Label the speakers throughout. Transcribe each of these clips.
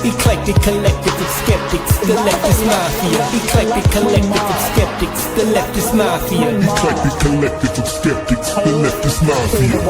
Speaker 1: Eclectic collective of skeptics, the leftist mafia. Eclectic collective of skeptics, the leftist mafia.
Speaker 2: Eclectic collective of skeptics, the leftist mafia.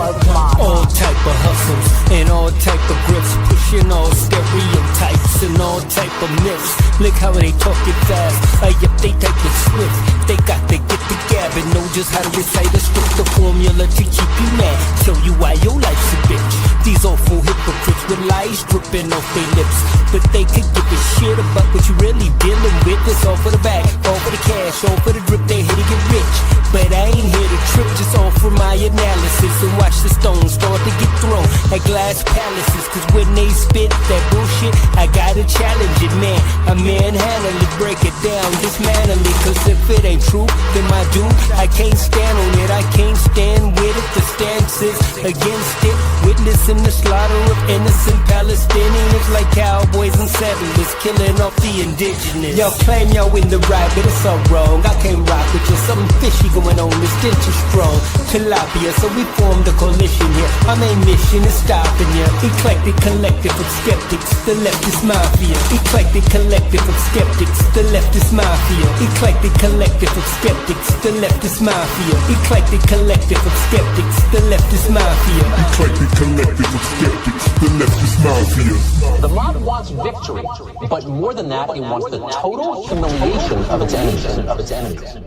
Speaker 1: All type of hustles and all type of grips, pushing all stereotypes and all type of myths. Look how they talk it fast, yep, they type it swift. They got to get the gab and know just how to recite a script, the formula to keep you mad, show you why your life's a bitch. These awful hypocrites with lies dripping off their lips, but they could give a shit about what you really dealing with. It's all for the bag, all for the cash, all for the drip. They here to get rich, but I ain't here to trip. Just offer my analysis and watch the stones start to get thrown at glass palaces. Cause when they spit that bullshit, I gotta challenge it, man. I manhandle it, break it down, dismantle it. Cause if it ain't true, then my dude, I can't stand on it. I can't stand with it. The stance is against it. Witnessing the slaughter of innocent Palestinians like cowboys and settlers killing off the indigenous. Y'all claim y'all in the right, but it's all wrong. I can't rock with you, something fishy going on. The stench is strong. Tilapia, so we formed a coalition here. Our main mission is stopping you. Eclectic collective of skeptics, the leftist mafia. Eclectic collective of skeptics, the leftist mafia. Eclectic collective of skeptics, the leftist mafia. Eclectic collective of skeptics, the leftist mafia.
Speaker 2: Eclectic collective of skeptics, the leftist mafia.
Speaker 3: The mob wants victory, but more than that, it wants the total humiliation of its enemies.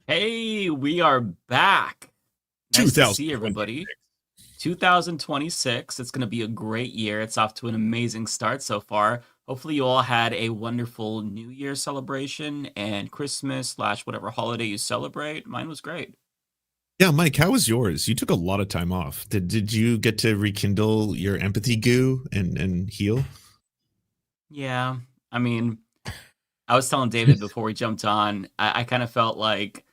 Speaker 4: Hey, we are back. Nice to see everybody. 2026. It's going to be a great year. It's off to an amazing start so far. Hopefully you all had a wonderful New Year celebration and Christmas / whatever holiday you celebrate. Mine was great.
Speaker 5: Yeah, Mike, how was yours? You took a lot of time off. Did you get to rekindle your empathy goo and heal?
Speaker 4: Yeah, I mean, I was telling David before we jumped on, I kind of felt like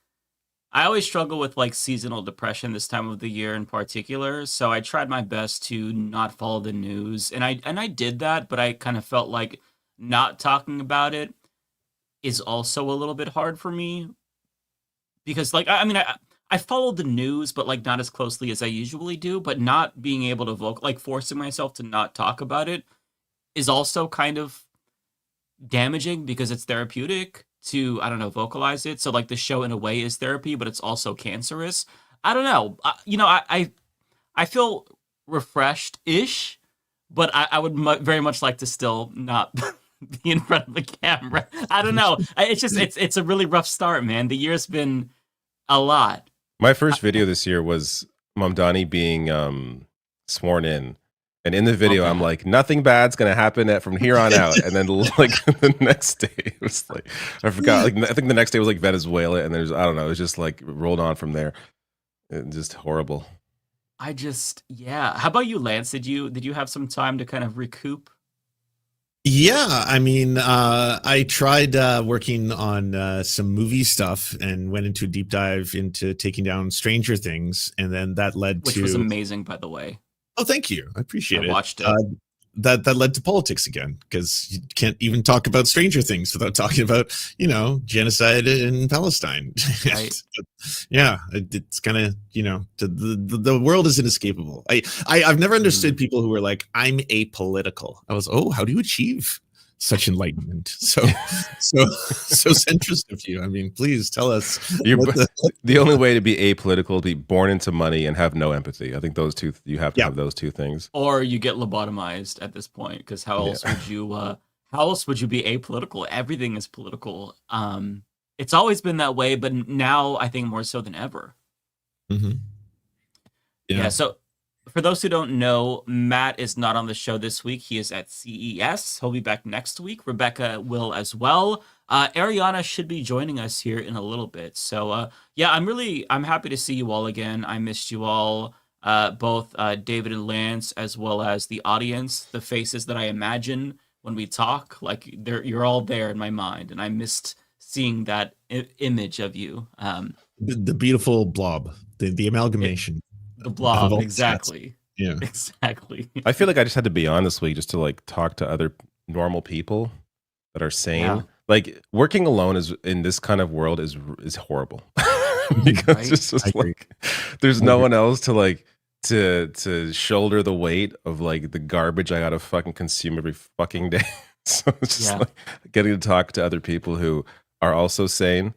Speaker 4: I always struggle with like seasonal depression this time of the year in particular. So I tried my best to not follow the news, and I did that, but I kind of felt like not talking about it is also a little bit hard for me because like I followed the news, but like not as closely as I usually do. But not being able to like forcing myself to not talk about it is also kind of damaging because it's therapeutic to, I don't know, vocalize it. So like the show in a way is therapy, but it's also cancerous. I don't know. I feel refreshed-ish, but I would very much like to still not be in front of the camera. I don't know. It's just it's a really rough start, man. The year's been a lot.
Speaker 6: My first video this year was Mamdani being sworn in. And in the video, I'm like, nothing bad's going to happen from here on out. And then like the next day, it was like, I forgot. Like I think the next day was like Venezuela. And there's, I don't know, it was just like rolled on from there. It just horrible.
Speaker 4: Yeah. How about you, Lance? Did you have some time to kind of recoup?
Speaker 5: Yeah, I mean, I tried working on some movie stuff and went into a deep dive into taking down Stranger Things. And then that led
Speaker 4: Which was amazing, by the way.
Speaker 5: Oh, thank you. I appreciate it.
Speaker 4: I watched it.
Speaker 5: That led to politics again, because you can't even talk about Stranger Things without talking about, genocide in Palestine.
Speaker 4: Right.
Speaker 5: Yeah, it's kind of, the world is inescapable. I've never understood people who are like, I'm apolitical. I was, how do you achieve such enlightenment? So centrist of you. I mean, please tell us.
Speaker 6: The only way to be apolitical, to be born into money and have no empathy. I think those two, you have to have those two things.
Speaker 4: Or you get lobotomized at this point, because how else would you be apolitical? Everything is political. It's always been that way, but now I think more so than ever.
Speaker 5: Mm-hmm.
Speaker 4: Yeah. So for those who don't know, Matt is not on the show this week. He is at CES. He'll be back next week. Rebecca will as well. Ariana should be joining us here in a little bit. So I'm happy to see you all again. I missed you all, both David and Lance, as well as the audience, the faces that I imagine when we talk. Like you're all there in my mind, and I missed seeing that image of you.
Speaker 5: The beautiful blob, the amalgamation.
Speaker 4: The blob, exactly.
Speaker 5: Yeah,
Speaker 4: exactly.
Speaker 6: I feel like I just had to be on this week just to like talk to other normal people that are sane. Yeah. Like working alone is in this kind of world is horrible because it's just like there's no one else to like to shoulder the weight of like the garbage I gotta fucking consume every fucking day. So it's just
Speaker 4: Yeah.
Speaker 6: like getting to talk to other people who are also sane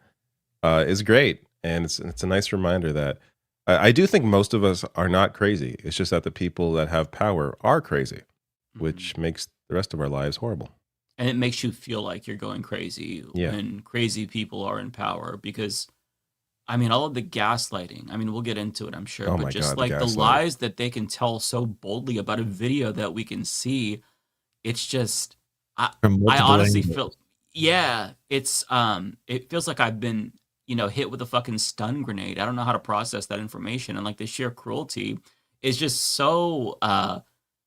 Speaker 6: is great, and it's a nice reminder that I do think most of us are not crazy. It's just that the people that have power are crazy, which makes the rest of our lives horrible.
Speaker 4: And it makes you feel like you're going crazy
Speaker 6: Yeah.
Speaker 4: when crazy people are in power because I mean all of the gaslighting. I mean we'll get into it I'm sure,
Speaker 6: Oh
Speaker 4: but
Speaker 6: my
Speaker 4: just
Speaker 6: God, the
Speaker 4: like the
Speaker 6: gaslighting.
Speaker 4: lies that they can tell so boldly about a video that we can see, it's just
Speaker 5: From
Speaker 4: I
Speaker 5: multiple
Speaker 4: honestly
Speaker 5: angles.
Speaker 4: feel yeah, it's it feels like I've been, you know, hit with a fucking stun grenade. I don't know how to process that information and like the sheer cruelty is just so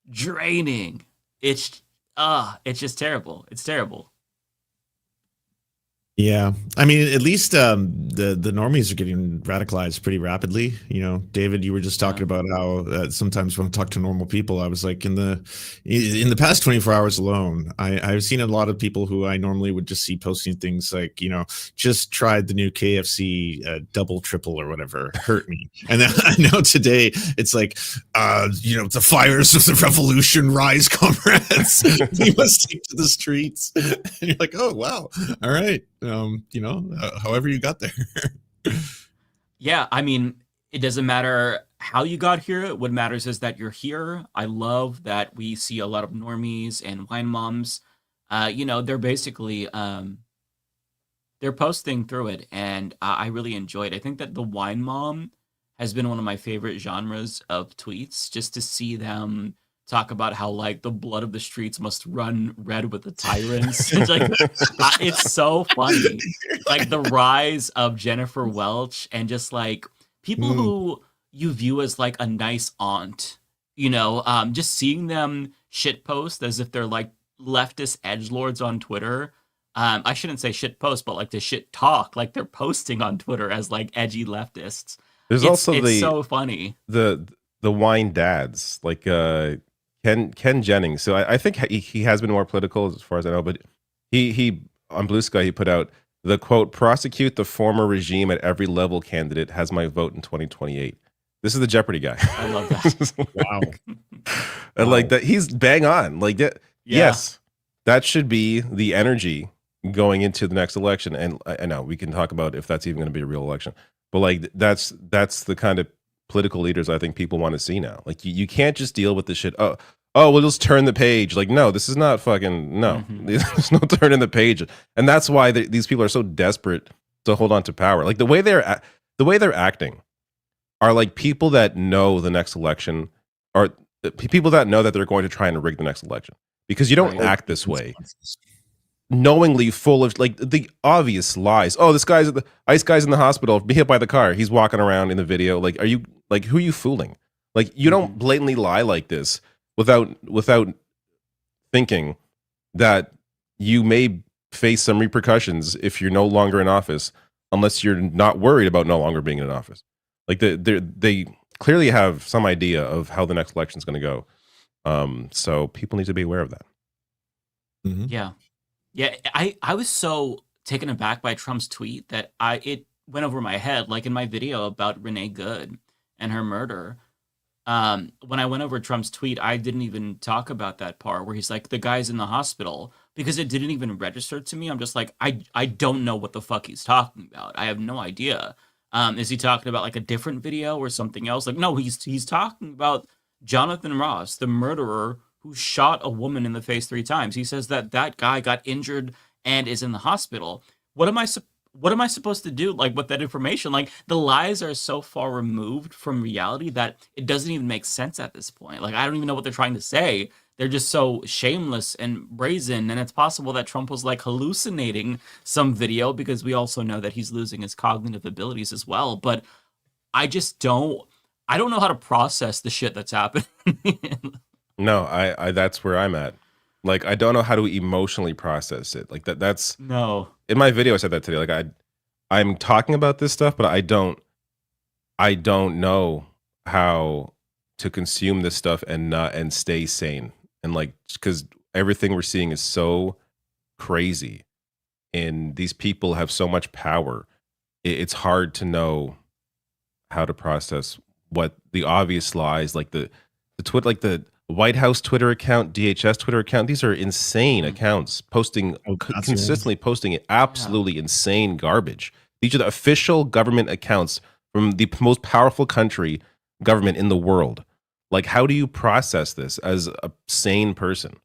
Speaker 4: draining. It's just terrible. It's terrible.
Speaker 5: Yeah, I mean, at least the normies are getting radicalized pretty rapidly. You know, David, you were just talking about how sometimes when I talk to normal people, I was like, in the past 24 hours alone, I've seen a lot of people who I normally would just see posting things like, you know, just tried the new KFC double triple or whatever, hurt me, and then I know today it's like, you know, the fires of the revolution rise, comrades. You must take to the streets, and you're like, oh wow, all right. You know, however you got there.
Speaker 4: Yeah, I mean, it doesn't matter how you got here. What matters is that you're here. I love that we see a lot of normies and wine moms. You know, they're basically they're posting through it, and I really enjoy it. I think that the wine mom has been one of my favorite genres of tweets, just to see them talk about how like the blood of the streets must run red with the tyrants. It's like it's so funny, like the rise of Jennifer Welch and just like people who you view as like a nice aunt, you know, just seeing them shit post as if they're like leftist edgelords on Twitter. I shouldn't say shit post, but like to shit talk, like they're posting on Twitter as like edgy leftists.
Speaker 6: There's
Speaker 4: It's
Speaker 6: also
Speaker 4: so funny.
Speaker 6: the wine dads like Ken Jennings. So I think he has been more political as far as I know, but he on Blue Sky he put out the quote, prosecute the former regime at every level candidate has my vote in 2028. This is the Jeopardy guy.
Speaker 4: I love that.
Speaker 5: Wow.
Speaker 6: And like that he's bang on. Like that, yes, that should be the energy going into the next election. And I know we can talk about if that's even going to be a real election, but like that's the kind of political leaders I think people want to see now. Like you can't just deal with the shit. Oh, we'll just turn the page. Like, no, this is not fucking no. There's no turning the page, and that's why these people are so desperate to hold on to power. Like the way they're acting are like people that know the next election are people that know that they're going to try and rig the next election, because you don't act this way knowingly, full of like the obvious lies. Oh, this guy's the ice guy's in the hospital, be hit by the car. He's walking around in the video. Like, are you like who are you fooling? Like, you don't blatantly lie like this without thinking that you may face some repercussions if you're no longer in office, unless you're not worried about no longer being in office. Like they clearly have some idea of how the next election is going to go. So people need to be aware of that.
Speaker 4: Yeah. I was so taken aback by Trump's tweet that it went over my head. Like in my video about Renee Good and her murder, when I went over Trump's tweet, I didn't even talk about that part where he's like, the guy's in the hospital, because it didn't even register to me. I'm just like, I don't know what the fuck he's talking about. I have no idea. Is he talking about like a different video or something else? Like, no, he's talking about Jonathan Ross, the murderer who shot a woman in the face 3 times. He says that guy got injured and is in the hospital. What am I supposed to do like with that information? Like the lies are so far removed from reality that it doesn't even make sense at this point. Like I don't even know what they're trying to say. They're just so shameless and brazen, and it's possible that Trump was like hallucinating some video, because we also know that he's losing his cognitive abilities as well. But I don't know how to process the shit that's happening.
Speaker 6: No, I that's where I'm at. Like, I don't know how to emotionally process it. Like that's
Speaker 4: No.
Speaker 6: in my video I said that today. Like I'm talking about this stuff, but I don't know how to consume this stuff and stay sane. And like, because everything we're seeing is so crazy and these people have so much power. It's hard to know how to process what the obvious lies, like the Twitter, like the White House Twitter account, DHS Twitter account. These are insane accounts posting consistently posting absolutely insane garbage. These are the official government accounts from the most powerful country government in the world. Like, how do you process this as a sane person?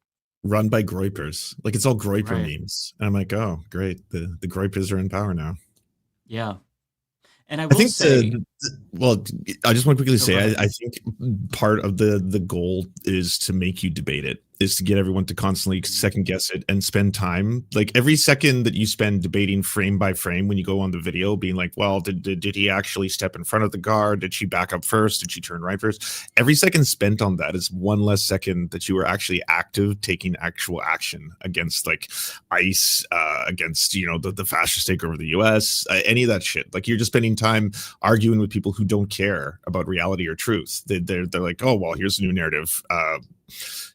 Speaker 5: Run by Groypers. Like, it's all Groyper
Speaker 4: Right.
Speaker 5: memes. And I'm like, oh, great. The Groypers are in power now.
Speaker 4: Yeah. And I
Speaker 5: I
Speaker 4: will
Speaker 5: think
Speaker 4: say,
Speaker 5: well, I just want to quickly
Speaker 4: go
Speaker 5: say,
Speaker 4: ahead.
Speaker 5: I think part of the goal is to make you debate it, is to get everyone to constantly second guess it and spend time. Like, every second that you spend debating frame by frame when you go on the video, being like, well, did he actually step in front of the car? Did she back up first? Did she turn right first? Every second spent on that is one less second that you are actually active, taking actual action against, like, ICE, against, you know, the fascist takeover of the US, any of that shit. Like, you're just spending time arguing with people who don't care about reality or truth. They're like, oh, well, here's a new narrative.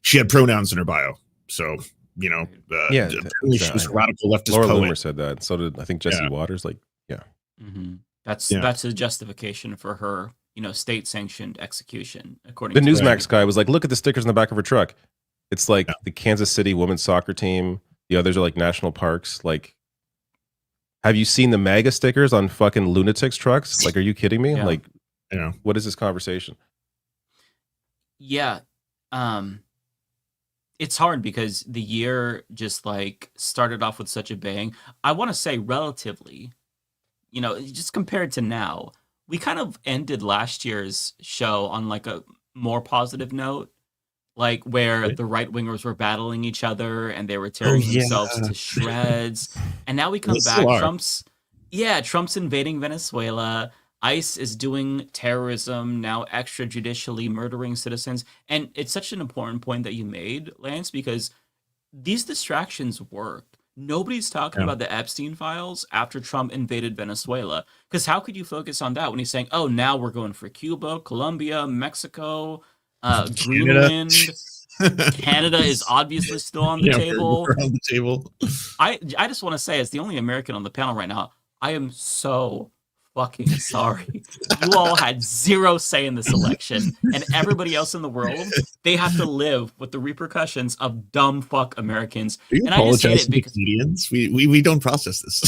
Speaker 5: She had pronouns in her bio, so, you know,
Speaker 6: Yeah,
Speaker 5: apparently she was a radical leftist
Speaker 6: Laura
Speaker 5: poet.
Speaker 6: Loomer said that. So did I think Jesse Waters. Like,
Speaker 4: That's a justification for her, you know, state-sanctioned execution, according
Speaker 6: the
Speaker 4: to
Speaker 6: Newsmax guy was like, look at the stickers in the back of her truck. It's like the Kansas City women's soccer team. The others are like national parks. Like, have you seen the MAGA stickers on fucking lunatics trucks? Like, are you kidding me?
Speaker 4: Yeah.
Speaker 6: Like,
Speaker 5: You know,
Speaker 6: what is this conversation?
Speaker 4: Yeah. It's hard because the year just like started off with such a bang. I want to say relatively, you know, just compared to now, we kind of ended last year's show on like a more positive note, like where
Speaker 5: Right.
Speaker 4: the right wingers were battling each other and they were tearing themselves to shreds. And now we come
Speaker 5: They still
Speaker 4: back.
Speaker 5: are.
Speaker 4: Trump's invading Venezuela. ICE is doing terrorism, now extrajudicially murdering citizens. And it's such an important point that you made, Lance, because these distractions worked. Nobody's talking
Speaker 5: Yeah.
Speaker 4: about the Epstein files after Trump invaded Venezuela. Because how could you focus on that when he's saying, oh, now we're going for Cuba, Colombia, Mexico, Greenland. Canada is obviously still on the table.
Speaker 5: We're on the table.
Speaker 4: I just want to say, as the only American on the panel right now, I am so fucking sorry. You all had zero say in this election, and everybody else in the world, they have to live with the repercussions of dumb fuck Americans.
Speaker 5: Do you
Speaker 4: And I just hate
Speaker 5: apologize
Speaker 4: it
Speaker 5: to
Speaker 4: because
Speaker 5: Canadians? We don't process this.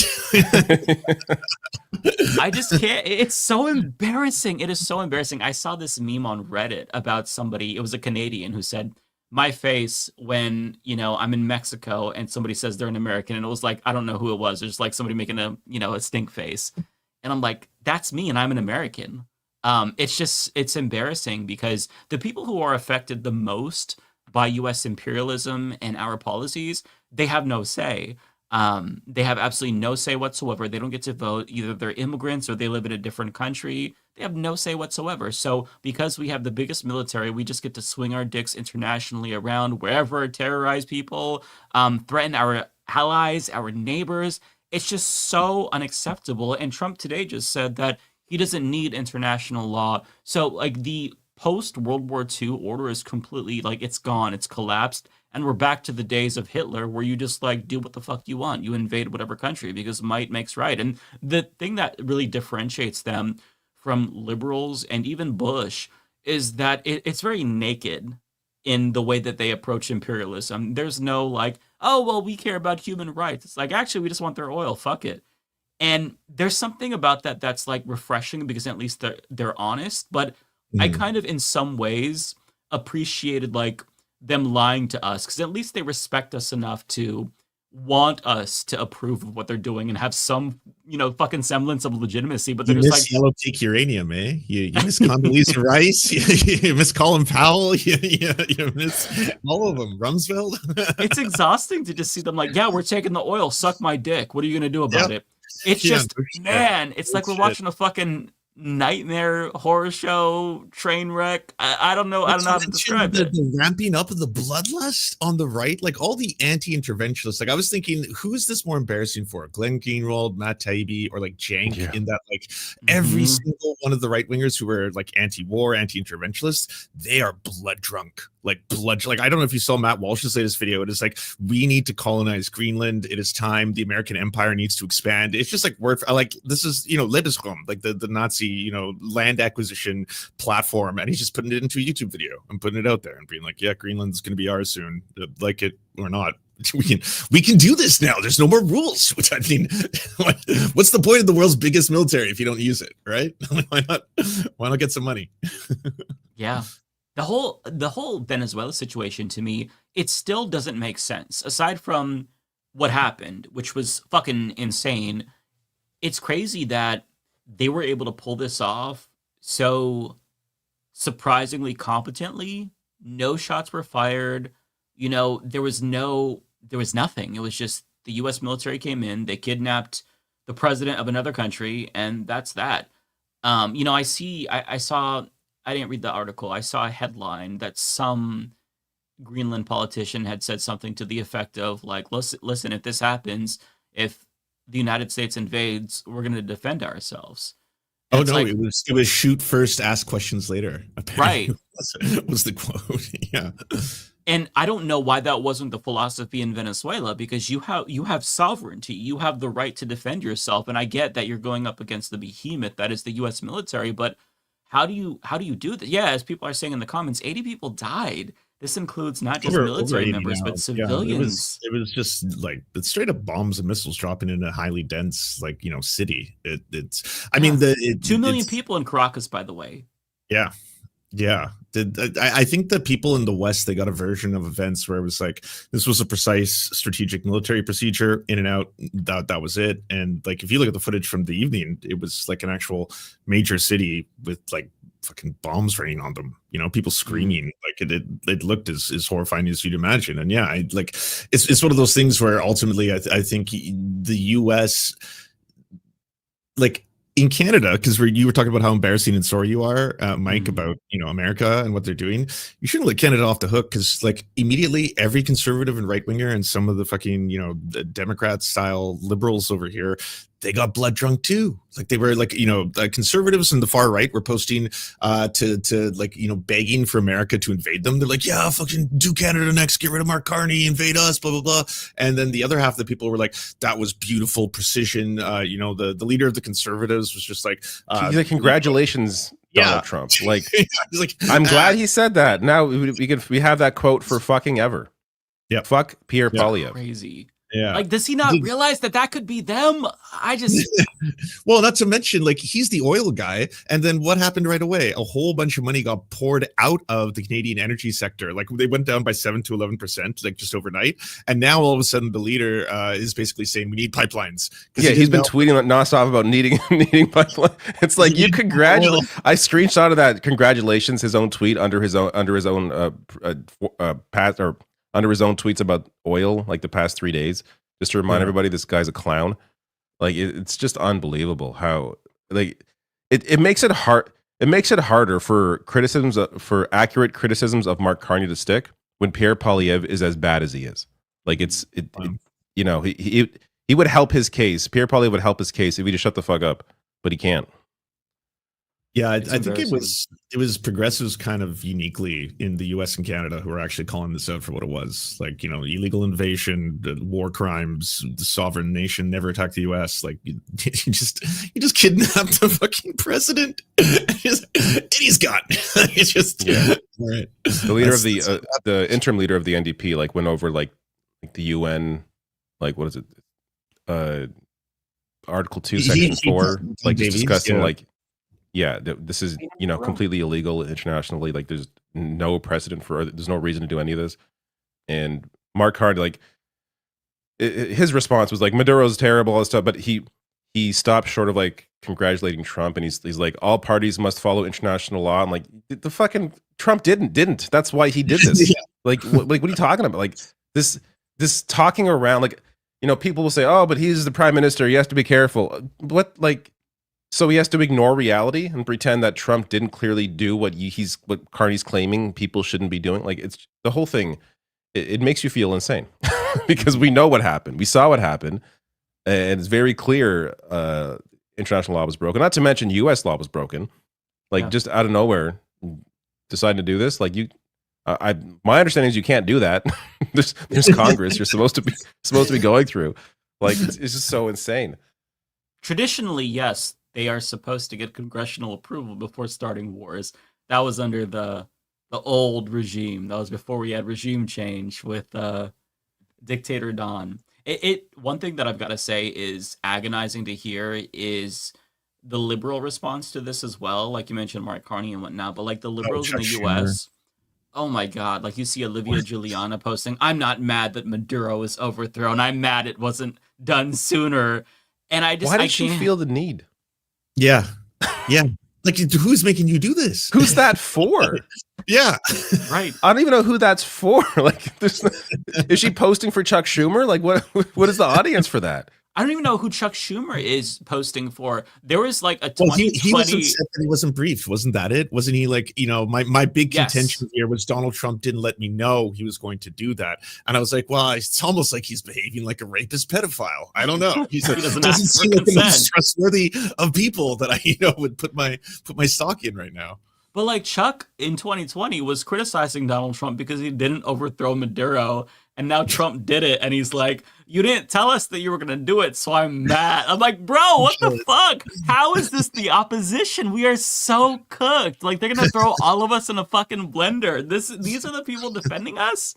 Speaker 4: I just can't. It's so embarrassing. It is so embarrassing. I saw this meme on Reddit about somebody. It was a Canadian who said, my face when, you know, I'm in Mexico and somebody says they're an American. And it was like, I don't know who it was. There's like somebody making a, you know, a stink face. And I'm like, that's me and I'm an American. It's embarrassing because the people who are affected the most by US imperialism and our policies, they have no say. They have absolutely no say whatsoever. They don't get to vote. Either they're immigrants or they live in a different country. They have no say whatsoever. So because we have the biggest military, we just get to swing our dicks internationally around wherever, terrorize people, threaten our allies, our neighbors. It's just so unacceptable. And Trump today just said that he doesn't need international law. So like the post World War II order is completely like it's gone, it's collapsed. And we're back to the days of Hitler where you just like do what the fuck you want. You invade whatever country because might makes right. And the thing that really differentiates them from liberals and even Bush is that it's very naked in the way that they approach imperialism. There's no like, oh, well, we care about human rights. It's like, actually, we just want their oil. Fuck it. And there's something about that that's like refreshing because at least they're honest. But I kind of, in some ways, appreciated like them lying to us because at least they respect us enough to want us to approve of what they're doing and have some, you know, fucking semblance of legitimacy. But they're
Speaker 5: You
Speaker 4: just
Speaker 5: miss
Speaker 4: like,
Speaker 5: yellow cake uranium, eh? You miss Condoleezza Rice. You miss Colin Powell. You miss all of them. Rumsfeld.
Speaker 4: it's exhausting to just see them like, yeah, we're taking the oil. Suck my dick. What are you gonna do about it? It's
Speaker 5: Yeah,
Speaker 4: just,
Speaker 5: no shit.
Speaker 4: man, it's
Speaker 5: No
Speaker 4: like we're
Speaker 5: shit.
Speaker 4: watching a fucking nightmare horror show train wreck. I don't know. I don't know how to describe it.
Speaker 5: The ramping up of the bloodlust on the right, like all the anti-interventionists. Like I was thinking, who is this more embarrassing for? Glenn Greenwald, Matt Taibbi, or like Cenk?
Speaker 6: Yeah.
Speaker 5: In that, like every
Speaker 4: Mhm.
Speaker 5: single one of the right wingers who were like anti-war, anti-interventionists, they are blood drunk. Like I don't know if you saw Matt Walsh's latest video. It is like, we need to colonize Greenland. It is time. The American empire needs to expand. It's just like word for, like, this is, you know, Lebensraum, like the Nazi fancy, land acquisition platform, and he's just putting it into a YouTube video and putting it out there and being like, yeah, Greenland's going to be ours soon, like it or not. We can do this now. There's no more rules. Which, I mean, what's the point of the world's biggest military if you don't use it, right? Why not get some money?
Speaker 4: Yeah. The whole Venezuela situation, to me, it still doesn't make sense. Aside from what happened, which was fucking insane, it's crazy that they were able to pull this off so surprisingly competently. No shots were fired. There was nothing. It was just the U.S. military came in, they kidnapped the president of another country, and that's that. I saw, I didn't read the article. I saw a headline that some Greenland politician had said something to the effect of like, listen, if this happens, if the United States invades, we're going to defend ourselves. And
Speaker 5: Oh
Speaker 4: it's
Speaker 5: no,
Speaker 4: like,
Speaker 5: it was shoot first, ask questions later. Apparently,
Speaker 4: right.
Speaker 5: was the quote. Yeah.
Speaker 4: And I don't know why that wasn't the philosophy in Venezuela, because you have sovereignty, you have the right to defend yourself, and I get that you're going up against the behemoth that is the U.S. military, but how do you do that? Yeah, as people are saying in the comments, 80 people died. This includes not just military
Speaker 5: 80
Speaker 4: members,
Speaker 5: now.
Speaker 4: but civilians.
Speaker 5: It was just like it's straight up bombs and missiles dropping in a highly dense, city. I mean,
Speaker 4: 2 million people in Caracas, by the way.
Speaker 5: Yeah. Yeah. I think that people in the West, they got a version of events where it was like, this was a precise strategic military procedure, in and out, that was it. And like, if you look at the footage from the evening, it was like an actual major city with like fucking bombs raining on them, people screaming. Like it looked as horrifying as you'd imagine. And yeah, it's one of those things where ultimately I think the US, like, in Canada, because you were talking about how embarrassing and sorry you are, Mike, about America and what they're doing. You shouldn't let Canada off the hook, because like immediately every conservative and right winger and some of the fucking the Democrat style liberals over here, they got blood drunk too. Like they were like conservatives and the far right were posting to begging for America to invade them. They're like, yeah, fucking do Canada next, get rid of Mark Carney, invade us, blah blah blah. And then the other half of the people were like, that was beautiful precision. The leader of the conservatives was just like,
Speaker 6: congratulations, Donald Trump. Like,
Speaker 5: he's like,
Speaker 6: I'm glad he said that. Now we have that quote for fucking ever.
Speaker 5: Yeah,
Speaker 6: fuck Pierre Poilievre.
Speaker 4: Crazy.
Speaker 5: Yeah.
Speaker 4: Like, does he not realize that could be them? I just
Speaker 5: well, not to mention, like, he's the oil guy, and then what happened right away? A whole bunch of money got poured out of the Canadian energy sector. Like, they went down by 7 to 11%, like just overnight, and now all of a sudden the leader is basically saying we need pipelines.
Speaker 6: Yeah, he's been tweeting nonstop about needing pipeline. It's like, you congratulate. I screenshotted that congratulations, his own tweet under his own past or under his own tweets about oil, like the past 3 days, just to remind everybody this guy's a clown. Like, it's just unbelievable how, like, it makes it hard. It makes it harder for accurate criticisms of Mark Carney to stick when Pierre Poilievre is as bad as he is. Like, he would help his case. Pierre Poilievre would help his case if he just shut the fuck up, but he can't.
Speaker 5: Yeah, I think it was progressives kind of uniquely in the US and Canada who were actually calling this out for what it was. Like, illegal invasion, war crimes, the sovereign nation never attacked the US. Like, you just kidnapped the fucking president and he's gone. It's just right.
Speaker 6: The leader of the interim leader of the NDP like went over like the UN, like, what is it? Article 2, Section 4, like just discussing like, yeah, this is, completely illegal internationally. Like, there's no precedent there's no reason to do any of this. And Mark Carney, like, his response was like, Maduro's terrible, all this stuff. But he stopped short of like congratulating Trump, and he's like, all parties must follow international law. I'm like, the fucking Trump didn't. That's why he did this. Like, what are you talking about? Like, this talking around, like, people will say, oh, but he's the prime minister, he has to be careful. What, like? So he has to ignore reality and pretend that Trump didn't clearly do what Carney's claiming people shouldn't be doing. Like, it's the whole thing. It makes you feel insane because we know what happened. We saw what happened, and it's very clear international law was broken. Not to mention U.S. law was broken. Like, just out of nowhere, deciding to do this. Like, my understanding is you can't do that. there's Congress you're supposed to be going through. Like, it's just so insane.
Speaker 4: Traditionally, yes, they are supposed to get congressional approval before starting wars. That was under the old regime. That was before we had regime change with dictator Don. One thing that I've got to say is agonizing to hear is the liberal response to this as well. Like you mentioned, Mark Carney and whatnot, but like the liberals in the
Speaker 5: Chuck
Speaker 4: U.S. Oh my God! Like you see Olivia Giuliana posting, "I'm not mad that Maduro is overthrown. I'm mad it wasn't done sooner." And
Speaker 6: Why did she feel the need?
Speaker 5: Yeah. Yeah. Like, who's making you do this?
Speaker 6: Who's that for?
Speaker 5: Yeah.
Speaker 4: Right.
Speaker 6: I don't even know who that's for. Like, is she posting for Chuck Schumer? Like, what is the audience for that?
Speaker 4: I don't even know who Chuck Schumer is posting for. There was like a 2020...
Speaker 5: Well, he was upset that he wasn't briefed. Wasn't that it? Wasn't he like, my big contention here was Donald Trump didn't let me know he was going to do that. And I was like, well, it's almost like he's behaving like a rapist pedophile. I don't know. He doesn't seem like the most trustworthy of people that I, would put my stock in right now.
Speaker 4: But like Chuck in 2020 was criticizing Donald Trump because he didn't overthrow Maduro. And now Trump did it, and he's like, you didn't tell us that you were going to do it, so I'm mad. I'm like, bro, what the fuck? How is this the opposition? We are so cooked. Like, they're going to throw all of us in a fucking blender. These are the people defending us?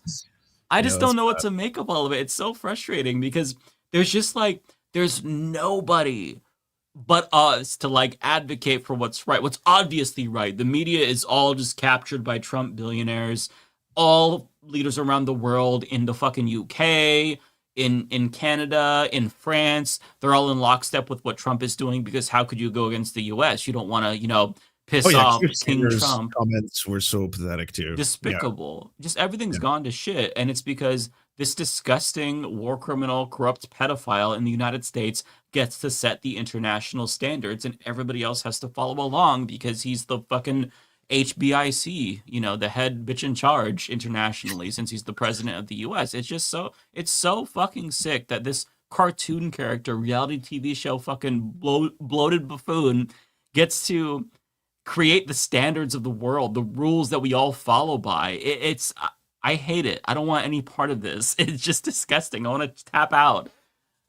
Speaker 4: I just don't know what to make of all of it. It's so frustrating because there's nobody but us to, like, advocate for what's right, what's obviously right. The media is all just captured by Trump billionaires. All leaders around the world, in the fucking UK, in Canada, in France, they're all in lockstep with what Trump is doing, because how could you go against the US? You don't want to, piss off King Trump.
Speaker 5: Comments were so pathetic too.
Speaker 4: Despicable. Yeah. Just everything's gone to shit. And it's because this disgusting war criminal, corrupt pedophile in the United States gets to set the international standards, and everybody else has to follow along because he's the fucking HBIC, the head bitch in charge internationally, since he's the president of the US. It's so fucking sick that this cartoon character, reality TV show fucking bloated buffoon gets to create the standards of the world, the rules that we all follow by. I hate it. I don't want any part of this. It's just disgusting. I want to tap out.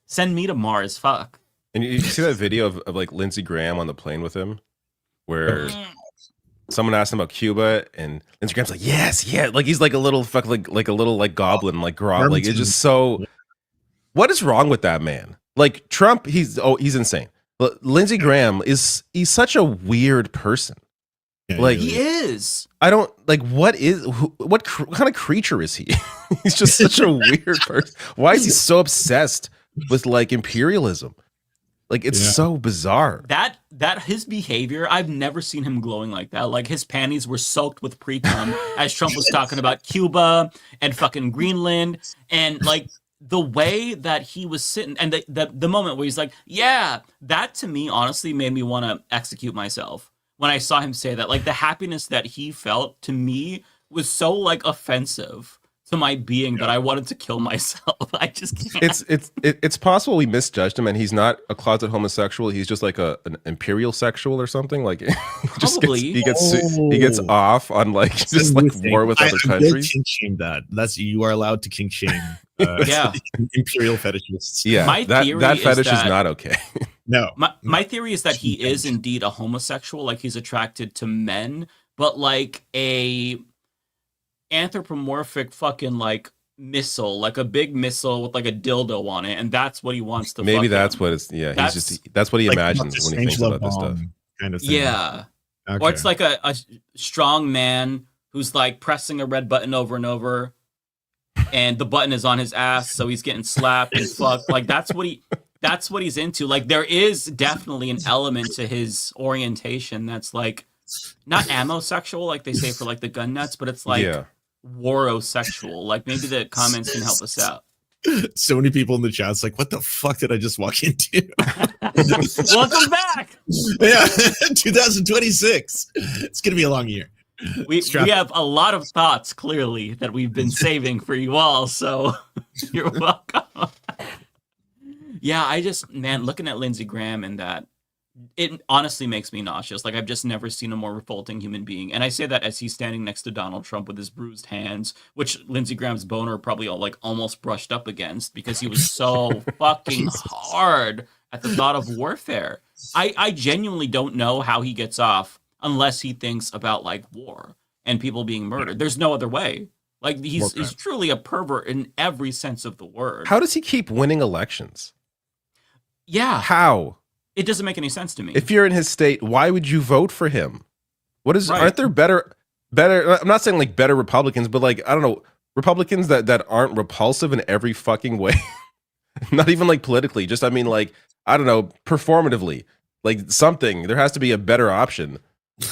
Speaker 4: Send me to Mars. Fuck.
Speaker 6: And you see that video of like Lindsey Graham on the plane with him, where someone asked him about Cuba, and Lindsey Graham's like, yes, yeah, like he's like a little fuck, like a little like goblin, like grob, like it's just so. What is wrong with that man? Like Trump, he's insane. But Lindsey Graham he's such a weird person.
Speaker 5: Yeah,
Speaker 6: like
Speaker 4: he is.
Speaker 6: I don't like what kind of creature is he? He's just such a weird person. Why is he so obsessed with like imperialism? Like it's so bizarre.
Speaker 4: That his behavior, I've never seen him glowing like that. Like his panties were soaked with pre-cum as Trump was talking about Cuba and fucking Greenland, and like the way that he was sitting, and the moment where he's like, yeah, that to me honestly made me want to execute myself when I saw him say that. Like the happiness that he felt to me was so like offensive to my being that I wanted to kill myself. I just can't.
Speaker 6: It's possible we misjudged him, and he's not a closet homosexual. He's just like an imperial sexual or something. Like he gets off on like just like war with other countries.
Speaker 5: Kink shame that. You are allowed to kink shame. Imperial fetishists.
Speaker 6: Yeah, that fetish is not okay.
Speaker 5: No.
Speaker 4: My theory is that he is indeed a homosexual. Like he's attracted to men, but like a anthropomorphic fucking like missile, like a big missile with like a dildo on it, and that's what he wants to.
Speaker 6: Maybe that's what it's. Yeah, that's what he imagines when he thinks about this stuff.
Speaker 5: Kind of thing.
Speaker 4: Yeah, okay. Or it's like a strong man who's like pressing a red button over and over, and the button is on his ass, so he's getting slapped and fucked. Like that's what he's into. Like there is definitely an element to his orientation that's like not ammosexual, like they say for like the gun nuts, but it's like warosexual. Like maybe the comments can help us out.
Speaker 5: So many people in the chat's like, what the fuck did I just walk into?
Speaker 4: Welcome back.
Speaker 5: Yeah, 2026. It's gonna be a long year.
Speaker 4: We have a lot of thoughts clearly that we've been saving for you all, so you're welcome. Yeah, looking at Lindsey Graham and that, it honestly makes me nauseous. Like I've just never seen a more revolting human being. And I say that as he's standing next to Donald Trump with his bruised hands, which Lindsey Graham's boner probably almost brushed up against because he was so fucking hard at the thought of warfare. I genuinely don't know how he gets off unless he thinks about like war and people being murdered. There's no other way. Like he's truly a pervert in every sense of the word.
Speaker 6: How does he keep winning elections?
Speaker 4: Yeah.
Speaker 6: How?
Speaker 4: It doesn't make any sense to me.
Speaker 6: If you're in his state, why would you vote for him? What is? Aren't there better? I'm not saying like better Republicans, but like I don't know, Republicans that aren't repulsive in every fucking way. Not even like politically. Just I mean like I don't know, performatively. Like something. There has to be a better option.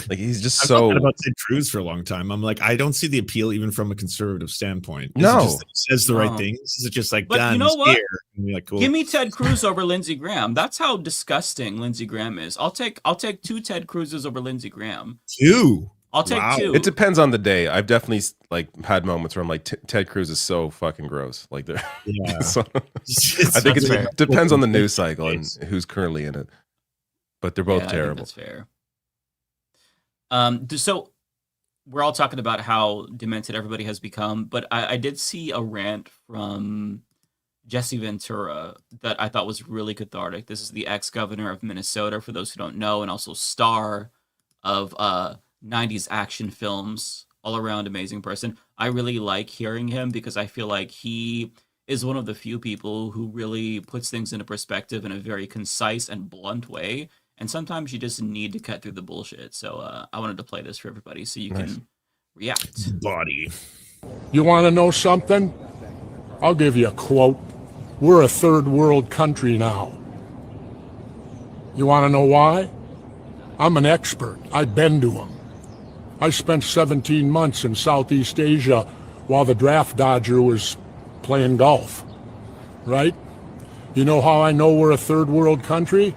Speaker 6: Like he's just so.
Speaker 5: I've thought about Ted Cruz for a long time. I'm like, I don't see the appeal even from a conservative standpoint. Is
Speaker 6: No,
Speaker 5: it just that he says the right things. Is it just like,
Speaker 4: but you know what?
Speaker 5: Like, cool.
Speaker 4: Give me Ted Cruz over Lindsey Graham. That's how disgusting Lindsey Graham is. I'll take 2 Ted Cruzes over Lindsey Graham.
Speaker 5: 2.
Speaker 4: I'll take 2.
Speaker 6: It depends on the day. I've definitely like had moments where I'm like, Ted Cruz is so fucking gross. Like,
Speaker 5: yeah.
Speaker 6: So, I think it depends on the news cycle and who's currently in it. But they're both terrible.
Speaker 4: That's fair. So we're all talking about how demented everybody has become, but I did see a rant from Jesse Ventura that I thought was really cathartic. This is the ex-governor of Minnesota, for those who don't know, and also star of 90s action films, all around amazing person. I really like hearing him because I feel like he is one of the few people who really puts things into perspective in a very concise and blunt way. And sometimes you just need to cut through the bullshit. So I wanted to play this for everybody so you can react.
Speaker 5: Body.
Speaker 7: You want to know something? I'll give you a quote. We're a third world country now. You want to know why? I'm an expert. I've been to them. I spent 17 months in Southeast Asia while the draft dodger was playing golf. Right? You know how I know we're a third world country?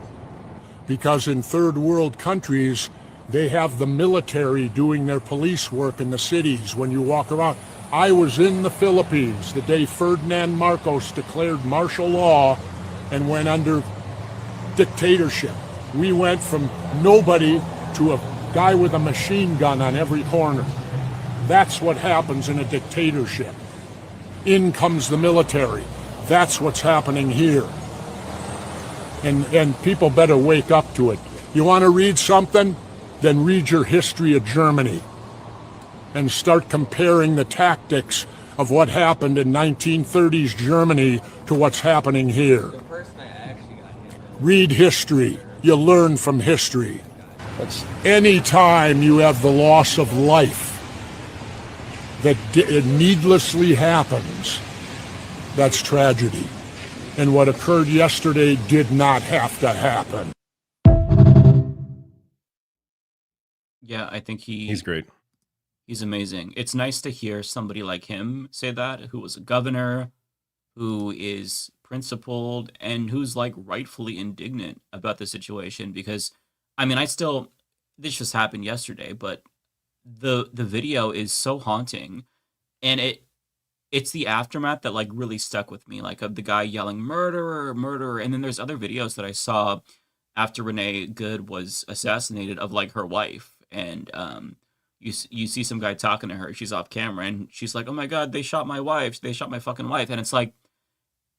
Speaker 7: Because in third world countries, they have the military doing their police work in the cities when you walk around. I was in the Philippines the day Ferdinand Marcos declared martial law and went under dictatorship. We went from nobody to a guy with a machine gun on every corner. That's what happens in a dictatorship. In comes the military. That's what's happening here. And people better wake up to it. You want to read something? Then read your history of Germany and start comparing the tactics of what happened in 1930s Germany to what's happening here. Read history. You learn from history. Anytime you have the loss of life that needlessly happens, that's tragedy. And what occurred yesterday did not have to happen.
Speaker 4: Yeah, I think
Speaker 6: he's great.
Speaker 4: He's amazing. It's nice to hear somebody like him say that, who was a governor, who is principled, and who's like rightfully indignant about the situation. Because, I mean, this just happened yesterday, but the video is so haunting, and it's the aftermath that like really stuck with me, like of the guy yelling murderer, murderer. And then there's other videos that I saw after Renee Good was assassinated of like her wife. And you see some guy talking to her. She's off camera and she's like, oh my God, they shot my wife. They shot my fucking wife. And it's like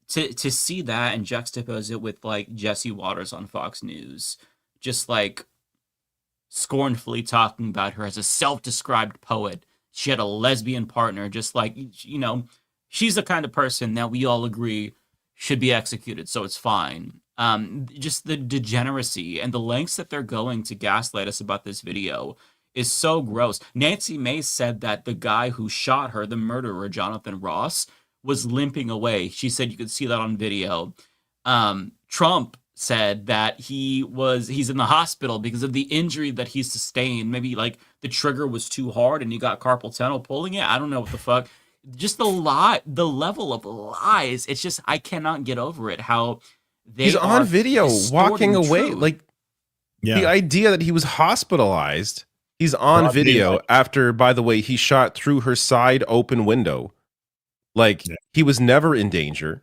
Speaker 4: to see that and juxtapose it with like Jesse Waters on Fox News, just like scornfully talking about her as a self-described poet. She had a lesbian partner, just like, you know, she's the kind of person that we all agree should be executed, so it's fine. Just the degeneracy and the lengths that they're going to gaslight us about this video is so gross. Nancy Mace said that the guy who shot her, the murderer, Jonathan Ross, was limping away. She said you could see that on video. Trump said that he's in the hospital because of the injury that he sustained. Maybe like the trigger was too hard and he got carpal tunnel pulling it. I don't know what the fuck. Just the level of lies. It's just, I cannot get over it. How he's
Speaker 6: on video walking away.
Speaker 4: Truth.
Speaker 6: Like the idea that he was hospitalized. He's on video after, by the way, he shot through her side open window. Like he was never in danger.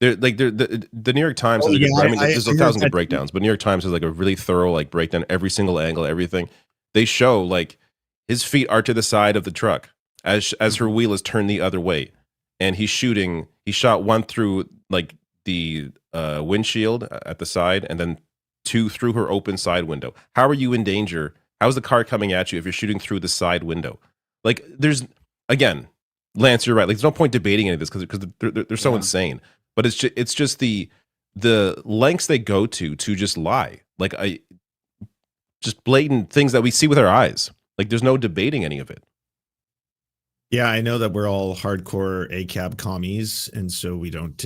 Speaker 6: The New York Times has there's a thousand good breakdowns, but New York Times has like a really thorough like breakdown, every single angle, everything. They show like his feet are to the side of the truck as her wheel is turned the other way, and he's shooting. He shot one through like the windshield at the side, and then through her open side window. How are you in danger? How's the car coming at you if you're shooting through the side window? Like, there's, again, Lance, you're right. Like, there's no point debating any of this because they're so insane. But it's just the lengths they go to just lie. Like, just blatant things that we see with our eyes. Like, there's no debating any of it.
Speaker 5: Yeah, I know that we're all hardcore ACAB commies, and so we don't,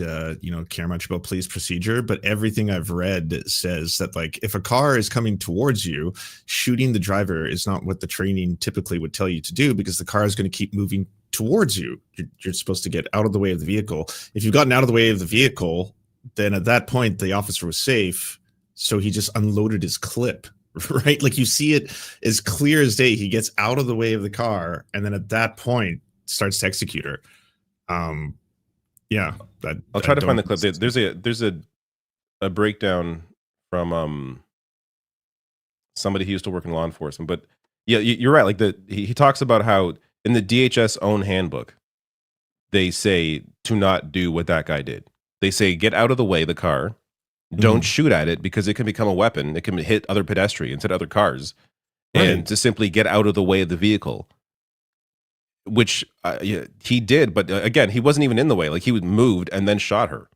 Speaker 5: care much about police procedure. But everything I've read says that, like, if a car is coming towards you, shooting the driver is not what the training typically would tell you to do, because the car is going to keep moving towards you. You're supposed to get out of the way of the vehicle. If you've gotten out of the way of the vehicle, then at that point the officer was safe, so he just unloaded his clip. Right, like you see it as clear as day. He gets out of the way of the car, and then at that point starts to execute her. Yeah,
Speaker 6: I'll try to find the clip. There's a breakdown from somebody who used to work in law enforcement. But yeah, you're right. Like he talks about how in the DHS own handbook, they say to not do what that guy did. They say get out of the way of the car. Don't shoot at it because it can become a weapon. It can hit other pedestrians, hit other cars, and to simply get out of the way of the vehicle, which he did. But again, he wasn't even in the way. Like, he was moved and then shot her.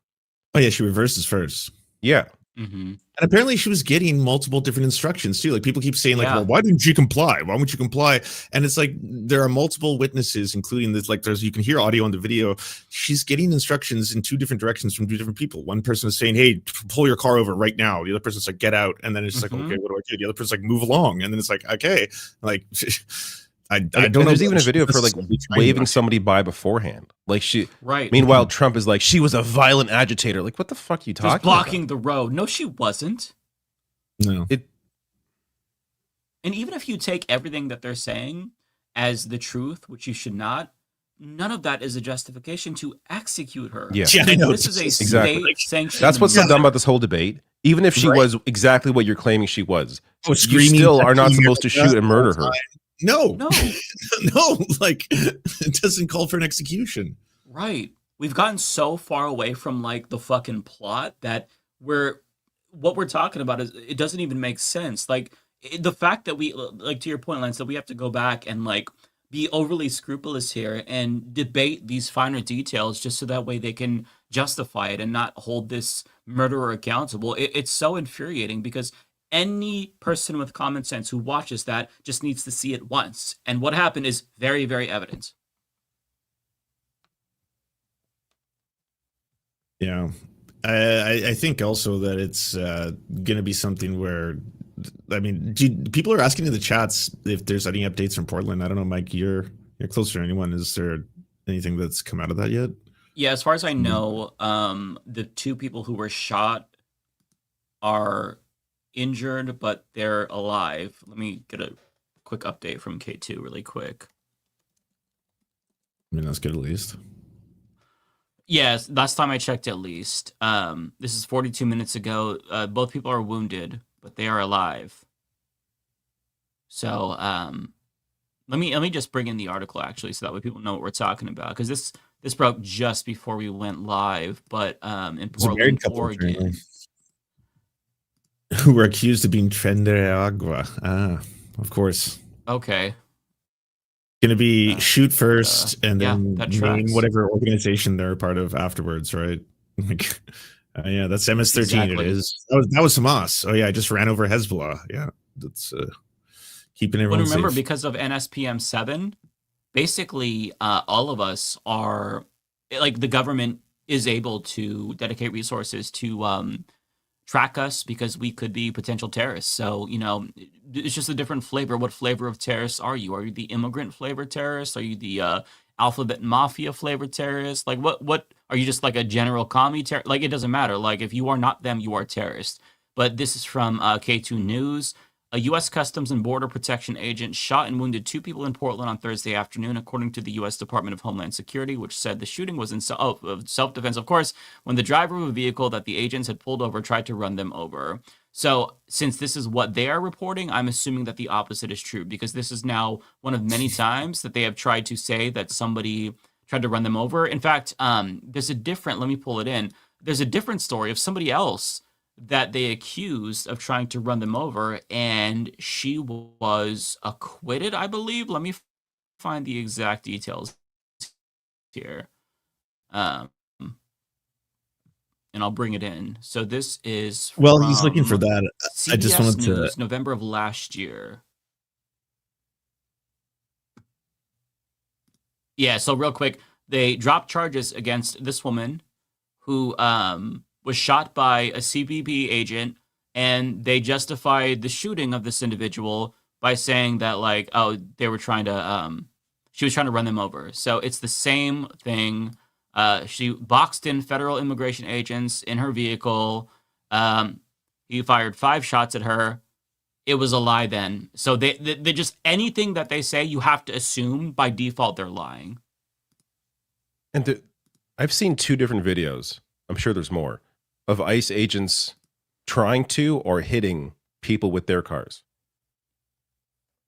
Speaker 5: Oh yeah, she reverses first.
Speaker 6: Yeah.
Speaker 5: And apparently she was getting multiple different instructions too. Like, people keep saying, like, well, why didn't you comply? Why won't you comply? And it's like, there are multiple witnesses, including this, like, you can hear audio on the video. She's getting instructions in two different directions from two different people. One person is saying, hey, pull your car over right now. The other person's like, get out. And then it's just like, okay, what do I do? The other person's like, move along. And then it's like, okay, like, I don't know.
Speaker 6: There's even a video for, like, waving somebody by beforehand. Like, meanwhile, Trump is like, she was a violent agitator. Like, what the fuck are you talking about?
Speaker 4: Blocking the road. No, she wasn't.
Speaker 5: No.
Speaker 4: And even if you take everything that they're saying as the truth, which you should not, none of that is a justification to execute her.
Speaker 6: Yeah,
Speaker 5: I know.
Speaker 4: This is a state-sanctioned.
Speaker 6: That's what's so dumb about this whole debate. Even if she was exactly what you're claiming she was, you still are not supposed to shoot and murder her.
Speaker 5: No, no, like, it doesn't call for an execution.
Speaker 4: Right. We've gotten so far away from, like, the fucking plot that what we're talking about is, it doesn't even make sense. Like, the fact that we, like, to your point, Lance, that we have to go back and, like, be overly scrupulous here and debate these finer details just so that way they can justify it and not hold this murderer accountable. It's so infuriating, because any person with common sense who watches that just needs to see it once. And what happened is very, very evident.
Speaker 5: Yeah. I think also that it's going to be something where, I mean, people are asking in the chats if there's any updates from Portland. I don't know, Mike, you're closer to anyone. Is there anything that's come out of that yet?
Speaker 4: Yeah, as far as I know, the two people who were shot are injured, but they're alive. Let me get a quick update from K2 really quick.
Speaker 5: I mean, that's good at least.
Speaker 4: Yes, last time I checked, at least. This is 42 minutes ago. Both people are wounded, but they are alive. So let me just bring in the article, actually, so that way people know what we're talking about, because this broke just before we went live. But in Portland, Oregon,
Speaker 5: who were accused of being Trender Agua. Of course.
Speaker 4: Okay.
Speaker 5: Going to be shoot first and then
Speaker 4: name
Speaker 5: whatever organization they're a part of afterwards, right? Like, yeah, that's MS-13. Exactly. It is. That was Hamas. Oh yeah, I just ran over Hezbollah. Yeah, that's keeping everyone safe.
Speaker 4: Remember, because of NSPM 7, basically all of us are, like, the government is able to dedicate resources to track us because we could be potential terrorists. So, it's just a different flavor. What flavor of terrorist are you? Are you the immigrant flavor terrorist? Are you the alphabet mafia flavor terrorist? Like, what are you, just like a general commie terrorist? Like, it doesn't matter. Like, if you are not them, you are terrorist. But this is from K2 News. A U.S. Customs and Border Protection agent shot and wounded 2 people in Portland on Thursday afternoon, according to the U.S. Department of Homeland Security, which said the shooting was in self-defense, of course, when the driver of a vehicle that the agents had pulled over tried to run them over. So since this is what they are reporting, I'm assuming that the opposite is true, because this is now one of many times that they have tried to say that somebody tried to run them over. In fact, there's a different, let me pull it in. There's a different story of somebody else that they accused of trying to run them over, and she was acquitted, I believe. Let me find the exact details here. And I'll bring it in. So this is
Speaker 5: Well, he's looking for
Speaker 4: from
Speaker 5: that. I just
Speaker 4: CBS
Speaker 5: wanted to.
Speaker 4: News, November of last year. Yeah, so real quick, they dropped charges against this woman who was shot by a CBP agent, and they justified the shooting of this individual by saying that, like, oh, they were trying to she was trying to run them over. So it's the same thing. She boxed in federal immigration agents in her vehicle. He fired 5 shots at her. It was a lie then. So they just, anything that they say, you have to assume by default they're lying.
Speaker 6: And I've seen 2 different videos, I'm sure there's more, of ICE agents trying to or hitting people with their cars.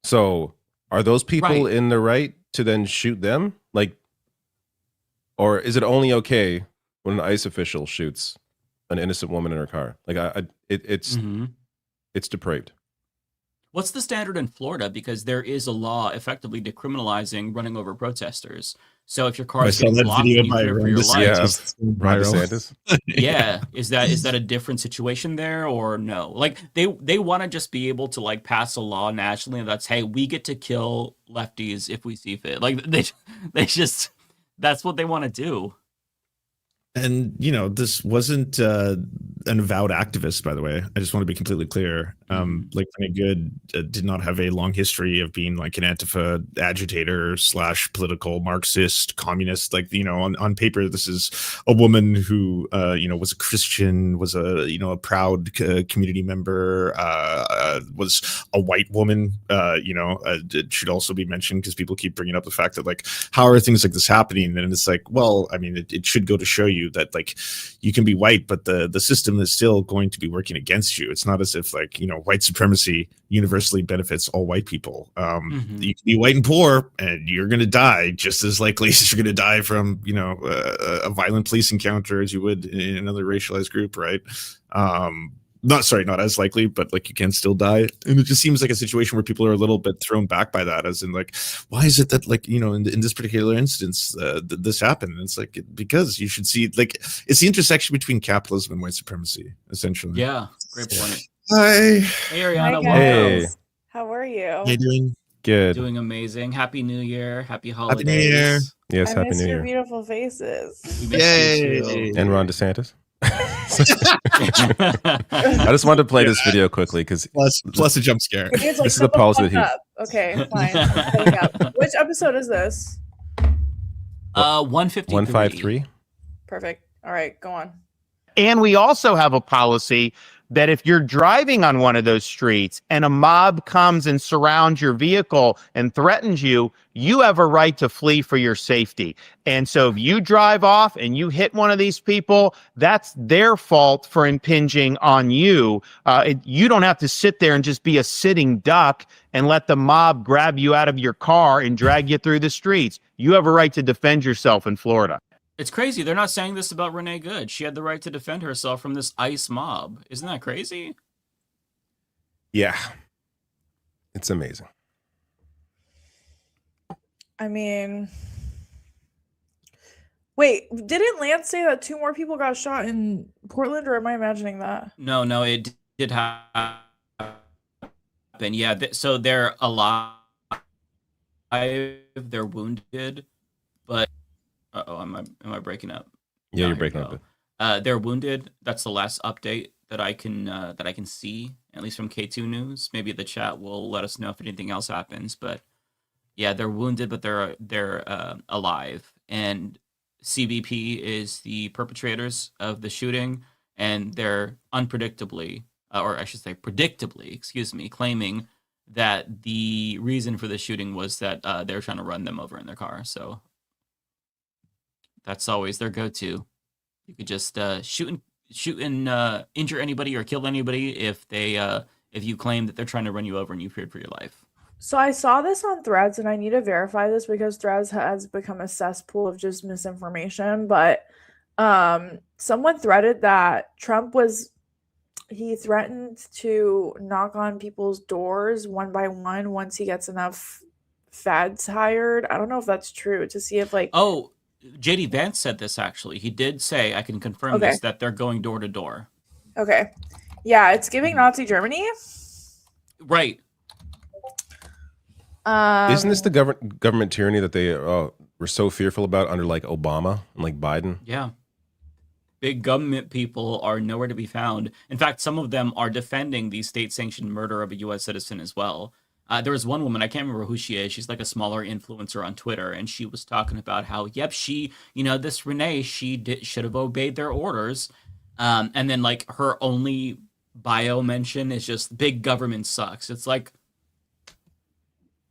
Speaker 6: So are those people
Speaker 4: Right.
Speaker 6: in the right to then shoot them? Like, or is it only okay when an ICE official shoots an innocent woman in her car? Like, it's depraved.
Speaker 4: What's the standard in Florida? Because there is a law effectively decriminalizing running over protesters. So if your car
Speaker 5: I
Speaker 4: is
Speaker 5: saw
Speaker 4: getting
Speaker 5: that
Speaker 4: blocked
Speaker 5: video
Speaker 4: and you
Speaker 5: by
Speaker 4: fear for
Speaker 5: Ron
Speaker 4: your life,
Speaker 5: DeSantis.
Speaker 6: Ron
Speaker 5: Viral.
Speaker 6: DeSantis.
Speaker 4: yeah, is that a different situation there or no? Like they want to just be able to like pass a law nationally that's, hey, we get to kill lefties if we see fit. Like they just, that's what they want to do.
Speaker 5: And this wasn't an avowed activist, by the way. I just want to be completely clear. Like Renee Good did not have a long history of being like an Antifa agitator / political Marxist communist. Like on paper, this is a woman who was a Christian, was a proud community member, was a white woman. It should also be mentioned because people keep bringing up the fact that like, how are things like this happening? And it's like, well, I mean, it should go to show you that like you can be white, but the system is still going to be working against you. It's not as if like white supremacy universally benefits all white people. You can be white and poor, and you're going to die just as likely as you're going to die from a violent police encounter as you would in another racialized group, right? Not as likely, but like you can still die. And it just seems like a situation where people are a little bit thrown back by that, as in like, why is it that like, in this particular instance, this happened? And it's like, because you should see, like, it's the intersection between capitalism and white supremacy, essentially.
Speaker 4: Yeah, great point.
Speaker 5: Hi.
Speaker 4: Hey Ariana,
Speaker 8: Hi,
Speaker 4: welcome.
Speaker 8: guys. How are you?
Speaker 5: How you doing?
Speaker 6: Good.
Speaker 4: Doing amazing. Happy New Year. Happy holidays.
Speaker 5: Happy New Year.
Speaker 6: Yes,
Speaker 8: I
Speaker 6: Happy
Speaker 8: miss
Speaker 6: New
Speaker 8: your
Speaker 6: Year.
Speaker 8: beautiful faces.
Speaker 4: We missed you too.
Speaker 6: And Ron DeSantis. I just wanted to play this video quickly because
Speaker 5: Plus a jump scare.
Speaker 8: It's like,
Speaker 6: This is the
Speaker 8: shut
Speaker 6: policy
Speaker 8: fuck
Speaker 6: that he-
Speaker 8: up. Okay, fine. I'm getting up. Which episode is this?
Speaker 4: 153.
Speaker 6: 153.
Speaker 8: Perfect. All right, go on.
Speaker 9: And we also have a policy that if you're driving on one of those streets and a mob comes and surrounds your vehicle and threatens you, you have a right to flee for your safety. And so if you drive off and you hit one of these people, that's their fault for impinging on you. You don't have to sit there and just be a sitting duck and let the mob grab you out of your car and drag you through the streets. You have a right to defend yourself in Florida.
Speaker 4: It's crazy. They're not saying this about Renee Good. She had the right to defend herself from this ICE mob. Isn't that crazy?
Speaker 6: Yeah. It's amazing.
Speaker 8: I mean, wait, didn't Lance say that 2 more people got shot in Portland, or am I imagining that?
Speaker 4: No, it did happen. Yeah, so they're alive. They're wounded, but am I breaking up?
Speaker 6: Yeah,
Speaker 4: No,
Speaker 6: you're
Speaker 4: here
Speaker 6: breaking
Speaker 4: we
Speaker 6: up.
Speaker 4: go. They're wounded. That's the last update that I can see, at least from K2 News. Maybe the chat will let us know if anything else happens. But yeah, they're wounded, but they're alive. And CBP is the perpetrators of the shooting, and they're predictably, claiming that the reason for the shooting was that they were trying to run them over in their car. So that's always their go-to. You could just shoot and injure anybody or kill anybody if you claim that they're trying to run you over and you feared for your life.
Speaker 8: So I saw this on Threads, and I need to verify this because Threads has become a cesspool of just misinformation. But someone threaded that Trump was he threatened to knock on people's doors one by one once he gets enough feds hired. I don't know if that's true, to see if like
Speaker 4: Oh, JD Vance said this actually. He did say, I can confirm
Speaker 8: Okay.
Speaker 4: this, that they're going door to door.
Speaker 8: Okay. Yeah, it's giving Nazi Germany.
Speaker 4: Right.
Speaker 6: Isn't this the government tyranny that they were so fearful about under like Obama and like Biden?
Speaker 4: Yeah. Big government people are nowhere to be found. In fact, some of them are defending the state-sanctioned murder of a U.S. citizen as well. There was one woman, I can't remember who she is. She's like a smaller influencer on Twitter, and she was talking about how, yep, she, this Renee, should have obeyed their orders. And then like her only bio mention is just big government sucks. It's like,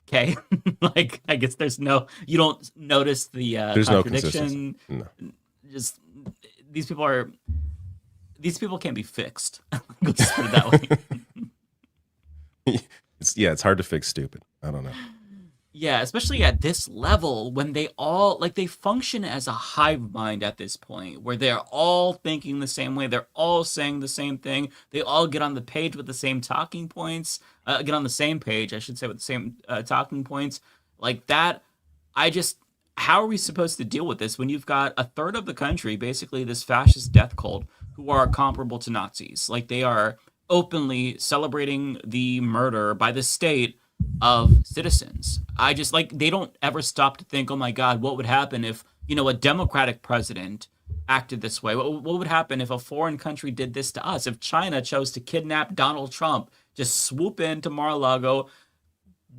Speaker 4: okay, like I guess you don't notice the
Speaker 6: There's
Speaker 4: contradiction.
Speaker 6: No consistency. No.
Speaker 4: Just these people can't be fixed. Just put it that way.
Speaker 6: It's hard to fix stupid. I don't know.
Speaker 4: Yeah, especially at this level when they all they function as a hive mind at this point where they're all thinking the same way, they're all saying the same thing, they all get on the page with the same talking points, get on the same page, I should say, with the same talking points like that. How are we supposed to deal with this when you've got a third of the country, basically this fascist death cult, who are comparable to Nazis? Like they are openly celebrating the murder by the state of citizens. They don't ever stop to think, oh my God, what would happen if, a Democratic president acted this way? What would happen if a foreign country did this to us? If China chose to kidnap Donald Trump, just swoop into Mar-a-Lago,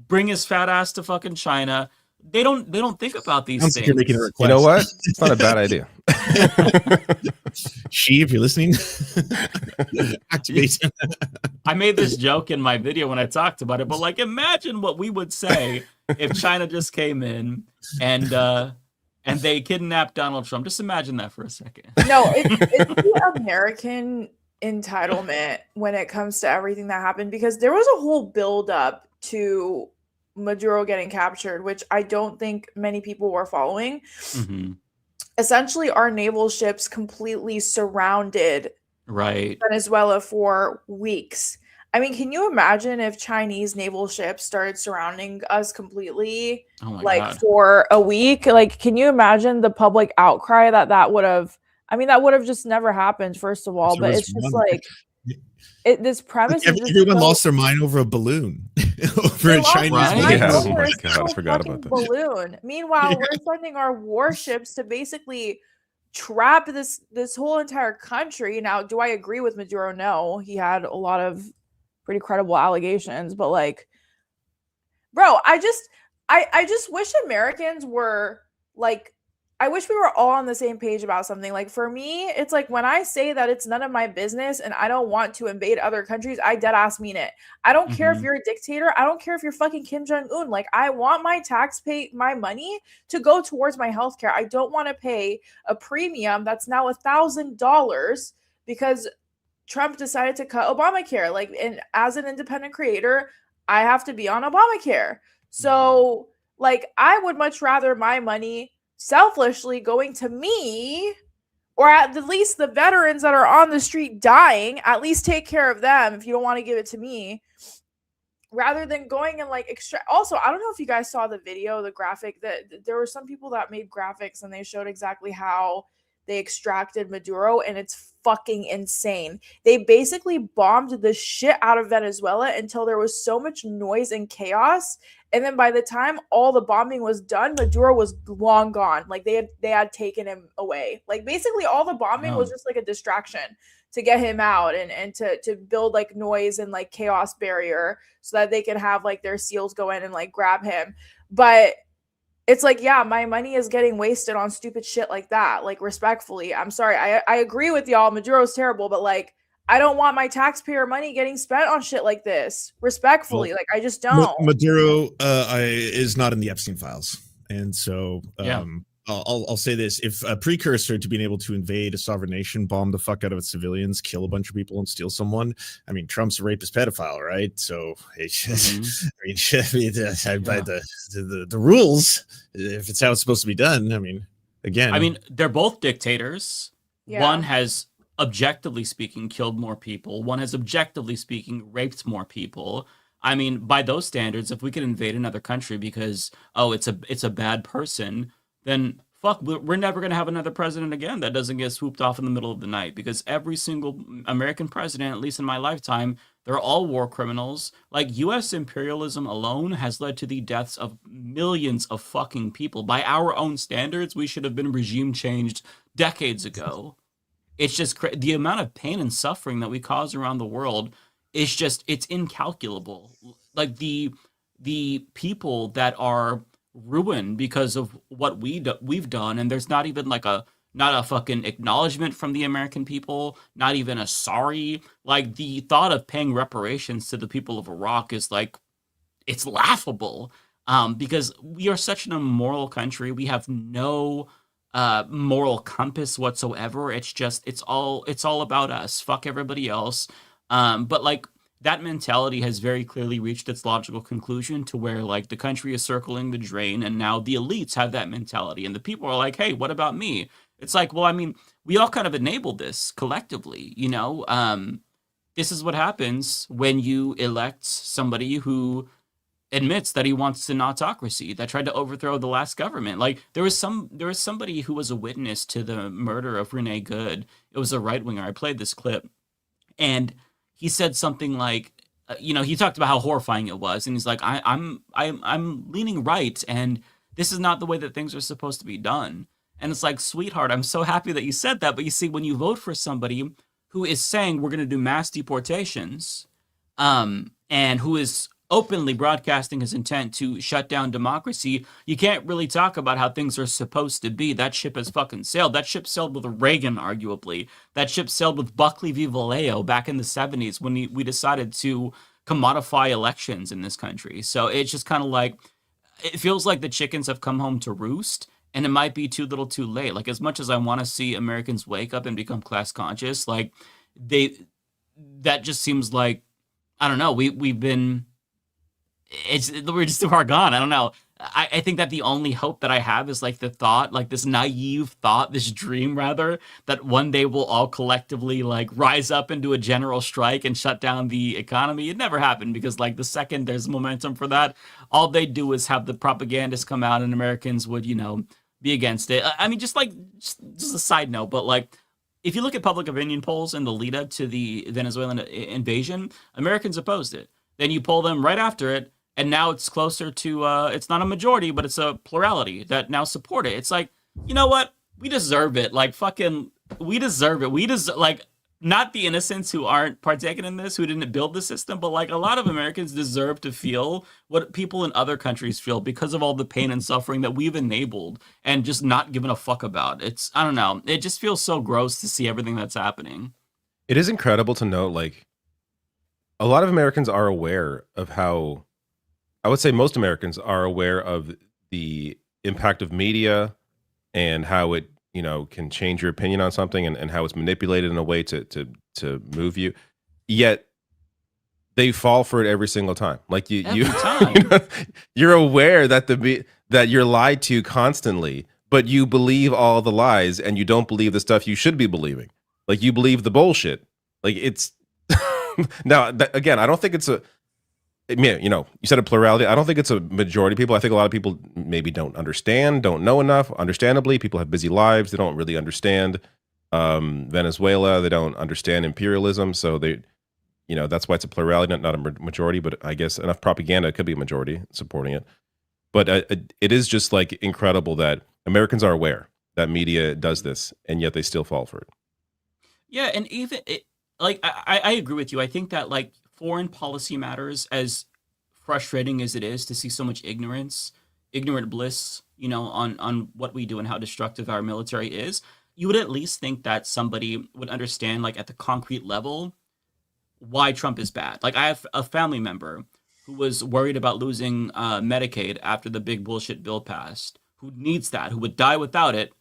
Speaker 4: bring his fat ass to fucking China. They don't think about these things.
Speaker 5: You're making a request.
Speaker 6: You know what? It's not a bad idea.
Speaker 5: She, if you're listening, activate.
Speaker 4: I made this joke in my video when I talked about it, but imagine what we would say if China just came in and they kidnapped Donald Trump. Just imagine that for a second.
Speaker 8: No, it's the American entitlement when it comes to everything that happened, because there was a whole build up to Maduro getting captured, which I don't think many people were following.
Speaker 4: Mm-hmm.
Speaker 8: Essentially, our naval ships completely surrounded Venezuela for weeks. I mean, can you imagine if Chinese naval ships started surrounding us completely, God, for a week? Can you imagine the public outcry that would have? I mean, that would have just never happened, first of all. But it's just this premise is just
Speaker 5: everyone lost their mind over a balloon. Over a Chinese
Speaker 6: Oh my God, I forgot about that.
Speaker 8: Balloon. Meanwhile, we're sending our warships to basically trap this whole entire country. Now, do I agree with Maduro? No, he had a lot of pretty credible allegations, but bro, I just wish Americans were I wish we were all on the same page about something. For me, it's when I say that it's none of my business and I don't want to invade other countries, I dead ass mean it. I don't care if you're a dictator. I don't care if you're fucking Kim Jong-un. I want my money to go towards my healthcare. I don't want to pay a premium that's now $1,000 because Trump decided to cut Obamacare. And as an independent creator, I have to be on Obamacare. So, I would much rather my money selfishly going to me, or at the least the veterans that are on the street dying, at least take care of them if you don't want to give it to me, rather than going and extract. Also, I don't know if you guys saw the video, the graphic, that there were some people that made graphics and they showed exactly how they extracted Maduro, and it's fucking insane. They basically bombed the shit out of Venezuela until there was so much noise and chaos. And then by the time all the bombing was done, Maduro was long gone. They had taken him away. Basically all the bombing was just a distraction to get him out and to build noise and chaos barrier so that they could have their SEALs go in and grab him. But it's yeah, my money is getting wasted on stupid shit like that. Respectfully, I'm sorry. I agree with y'all. Maduro's terrible, but I don't want my taxpayer money getting spent on shit like this. Respectfully, I just don't.
Speaker 5: Maduro is not in the Epstein files, and so I'll say this: if a precursor to being able to invade a sovereign nation, bomb the fuck out of its civilians, kill a bunch of people, and steal someone, I mean, Trump's a rapist pedophile, right? So, by the rules, if it's how it's supposed to be done, I mean, again,
Speaker 4: they're both dictators.
Speaker 8: Yeah.
Speaker 4: One has objectively speaking, killed more people. One has objectively speaking raped more people. I mean, by those standards, if we could invade another country because it's a bad person, then fuck, we're never gonna have another president again that doesn't get swooped off in the middle of the night. Because every single American president, at least in my lifetime, they're all war criminals. Like U.S. imperialism alone has led to the deaths of millions of fucking people. By our own standards, we should have been regime changed decades ago. It's just the amount of pain and suffering that we cause around the world is just it's incalculable. Like the people that are ruined because of what we've done, and there's not even like not a fucking acknowledgement from the American people, not even a sorry. Like the thought of paying reparations to the people of Iraq is like it's laughable. Because we are such an immoral country. We have no moral compass whatsoever. It's just it's all about us. Fuck everybody else. But like that mentality has very clearly reached its logical conclusion to where like the country is circling the drain, and now the elites have that mentality, and the people are like, hey, what about me? It's like, well, I mean, we all kind of enabled this collectively, you know. This is what happens when you elect somebody who admits that he wants an autocracy, that tried to overthrow the last government. Like there was somebody who was a witness to the murder of Renee Good. It was a right winger. I played this clip, and he said something like, you know, he talked about how horrifying it was, and he's like, I'm leaning right, and this is not the way that things are supposed to be done. And it's like, sweetheart, I'm so happy that you said that, but you see, when you vote for somebody who is saying we're going to do mass deportations, and who is openly broadcasting his intent to shut down democracy, you can't really talk about how things are supposed to be. That ship has fucking sailed. That ship sailed with Reagan, arguably. That ship sailed with Buckley v. Vallejo back in the 70s when we decided to commodify elections in this country. So it's just kind of like, it feels like the chickens have come home to roost, and it might be too little too late. Like, as much as I want to see Americans wake up and become class conscious, like, that just seems like, I don't know, we've been... we're just too far gone. I don't know. I think that the only hope that I have is like the thought, like this naive thought, this dream rather, that one day we'll all collectively like rise up and do a general strike and shut down the economy. It never happened, because like the second there's momentum for that, all they do is have the propagandists come out and Americans would, you know, be against it. I mean, just a side note, but like, if you look at public opinion polls in the lead up to the Venezuelan invasion, Americans opposed it. Then you poll them right after it, and now it's closer to, it's not a majority, but it's a plurality that now support it. It's like, you know what? We deserve it. Like, fucking, we deserve it. We deserve, like, not the innocents who aren't partaking in this, who didn't build the system, but like a lot of Americans deserve to feel what people in other countries feel because of all the pain and suffering that we've enabled and just not given a fuck about. It's, I don't know. It just feels so gross to see everything that's happening.
Speaker 6: It is incredible to note, like, a lot of Americans are aware of how, I would say most Americans are aware of the impact of media and how it, you know, can change your opinion on something, and how it's manipulated in a way to move you. Yet they fall for it every single time. Like you're aware that that you're lied to constantly, but you believe all the lies and you don't believe the stuff you should be believing. Like you believe the bullshit. Like it's now again, I don't think it's a, you know, you said a plurality. I don't think it's a majority of people. I think a lot of people maybe don't understand, don't know enough. Understandably, people have busy lives. They don't really understand Venezuela. They don't understand imperialism. So they, you know, that's why it's a plurality, not a majority. But I guess enough propaganda could be a majority supporting it. But it is just like incredible that Americans are aware that media does this, and yet they still fall for it.
Speaker 4: Yeah, and even like I agree with you. I think that like foreign policy matters, as frustrating as it is to see so much ignorant bliss, you know, on what we do and how destructive our military is. You would at least think that somebody would understand, like at the concrete level, why Trump is bad. Like I have a family member who was worried about losing Medicaid after the big bullshit bill passed, who needs that, who would die without it.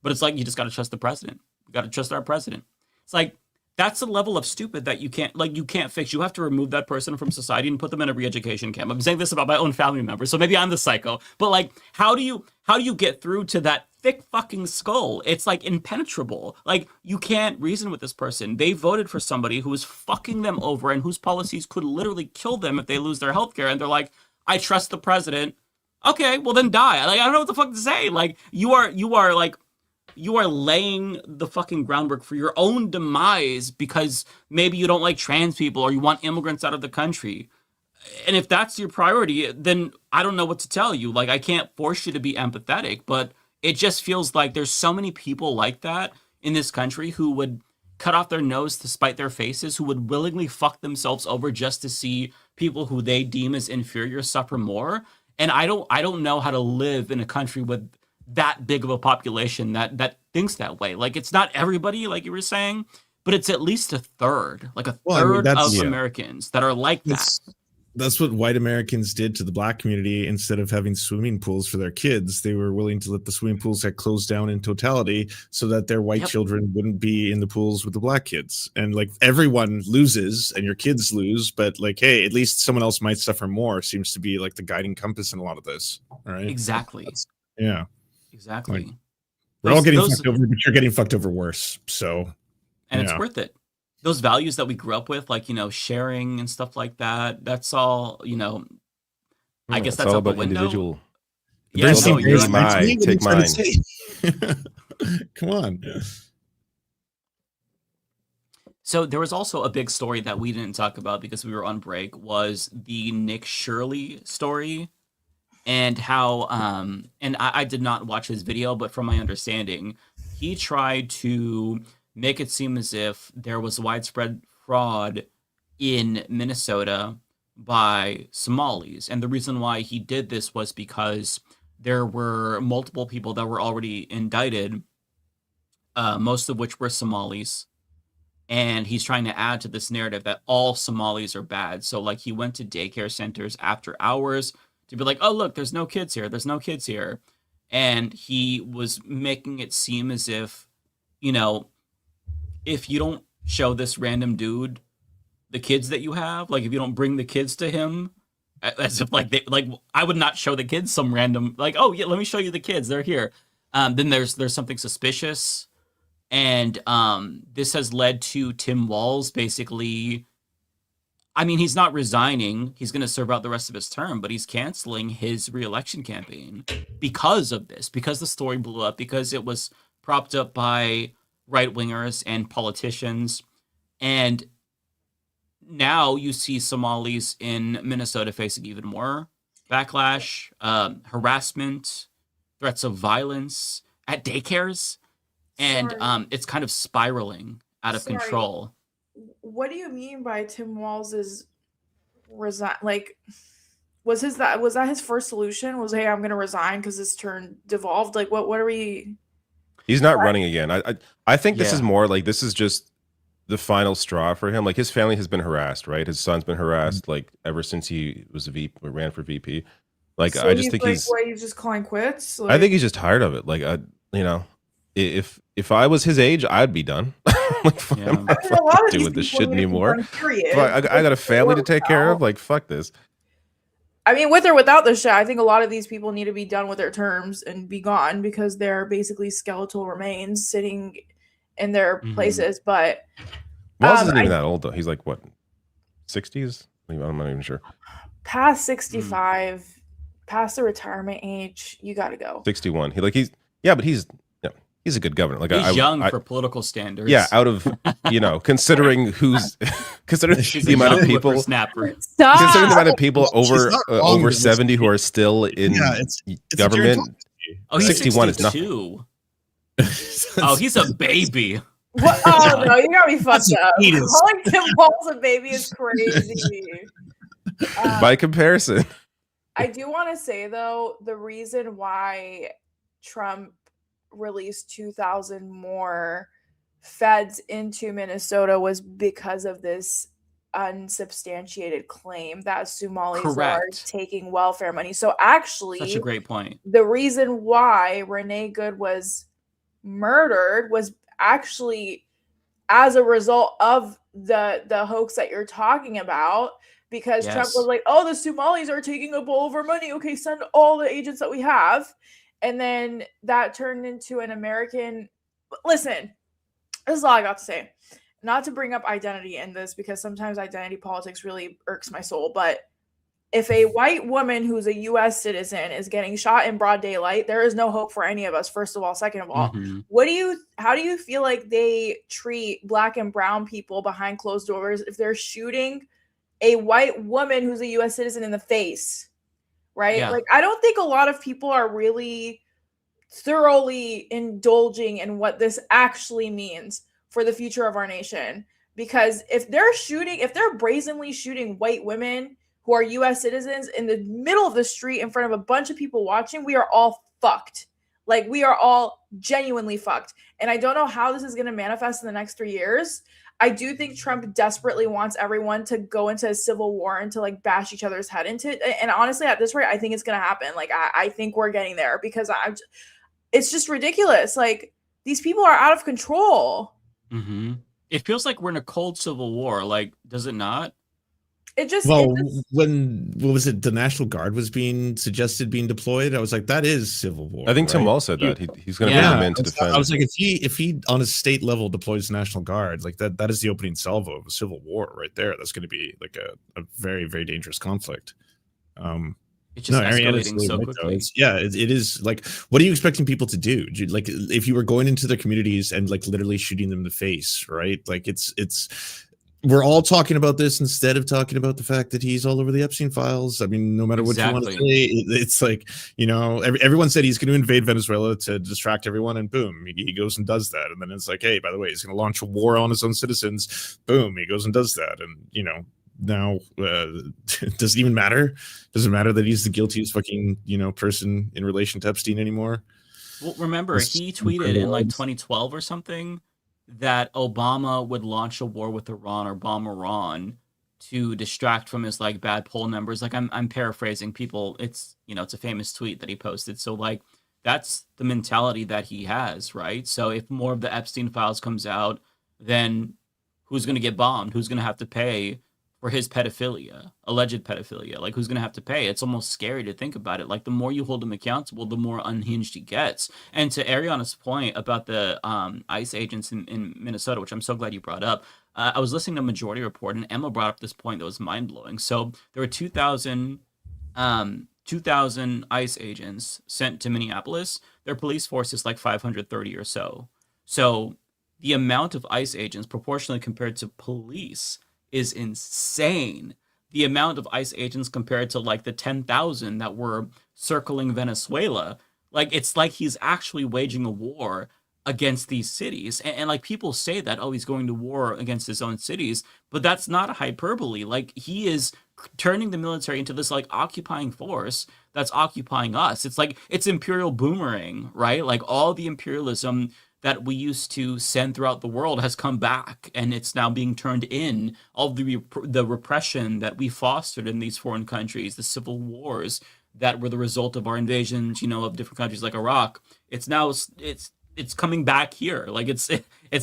Speaker 4: But it's like, you just got to trust the president. You got to trust our president. It's like, that's a level of stupid that you can't fix. You have to remove that person from society and put them in a re-education camp. I'm saying this about my own family member, so maybe I'm the psycho. But like, how do you get through to that thick fucking skull. It's like impenetrable. Like you can't reason with this person. They voted for somebody who is fucking them over and whose policies could literally kill them if they lose their healthcare. And they're like, I trust the president. Okay, well then die. Like I don't know what the fuck to say. Like you are laying the fucking groundwork for your own demise because maybe you don't like trans people or you want immigrants out of the country. And if that's your priority, then I don't know what to tell you. Like I can't force you to be empathetic, but it just feels like there's so many people like that in this country who would cut off their nose to spite their faces, who would willingly fuck themselves over just to see people who they deem as inferior suffer more. And I don't know how to live in a country with that big of a population that thinks that way. Like it's not everybody, like you were saying, but it's at least a third, like a third of Americans that are like that.
Speaker 5: That's what white Americans did to the black community. Instead of having swimming pools for their kids, they were willing to let the swimming pools get closed down in totality so that their white children wouldn't be in the pools with the black kids. And like everyone loses and your kids lose, but like, hey, at least someone else might suffer more seems to be like the guiding compass in a lot of this. All right.
Speaker 4: Exactly.
Speaker 5: Yeah.
Speaker 4: Exactly.
Speaker 5: Like, we're all getting fucked over, but you're getting fucked over worse. So,
Speaker 4: and it's worth it. Those values that we grew up with, like, you know, sharing and stuff like that, that's all, you know, I guess that's
Speaker 6: all
Speaker 4: out the
Speaker 6: about
Speaker 4: window.
Speaker 6: Individual.
Speaker 4: Yeah, no,
Speaker 6: take mine. Take mine.
Speaker 5: Come on.
Speaker 4: So there was also a big story that we didn't talk about because we were on break, was the Nick Shirley story, and how, and I did not watch his video, but from my understanding, he tried to make it seem as if there was widespread fraud in Minnesota by Somalis. And the reason why he did this was because there were multiple people that were already indicted, most of which were Somalis. And he's trying to add to this narrative that all Somalis are bad. So like he went to daycare centers after hours to be like, oh, look, there's no kids here. There's no kids here. And he was making it seem as if, you know, if you don't show this random dude the kids that you have, like if you don't bring the kids to him, as if like I would not show the kids some random, like, oh yeah, let me show you the kids, they're here. Then there's something suspicious. And this has led to Tim Walz basically, I mean, he's not resigning. He's going to serve out the rest of his term, but he's canceling his re-election campaign because of this, because the story blew up, because it was propped up by right-wingers and politicians. And now you see Somalis in Minnesota facing even more backlash, harassment, threats of violence at daycares. And it's kind of spiraling out of control.
Speaker 8: What do you mean by Tim Walz's resign? Like, was that his first solution? Was, hey, I'm going to resign because this turn devolved? Like, what are we?
Speaker 6: He's not running again. I think this is more like, this is just the final straw for him. Like his family has been harassed, right? His son's been harassed like ever since he was ran for VP. Like, so I just think he's
Speaker 8: just calling quits. Like,
Speaker 6: I think he's just tired of it. Like, you know, if I was his age, I'd be done. Like, I'm not do with this shit anymore. I got a family to take care of. Like, fuck this.
Speaker 8: I mean, with or without the shit, I think a lot of these people need to be done with their terms and be gone because they're basically skeletal remains sitting in their places. But
Speaker 6: Wells isn't even that old though. He's like what, 60s? I'm not even sure.
Speaker 8: Past 65, past the retirement age, you got to go.
Speaker 6: 61. He's a good governor. Like
Speaker 4: he's young for political standards.
Speaker 6: Yeah, out of considering the amount of people, considering the amount of people over 70 who are still in government.
Speaker 4: Oh, he's
Speaker 6: 61 is nothing.
Speaker 4: Oh, he's a baby.
Speaker 8: What? Oh no, you got me fucked up. Calling Tim Walz a baby is crazy.
Speaker 6: By comparison,
Speaker 8: I do want to say though, the reason why Trump released 2,000 more feds into Minnesota was because of this unsubstantiated claim that Somalis are taking welfare money. So actually,
Speaker 4: such a great point.
Speaker 8: The reason why Renee Good was murdered was actually as a result of the hoax that you're talking about, because Trump was like, oh, the Somalis are taking up all of our money. Okay, send all the agents that we have. and then that turned into an American. Listen, this is all I got to say. Not to bring up identity in this, because sometimes identity politics really irks my soul, but if a white woman who's a US citizen is getting shot in broad daylight, there is no hope for any of us, first of all. Second of all, how do you feel like they treat black and brown people behind closed doors if they're shooting a white woman who's a US citizen in the face? Right?
Speaker 4: Yeah.
Speaker 8: Like, I don't think a lot of people are really thoroughly indulging in what this actually means for the future of our nation. Because if they're brazenly shooting white women who are US citizens in the middle of the street in front of a bunch of people watching, we are all fucked. Like, we are all genuinely fucked. And I don't know how this is going to manifest in the next 3 years. I do think Trump desperately wants everyone to go into a civil war and to like bash each other's head into it. And honestly, at this rate, I think it's going to happen. Like, I think we're getting there, because it's just ridiculous. Like, these people are out of control.
Speaker 4: It feels like we're in a cold civil war. Like, does it not?
Speaker 5: When what was it? The National Guard was being deployed. I was like, that is civil war.
Speaker 6: I think Tim
Speaker 5: right?
Speaker 6: Wall said that he's going to bring them in to defend.
Speaker 5: I was like, if he on a state level deploys the National Guard, like that is the opening salvo of a civil war right there. That's going to be like a very, very dangerous conflict.
Speaker 4: It's just escalating so
Speaker 5: right,
Speaker 4: quickly.
Speaker 5: It is like, what are you expecting people to do? Like, if you were going into their communities and like literally shooting them in the face, right? Like, it's we're all talking about this instead of talking about the fact that he's all over the Epstein files. I mean, no matter what you want to say, it's like, you know, everyone said he's going to invade Venezuela to distract everyone, and boom, he goes and does that. And then it's like, hey, by the way, he's going to launch a war on his own citizens. Boom, he goes and does that. And, you know, now does it even matter? Does it matter that he's the guiltiest fucking, you know, person in relation to Epstein anymore?
Speaker 4: Well, remember, he tweeted in like 2012 or something that Obama would launch a war with Iran or bomb Iran to distract from his like bad poll numbers. Like, I'm paraphrasing people. It's, you know, it's a famous tweet that he posted. So like, that's the mentality that he has, right? So if more of the Epstein files comes out, then who's going to get bombed? Who's going to have to pay for his pedophilia, alleged pedophilia? Like, who's going to have to pay? It's almost scary to think about it. Like, the more you hold him accountable, the more unhinged he gets. And to Ariana's point about the ICE agents in Minnesota, which I'm so glad you brought up, I was listening to Majority Report, and Emma brought up this point that was mind-blowing. So there were 2,000 ICE agents sent to Minneapolis. Their police force is like 530 or so. So the amount of ICE agents proportionally compared to police is insane. The amount of ICE agents compared to like the 10,000 that were circling Venezuela, like, it's like he's actually waging a war against these cities. And like, people say that, oh, he's going to war against his own cities, but that's not a hyperbole. Like, he is turning the military into this like occupying force that's occupying us. It's like, it's imperial boomerang, right? Like, all the imperialism that we used to send throughout the world has come back, and it's now being turned in. All the repression that we fostered in these foreign countries, the civil wars that were the result of our invasions, you know, of different countries like Iraq. It's now it's coming back here. Like, it's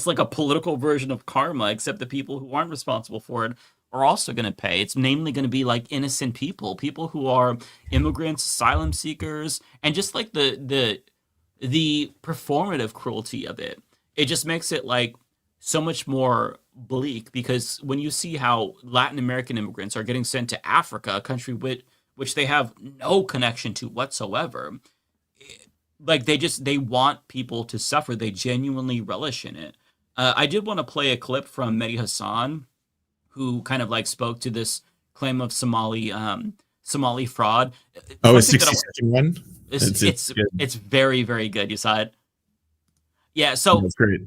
Speaker 4: like a political version of karma, except the people who aren't responsible for it are also going to pay. It's namely going to be like innocent people who are immigrants, asylum seekers, and just like the performative cruelty of it. It just makes it like so much more bleak, because when you see how Latin American immigrants are getting sent to Africa, a country which they have no connection to whatsoever, like, they want people to suffer. They genuinely relish in it. I did want to play a clip from Mehdi Hassan, who kind of like spoke to this claim of Somali fraud.
Speaker 5: Oh, a 60-second one?
Speaker 4: It's very, very good. You saw it? Yeah, so
Speaker 5: that's great.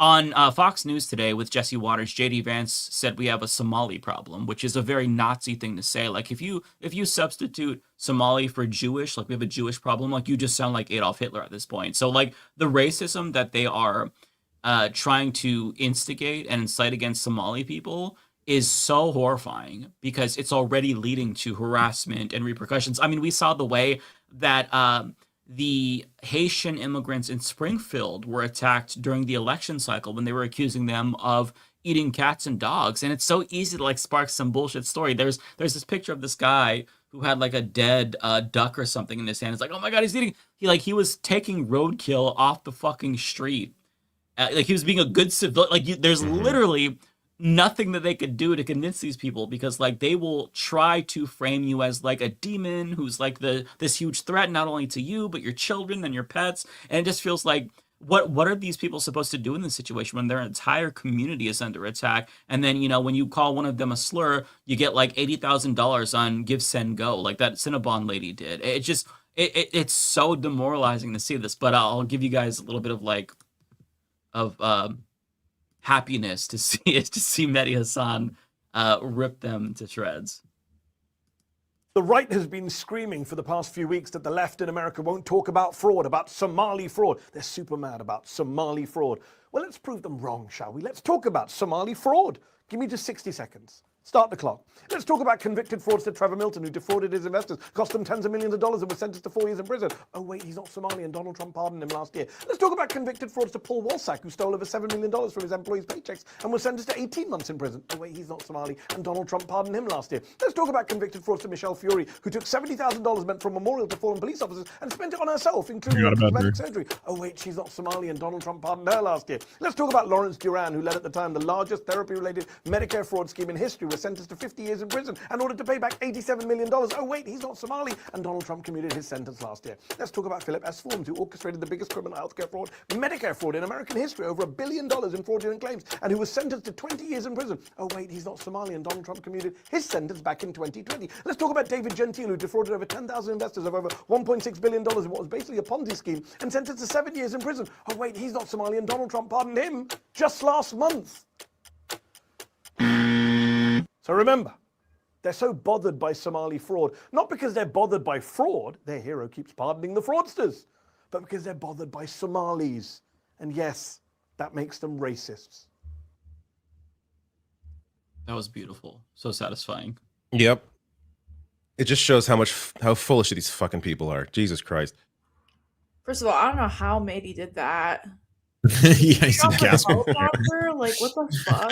Speaker 4: On Fox News today with Jesse Waters, JD Vance said we have a Somali problem, which is a very Nazi thing to say. Like, if you substitute Somali for Jewish, like we have a Jewish problem, like you just sound like Adolf Hitler at this point. So like, the racism that they are trying to instigate and incite against Somali people is so horrifying, because it's already leading to harassment and repercussions. I mean, we saw the way that the Haitian immigrants in Springfield were attacked during the election cycle when they were accusing them of eating cats and dogs. And it's so easy to like spark some bullshit story. There's this picture of this guy who had like a dead duck or something in his hand. It's like, oh my god, he's eating. He was taking roadkill off the fucking street. Like he was being a good civilian. Like there's literally nothing that they could do to convince these people, because like they will try to frame you as like a demon who's like this huge threat not only to you but your children and your pets. And it just feels like, what are these people supposed to do in this situation when their entire community is under attack? And then, when you call one of them a slur, you get like $80,000 on Give, Send, Go, like that Cinnabon lady did. It just it's so demoralizing to see this. But I'll give you guys a little bit of happiness to see Mehdi Hassan rip them to shreds.
Speaker 10: The right has been screaming for the past few weeks that the left in America won't talk about fraud, about Somali fraud. They're super mad about Somali fraud. Well, let's prove them wrong, shall we? Let's talk about Somali fraud. Give me just 60 seconds. Start the clock. Let's talk about convicted fraudster Trevor Milton, who defrauded his investors, cost them tens of millions of dollars and was sentenced to 4 years in prison. Oh wait, he's not Somali and Donald Trump pardoned him last year. Let's talk about convicted fraudster Paul Walsack, who stole over $7 million from his employees' paychecks and was sentenced to 18 months in prison. Oh wait, he's not Somali and Donald Trump pardoned him last year. Let's talk about convicted fraudster Michelle Fury, who took $70,000 meant for a memorial to fallen police officers and spent it on herself, including cosmetic surgery. Oh wait, she's not Somali and Donald Trump pardoned her last year. Let's talk about Lawrence Duran, who led at the time the largest therapy-related Medicare fraud scheme in history, was sentenced to 50 years in prison in order to pay back $87 million. Oh wait, he's not Somali and Donald Trump commuted his sentence last year. Let's talk about Philip S. Forms, who orchestrated the biggest criminal healthcare fraud, Medicare fraud in American history, over $1 billion in fraudulent claims, and who was sentenced to 20 years in prison. Oh wait, he's not Somali and Donald Trump commuted his sentence back in 2020. Let's talk about David Gentile, who defrauded over 10,000 investors of over $1.6 billion in what was basically a Ponzi scheme and sentenced to 7 years in prison. Oh wait, he's not Somali and Donald Trump pardoned him just last month. So remember, they're so bothered by Somali fraud, not because they're bothered by fraud, their hero keeps pardoning the fraudsters, but because they're bothered by Somalis. And yes, that makes them racists.
Speaker 4: That was beautiful. So satisfying.
Speaker 6: Yep. It just shows how foolish these fucking people are. Jesus Christ.
Speaker 8: First of all, I don't know how Mehdi did that.
Speaker 5: Yeah, he's a gas.
Speaker 8: Like, what the fuck?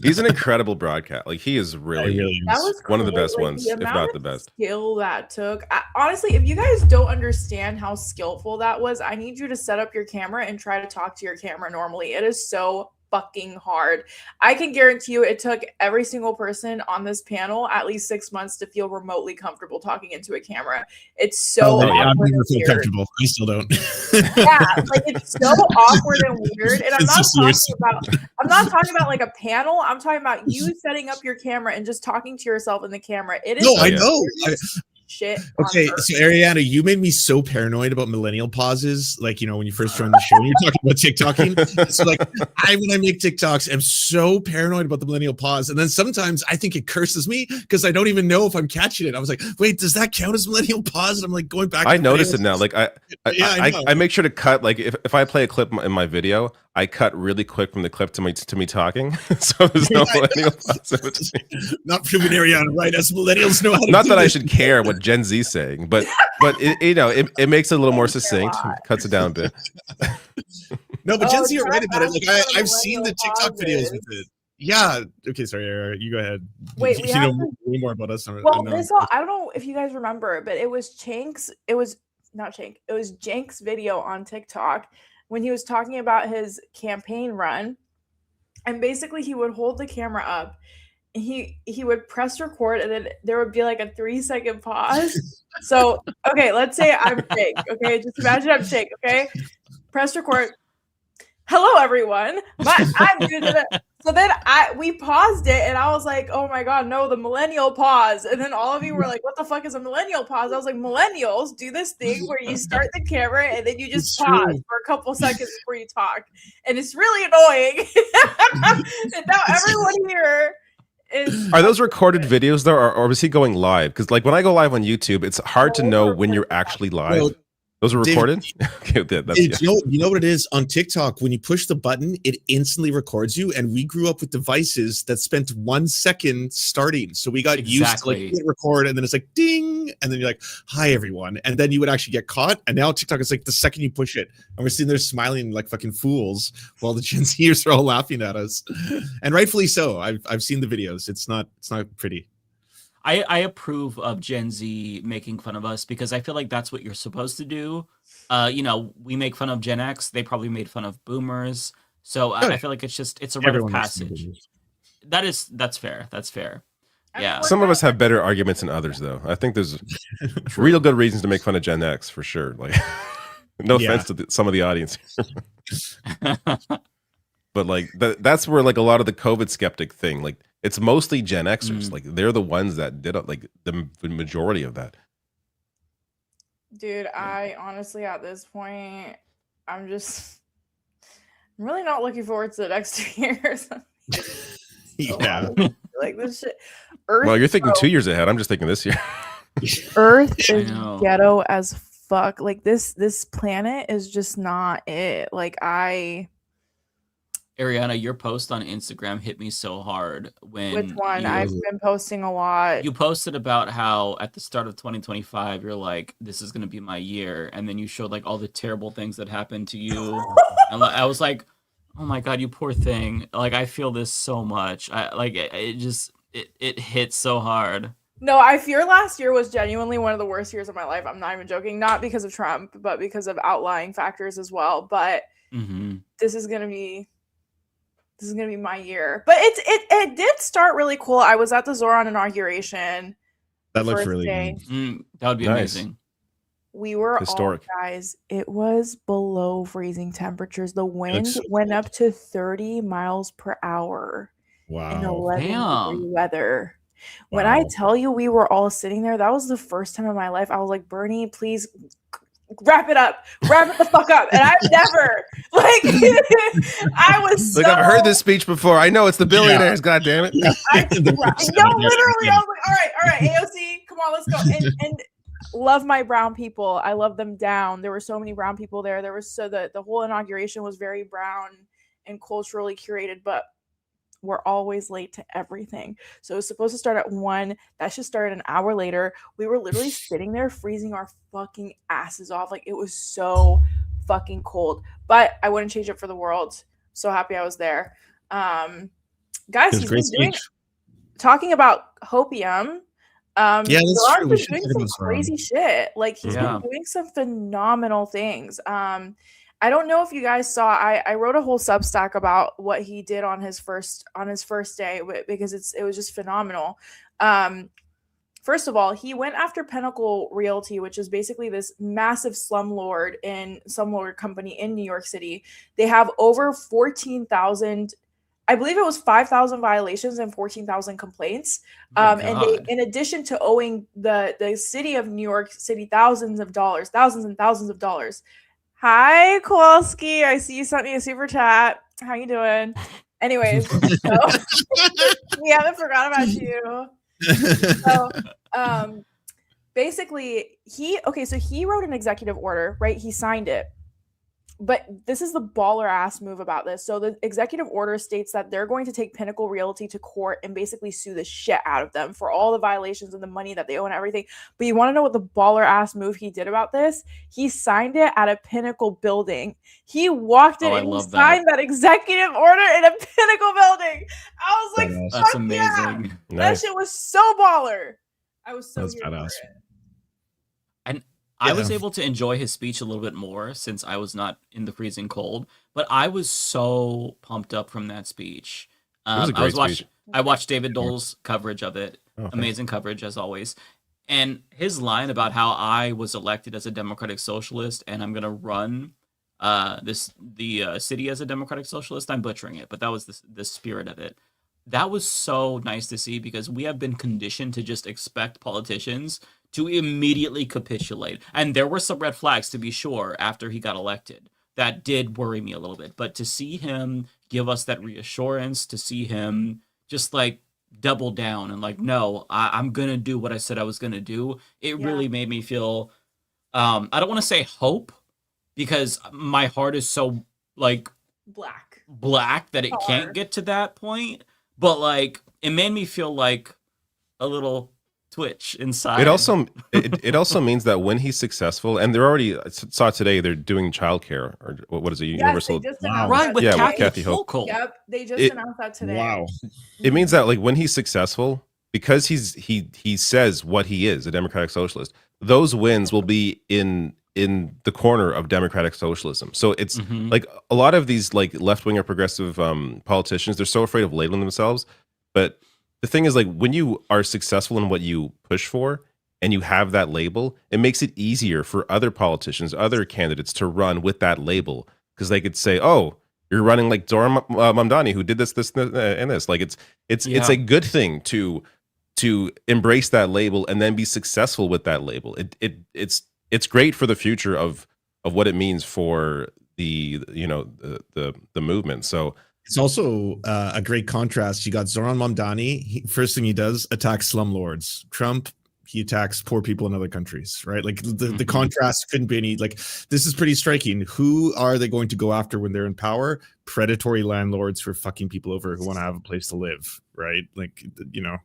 Speaker 6: He's an incredible broadcast. Like, he is really
Speaker 8: That was
Speaker 6: one of the best
Speaker 8: like,
Speaker 6: ones,
Speaker 8: the
Speaker 6: if
Speaker 8: amount
Speaker 6: not
Speaker 8: of
Speaker 6: the best.
Speaker 8: Skill that took. Honestly, if you guys don't understand how skillful that was, I need you to set up your camera and try to talk to your camera normally. It is so fucking hard. I can guarantee you it took every single person on this panel at least 6 months to feel remotely comfortable talking into a camera. It's so
Speaker 5: yeah, I've
Speaker 8: awkward
Speaker 5: never
Speaker 8: and
Speaker 5: felt
Speaker 8: weird.
Speaker 5: comfortable. I still don't.
Speaker 8: Yeah, like it's so awkward and weird. And I'm not talking about like a panel. I'm talking about you setting up your camera and just talking to yourself in the camera. It is
Speaker 5: No, I know.
Speaker 8: shit.
Speaker 5: Okay, so Ariana, you made me so paranoid about millennial pauses. Like, when you first joined the show, and you're talking about TikToking. So, like, when I make TikToks, I'm so paranoid about the millennial pause, and then sometimes I think it curses me because I don't even know if I'm catching it. I was like, wait, does that count as millennial pause? And I'm like going back.
Speaker 6: I noticed it now. Like, I make sure to cut. Like, if I play a clip in my video, I cut really quick from the clip to me talking, so there's no millennial pause in between.
Speaker 5: Not proving Ariana right, as millennials know how to
Speaker 6: Not
Speaker 5: do
Speaker 6: that I
Speaker 5: this.
Speaker 6: should care what Gen Z's saying, but it makes it a little more succinct, cuts it down a bit.
Speaker 5: No, but Gen Z are right about it. Like I've seen the TikTok videos with it. Yeah. Okay. Sorry. You go ahead.
Speaker 8: Wait,
Speaker 5: you know way more about us.
Speaker 8: Well, I don't know if you guys remember, but it was Chank's. It was not Chank. It was Jank's video on TikTok when he was talking about his campaign run, and basically he would hold the camera up. He would press record, and then there would be like a 3-second pause. So, okay, let's say I'm Jake. Okay, just imagine I'm Jake. Okay, press record. Hello, everyone. I'm good. So then we paused it, and I was like, "Oh my god, no, the millennial pause!" And then all of you were like, "What the fuck is a millennial pause?" I was like, "Millennials do this thing where you start the camera and then you just pause for a couple seconds before you talk, and it's really annoying." And now everyone here.
Speaker 6: Are those recorded videos though, or was he going live? Because like when I go live on YouTube, it's hard to know when you're actually live.
Speaker 5: Well,
Speaker 6: those are recorded. Okay, that's,
Speaker 5: you know what it is on TikTok. When you push the button, it instantly records you. And we grew up with devices that spent 1 second starting, so we got used to like hit record, and then it's like ding, and then you're like, "Hi everyone," and then you would actually get caught. And now TikTok is like the second you push it, and we're sitting there smiling like fucking fools while the Gen Zers are all laughing at us, and rightfully so. I've seen the videos. It's not pretty.
Speaker 4: I approve of Gen Z making fun of us because I feel like that's what you're supposed to do. You know, we make fun of Gen X. They probably made fun of Boomers. So I feel like it's a rite of
Speaker 5: Everyone makes fun of
Speaker 4: passage.
Speaker 5: boomers.
Speaker 4: That's fair. That's fair.
Speaker 8: I mean,
Speaker 4: Yeah.
Speaker 8: we're
Speaker 6: Some of
Speaker 8: not-
Speaker 6: us have better arguments than others, though. I think there's real good reasons to make fun of Gen X for sure. Like, no
Speaker 5: Yeah.
Speaker 6: offense to some of the audience, but like that's where like a lot of the COVID skeptic thing, like it's mostly Gen Xers. Like they're the ones that did it, like the majority of that.
Speaker 8: Dude, I honestly at this point, I'm really not looking forward to the next 2 years.
Speaker 5: Yeah.
Speaker 8: Like this shit. Earth,
Speaker 6: Well, you're thinking
Speaker 8: bro,
Speaker 6: 2 years ahead. I'm just thinking this year.
Speaker 8: Earth
Speaker 4: I
Speaker 8: is
Speaker 4: know.
Speaker 8: ghetto as fuck. Like this planet is just not it. Like
Speaker 4: Ariana, your post on Instagram hit me so hard when
Speaker 8: which one?
Speaker 4: you,
Speaker 8: I've been posting a lot.
Speaker 4: you posted about how at the start of 2025 you're like, this is gonna be my year, and then you showed like all the terrible things that happened to you, and I was like, oh my god, you poor thing. Like I feel this so much. I like it hits so hard.
Speaker 8: No, I fear last year was genuinely one of the worst years of my life. I'm not even joking. Not because of Trump, but because of outlying factors as well. But this is gonna be my year. But it did start really cool. I was at the Zoran inauguration.
Speaker 5: That looks
Speaker 8: first
Speaker 5: really
Speaker 8: day.
Speaker 5: good.
Speaker 4: That would be
Speaker 6: Nice.
Speaker 4: amazing.
Speaker 8: We were
Speaker 6: Historic.
Speaker 8: all, guys, it was below freezing temperatures. The wind
Speaker 5: so
Speaker 8: went up to 30 miles per hour in
Speaker 5: Wow.
Speaker 8: 11
Speaker 4: Damn.
Speaker 8: degree weather. When I
Speaker 5: Wow.
Speaker 8: tell you we were all sitting there, that was the first time in my life I was like, Bernie, please wrap it up. Wrap it the fuck up. And I've never, like, I was so,
Speaker 6: Like I've heard this speech before. I know it's the billionaires. God damn it!
Speaker 8: no, literally, I was like, all right, AOC, come on, let's go. And love my brown people. I love them down. There were so many brown people there. There was the whole inauguration was very brown and culturally curated, but we're always late to everything. So it was supposed to start at 1. That should start an hour later. We were literally sitting there freezing our fucking asses off. Like it was so fucking cold. But I wouldn't change it for the world. So happy I was there. Guys,
Speaker 5: It was a
Speaker 8: he's
Speaker 5: great
Speaker 8: been
Speaker 5: speech.
Speaker 8: talking about hopium.
Speaker 5: Yeah, that's
Speaker 8: Zoran's
Speaker 5: true. We
Speaker 8: been
Speaker 5: should
Speaker 8: doing
Speaker 5: talk
Speaker 8: some
Speaker 5: about Zoran.
Speaker 8: crazy shit. Like he's
Speaker 4: Yeah.
Speaker 8: been doing some phenomenal things. I don't know if you guys saw. I wrote a whole Substack about what he did on his first day because it was just phenomenal. First of all, he went after Pinnacle Realty, which is basically this massive slumlord company in New York City. They have over 14,000. I believe it was 5,000 violations and 14,000 complaints.
Speaker 4: My
Speaker 8: And they,
Speaker 4: God.
Speaker 8: in addition to owing the city of New York City thousands and thousands of dollars. Hi, Kowalski. I see you sent me a super chat. How you doing? Anyways, so, we haven't forgot about you. So, basically, he wrote an executive order, right? He signed it. But this is the baller ass move about this. So the executive order states that they're going to take Pinnacle Realty to court and basically sue the shit out of them for all the violations and the money that they owe and everything. But you want to know what the baller ass move he did about this? He signed it at a Pinnacle building. He walked in
Speaker 4: Oh, I
Speaker 8: and he
Speaker 4: love that.
Speaker 8: signed that executive order in a Pinnacle building. I was like,
Speaker 5: Badass.
Speaker 4: That's
Speaker 8: fuck yeah.
Speaker 4: amazing.
Speaker 8: That
Speaker 6: Nice.
Speaker 8: shit was so baller. I was so
Speaker 5: That's
Speaker 8: here for
Speaker 5: badass.
Speaker 8: it.
Speaker 4: I was
Speaker 5: Yeah.
Speaker 4: able to enjoy his speech a little bit more since I was not in the freezing cold, but I was so pumped up from that speech.
Speaker 6: was a great speech.
Speaker 4: I watched David Dole's coverage of it.
Speaker 6: Oh, thanks.
Speaker 4: Amazing coverage as always. And his line about how I was elected as a democratic socialist and I'm gonna run the city as a democratic socialist. I'm butchering it, but that was the spirit of it. That was so nice to see because we have been conditioned to just expect politicians to immediately capitulate. And there were some red flags, to be sure, after he got elected. That did worry me a little bit. But to see him give us that reassurance, to see him just like double down and like, no, I'm going to do what I said I was going to do, it really made me feel, I don't want to say hope, because my heart is so like black that it can't get to that point. But like, it made me feel like a little twitch inside.
Speaker 6: It also means that when he's successful, and they're already saw today they're doing childcare or what is it, universal?
Speaker 8: They just
Speaker 5: Wow.
Speaker 8: announced
Speaker 4: Right,
Speaker 8: that
Speaker 4: with
Speaker 6: Yeah, with
Speaker 4: Kathy
Speaker 6: Kathy Hochul.
Speaker 4: Hochul.
Speaker 8: Yep, they just
Speaker 6: It-
Speaker 8: announced that today.
Speaker 5: Wow.
Speaker 6: It means that like when he's successful, because he says what he is, a democratic socialist, those wins will be in the corner of democratic socialism. So it's like a lot of these like left-wing or progressive politicians, they're so afraid of labeling themselves. But the thing is, like, when you are successful in what you push for and you have that label, it makes it easier for other politicians, other candidates to run with that label, because they could say, oh, you're running like Zoran Mamdani, who did this, and this. Like it's a good thing to embrace that label and then be successful with that label. It's great for the future of what it means for the movement. So
Speaker 5: it's also a great contrast. You got Zoran Mamdani. First thing he does, attacks slumlords. Trump, he attacks poor people in other countries, right? Like the contrast couldn't be any, like, this is pretty striking. Who are they going to go after when they're in power? Predatory landlords who are fucking people over, who want to have a place to live, right? Like, you know,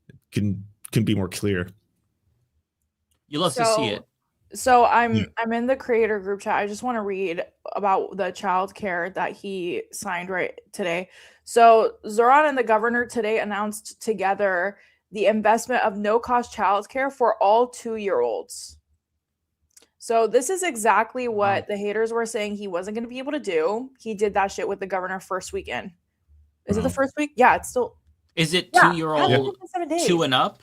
Speaker 5: it can be more clear.
Speaker 4: You love to see it.
Speaker 8: So I'm in the creator group chat. I just want to read about the child care that he signed right today. So Zoran and the governor today announced together the investment of no-cost child care for all 2-year-olds. So this is exactly what the haters were saying he wasn't going to be able to do. He did that shit with the governor first weekend. Is it the first week? Yeah, it's still.
Speaker 4: Is it 2-year-old 2 and up,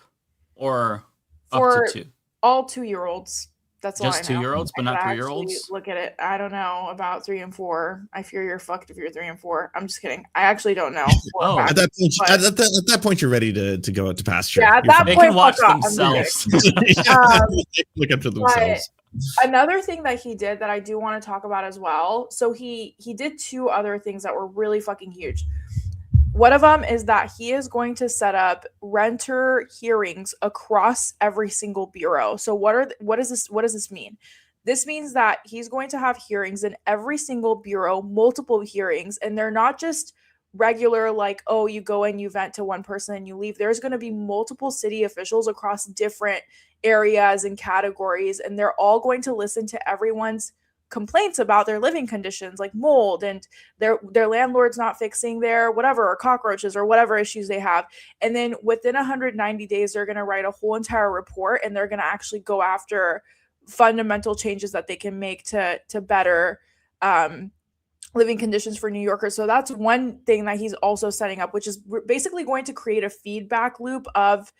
Speaker 4: or
Speaker 8: for
Speaker 4: up to 2?
Speaker 8: All 2-year-olds. That's all
Speaker 4: just
Speaker 8: I know.
Speaker 4: 2-year-olds, but not 3-year-olds.
Speaker 8: Look at it. I don't know about 3 and 4. I fear you're fucked if you're 3 and 4. I'm just kidding. I actually don't know.
Speaker 5: At that point, you're ready to go out to pasture.
Speaker 8: Yeah, at that
Speaker 4: they
Speaker 8: point,
Speaker 4: can watch themselves.
Speaker 5: Look up to themselves.
Speaker 8: Another thing that he did that I do want to talk about as well. So he did 2 other things that were really fucking huge. One of them is that he is going to set up renter hearings across every single bureau. So what does this mean? This means that he's going to have hearings in every single bureau, multiple hearings, and they're not just regular, like, oh, you go and you vent to one person and you leave. There's going to be multiple city officials across different areas and categories, and they're all going to listen to everyone's complaints about their living conditions, like mold and their landlords not fixing their whatever, or cockroaches, or whatever issues they have. And then within 190 days, they're going to write a whole entire report, and they're going to actually go after fundamental changes that they can make to better living conditions for New Yorkers. So that's one thing that he's also setting up, which is basically going to create a feedback loop of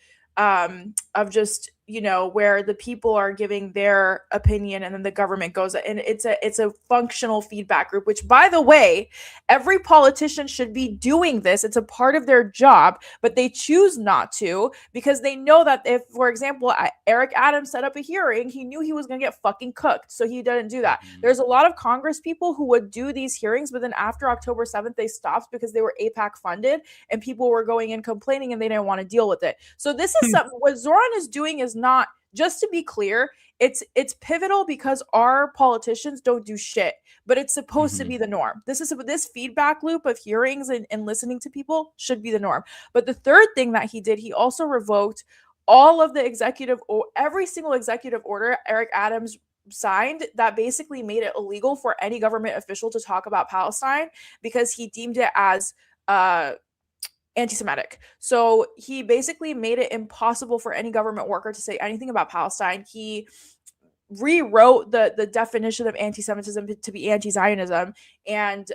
Speaker 8: just, you know, where the people are giving their opinion and then the government goes, and it's a functional feedback group, which, by the way, every politician should be doing this. It's a part of their job, but they choose not to, because they know that if, for example, Eric Adams set up a hearing, he knew he was going to get fucking cooked, so he didn't do that. There's a lot of Congress people who would do these hearings, but then after October 7th, they stopped because they were AIPAC funded and people were going in complaining and they didn't want to deal with it. So this is something, what Zoran is doing is not, just to be clear, it's pivotal because our politicians don't do shit, but it's supposed to be the norm. This feedback loop of hearings and listening to people should be the norm. But the third thing that he did, he also revoked all of the every single executive order Eric Adams signed that basically made it illegal for any government official to talk about Palestine, because he deemed it as anti-Semitic. So he basically made it impossible for any government worker to say anything about Palestine. He rewrote the definition of anti-Semitism to be anti-Zionism, and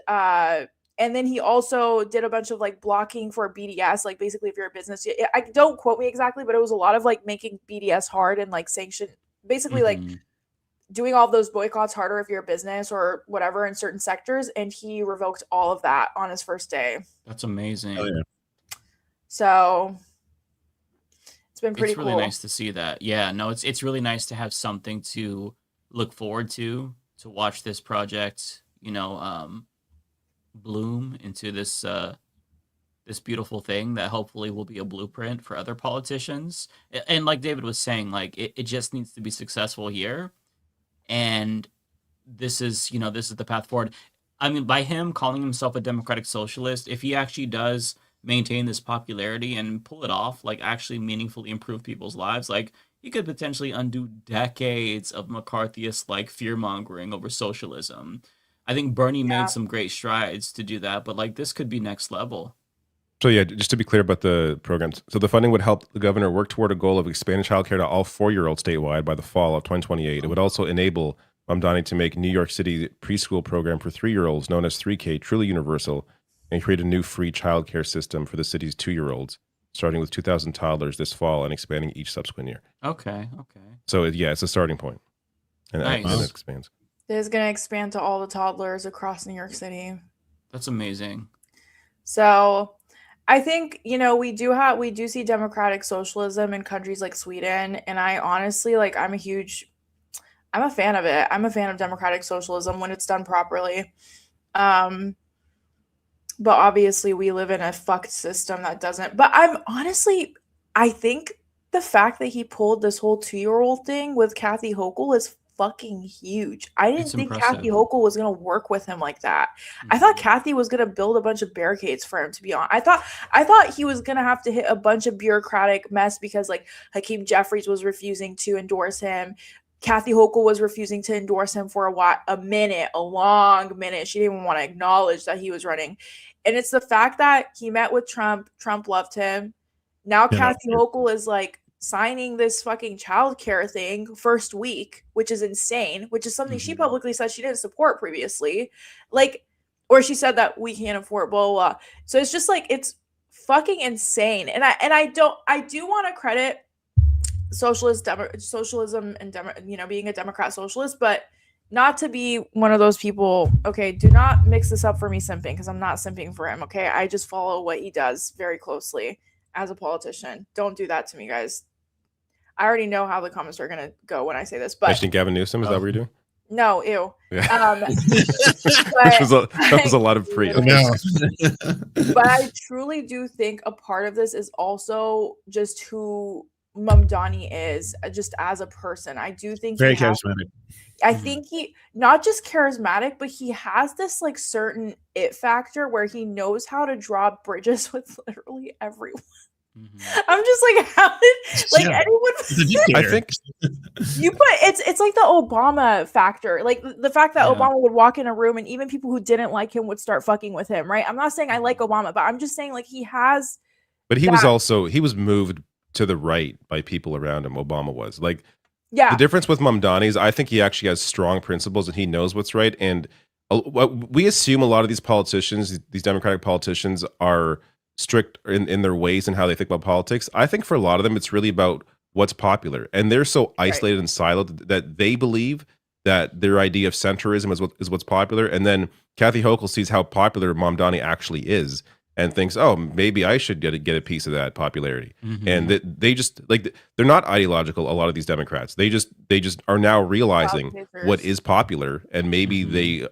Speaker 8: then he also did a bunch of like blocking for BDS, like basically if you're a business, I don't quote me exactly, but it was a lot of like making BDS hard and like sanction, basically like doing all of those boycotts harder if you're a business or whatever in certain sectors, and he revoked all of that on his first day.
Speaker 4: That's amazing.
Speaker 5: Oh, yeah.
Speaker 8: So it's been pretty
Speaker 4: It's really
Speaker 8: cool.
Speaker 4: nice to see that. Yeah, no, it's really nice to have something to look forward to watch this project, you know, bloom into this this beautiful thing that hopefully will be a blueprint for other politicians. And like David was saying, like it just needs to be successful here. And this is the path forward. I mean, by him calling himself a democratic socialist, if he actually does maintain this popularity and pull it off, like actually meaningfully improve people's lives, like he could potentially undo decades of McCarthyist like fear mongering over socialism. I think Bernie made some great strides to do that, but like this could be next level.
Speaker 6: So yeah, just to be clear about the programs. So the funding would help the governor work toward a goal of expanding childcare to all 4-year-olds statewide by the fall of 2028. It would also enable Mamdani to make New York City preschool program for 3-year-olds known as 3K truly universal and create a new free childcare system for the city's 2-year-olds, starting with 2,000 toddlers this fall and expanding each subsequent year.
Speaker 4: Okay.
Speaker 6: So yeah, it's a starting point. And,
Speaker 4: Nice.
Speaker 6: and it expands.
Speaker 8: It is going to expand to all the toddlers across New York City.
Speaker 4: That's amazing.
Speaker 8: So I think, we do see democratic socialism in countries like Sweden. And I honestly, I'm a fan of it. I'm a fan of democratic socialism when it's done properly. But obviously we live in a fucked system that doesn't. But I think the fact that he pulled this whole 2-year-old thing with Kathy Hochul is fucking huge. I didn't think Kathy Hochul was going to work with him like that. I thought Kathy was going to build a bunch of barricades for him, to be honest. I thought he was going to have to hit a bunch of bureaucratic mess because Hakeem Jeffries was refusing to endorse him. Kathy Hochul was refusing to endorse him for a long minute. She didn't even want to acknowledge that he was running. And it's the fact that he met with Trump. Trump loved him. Now Kathy Hochul is signing this fucking childcare thing first week, which is insane, which is something she publicly said she didn't support previously. Or she said that we can't afford blah, blah, blah. So it's just it's fucking insane. And I do want to credit socialism and being a Democrat socialist, but not to be one of those people. Okay, do not mix this up for me simping, because I'm not simping for him. Okay, I just follow what he does very closely as a politician. Don't do that to me, guys. I already know how the comments are gonna go when I say this, but
Speaker 6: Mentioning Gavin Newsom, is that what you're doing?
Speaker 8: No, ew.
Speaker 6: Yeah.
Speaker 8: But
Speaker 6: that was a lot of pre.
Speaker 5: No.
Speaker 8: But I truly do think a part of this is also just who Mamdani is, just as a person. I do think
Speaker 5: Very charismatic.
Speaker 8: I think he not just charismatic, but he has this certain it factor where he knows how to draw bridges with literally everyone. I'm just how did anyone?
Speaker 6: I think
Speaker 8: You put it's like the Obama factor, the fact that Obama would walk in a room and even people who didn't like him would start fucking with him, right? I'm not saying I like Obama, but I'm just saying he has.
Speaker 6: But he was moved to the right by people around him. Obama was the difference with Mamdani is I think he actually has strong principles and he knows what's right. And we assume a lot of these politicians, these Democratic politicians, are strict in their ways and how they think about politics. I think for a lot of them, it's really about what's popular. And they're so isolated and siloed that they believe that their idea of centrism is what's popular. And then Kathy Hochul sees how popular Mamdani actually is and thinks, oh, maybe I should get a piece of that popularity. And they just they're not ideological. A lot of these Democrats, they just are now realizing what is popular, and maybe they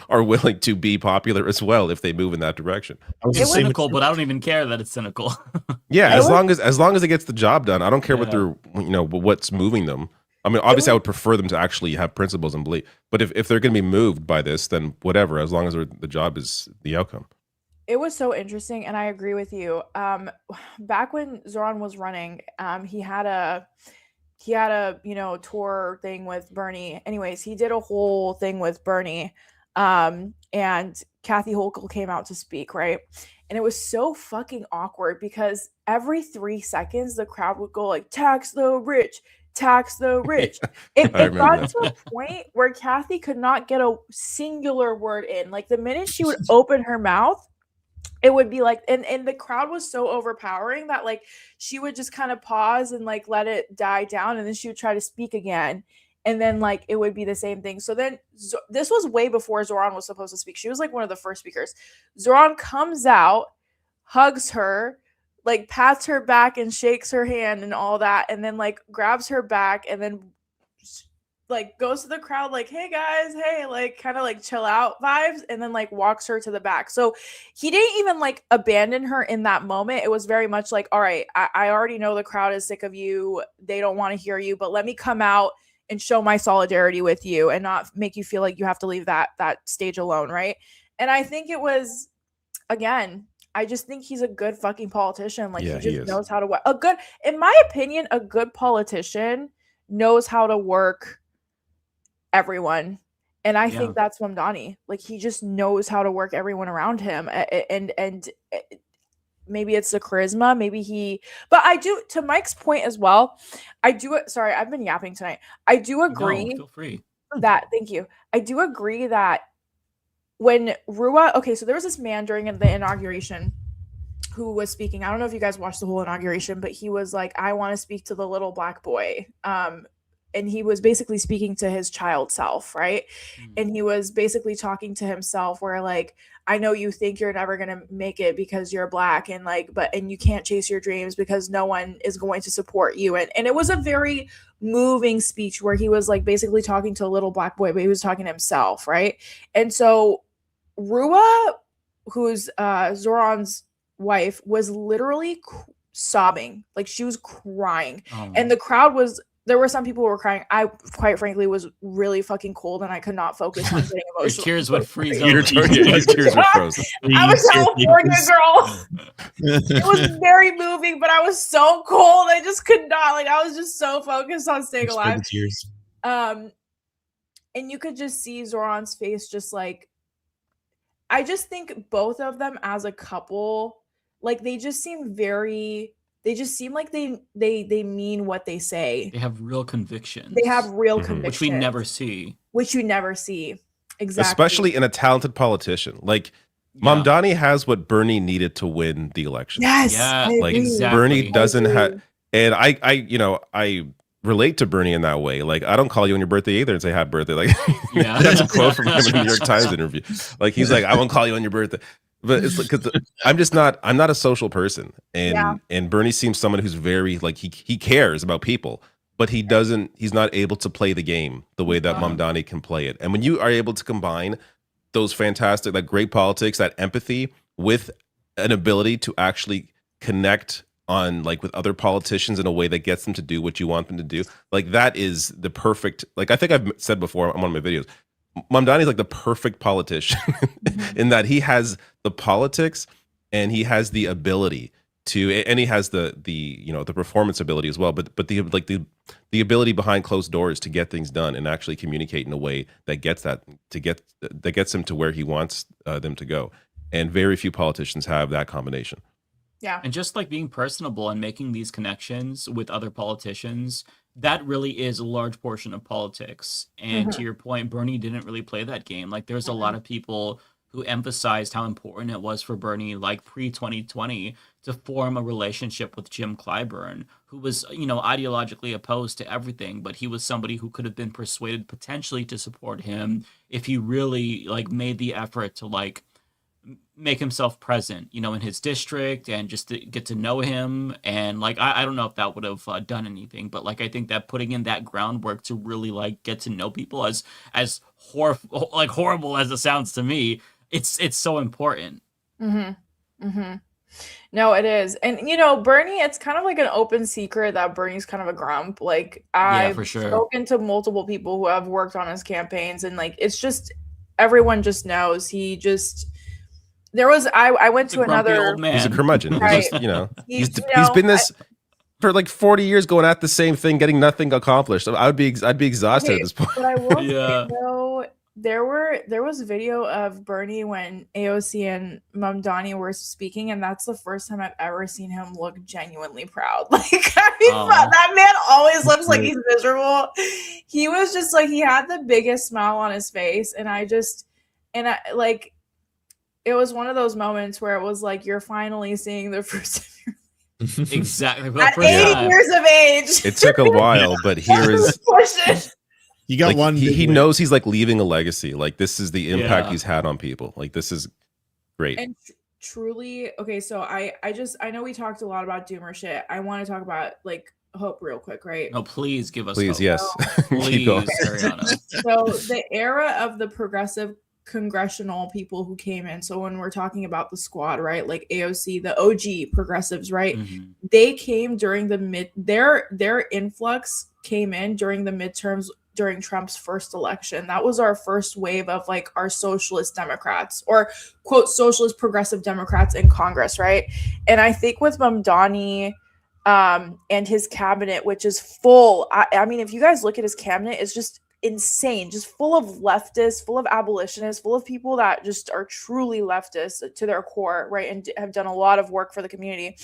Speaker 6: are willing to be popular as well if they move in that direction.
Speaker 4: It's cynical, but I don't even care that it's cynical.
Speaker 6: Yeah, as long as it gets the job done, I don't care what they're what's moving them. I mean, obviously, I would prefer them to actually have principles and belief. But if they're going to be moved by this, then whatever, as long as the job is the outcome.
Speaker 8: It was so interesting, and I agree with you. Back when Zoran was running, he had a tour thing with Bernie. Anyways, he did a whole thing with Bernie, and Kathy Hochul came out to speak, right? And it was so fucking awkward because every 3 seconds the crowd would go tax the rich, tax the rich. It got to a point where Kathy could not get a singular word in. The minute she would open her mouth, it would be and the crowd was so overpowering that she would just kind of pause and let it die down, and then she would try to speak again, and then it would be the same thing. So then this was way before Zoran was supposed to speak. She was one of the first speakers. Zoran comes out, hugs her, pats her back and shakes her hand and all that, and then grabs her back and then goes to the crowd hey guys, hey, kind of chill out vibes, and then walks her to the back. So he didn't even abandon her in that moment. It was very much all right, I already know the crowd is sick of you, they don't want to hear you, but let me come out and show my solidarity with you and not make you feel like you have to leave that stage alone, right? And I think it was, again, I just think he's a good fucking politician. He just knows how to in my opinion, a good politician knows how to work everyone. And I think that's Mamdani. He just knows how to work everyone around him. And maybe it's the charisma, but I do, to Mike's point as well, sorry, I've been yapping tonight. I do agree.
Speaker 4: No, feel free.
Speaker 8: Thank you. I do agree that when Rua, okay, so there was this man during the inauguration who was speaking. I don't know if you guys watched the whole inauguration, but he was like, I want to speak to the little black boy. And he was basically speaking to his child self, right? And he was basically talking to himself where like, I know you think you're never going to make it because you're black and like, and you can't chase your dreams because no one is going to support you. And it was a very moving speech where he was like basically talking to a little black boy, but he was talking to himself, right? And so Rua, who's Zoran's wife, was literally sobbing. Like she was crying. And the crowd there were some people who were crying. I quite frankly was really fucking cold and I could not focus on getting emotional.
Speaker 4: Your tears would freeze
Speaker 6: Your tears were frozen.
Speaker 8: I was a California girl. It was very moving, but I was so cold. I just could not. Like I was just so focused on staying alive. And you could just see Zoran's face, just like, I just think both of them as a couple, like they just seem like they mean what they say.
Speaker 4: They have real convictions.
Speaker 8: They have real convictions.
Speaker 4: Which we never see.
Speaker 8: Exactly.
Speaker 6: Especially in a talented politician. Like Mamdani has what Bernie needed to win the election.
Speaker 8: Yes.
Speaker 4: Yeah.
Speaker 6: Like
Speaker 4: exactly.
Speaker 6: Bernie doesn't have, and I relate to Bernie in that way. Like I don't call you on your birthday either and say happy birthday. Like that's a quote from him in the New York Times interview. Like he's like, I won't call you on your birthday. But it's like, because I'm not a social person, and Bernie seems someone who's very like he cares about people, but he's not able to play the game the way that Mamdani can play it. And when you are able to combine those fantastic, like great politics, that empathy with an ability to actually connect on like with other politicians in a way that gets them to do what you want them to do, like that is the perfect, like I think I've said before on one of my videos, Mamdani is like the perfect politician in that he has the politics and he has the ability to, and he has the performance ability as well, but the ability behind closed doors to get things done and actually communicate in a way that gets him to where he wants them to go. And very few politicians have that combination.
Speaker 8: Yeah.
Speaker 4: And just like being personable and making these connections with other politicians, that really is a large portion of politics. And to your point, Bernie didn't really play that game. Like there's a lot of people who emphasized how important it was for Bernie, like pre-2020, to form a relationship with Jim Clyburn, who was, ideologically opposed to everything, but he was somebody who could have been persuaded potentially to support him if he really like made the effort to like make himself present, in his district and just to get to know him. And like, I don't know if that would have done anything, but like, I think that putting in that groundwork to really like get to know people as horrible as it sounds to me, it's so important.
Speaker 8: No, it is. And Bernie, it's kind of like an open secret that Bernie's kind of a grump. Like I've
Speaker 4: for sure.
Speaker 8: spoken to multiple people who have worked on his campaigns, and like it's just everyone just knows I went to another
Speaker 4: old man.
Speaker 6: He's a curmudgeon.
Speaker 8: Right.
Speaker 6: He's been this for like 40 years going at the same thing, getting nothing accomplished. I'd be exhausted at this point.
Speaker 8: But I will say though, there was video of Bernie when AOC and Mamdani were speaking, and that's the first time I've ever seen him look genuinely proud. Like that man always looks like he's miserable. He was just like, he had the biggest smile on his face, and I like, it was one of those moments where it was like, you're finally seeing the fruits of your
Speaker 4: Exactly.
Speaker 8: at 80 years of age.
Speaker 6: It took a while, but here is
Speaker 5: you got
Speaker 6: like,
Speaker 5: one.
Speaker 6: He knows he's like leaving a legacy. Like this is the impact he's had on people. Like this is great.
Speaker 8: And truly, okay, so I know we talked a lot about doomer shit. I want to talk about like hope real quick, right?
Speaker 4: No, please give us
Speaker 6: Please,
Speaker 4: hope.
Speaker 6: yes.
Speaker 4: Please, Ariana.
Speaker 8: So the era of the progressive congressional people who came in, so when we're talking about the squad, right, like AOC, the OG progressives, right, they came during the their influx came in during the midterms during Trump's first election. That was our first wave of like our socialist Democrats, or quote socialist progressive Democrats in Congress, right? And I think with Mamdani and his cabinet, which is full, I mean, if you guys look at his cabinet, it's insane, just full of leftists, full of abolitionists, full of people that just are truly leftist to their core, right? And have done a lot of work for the community.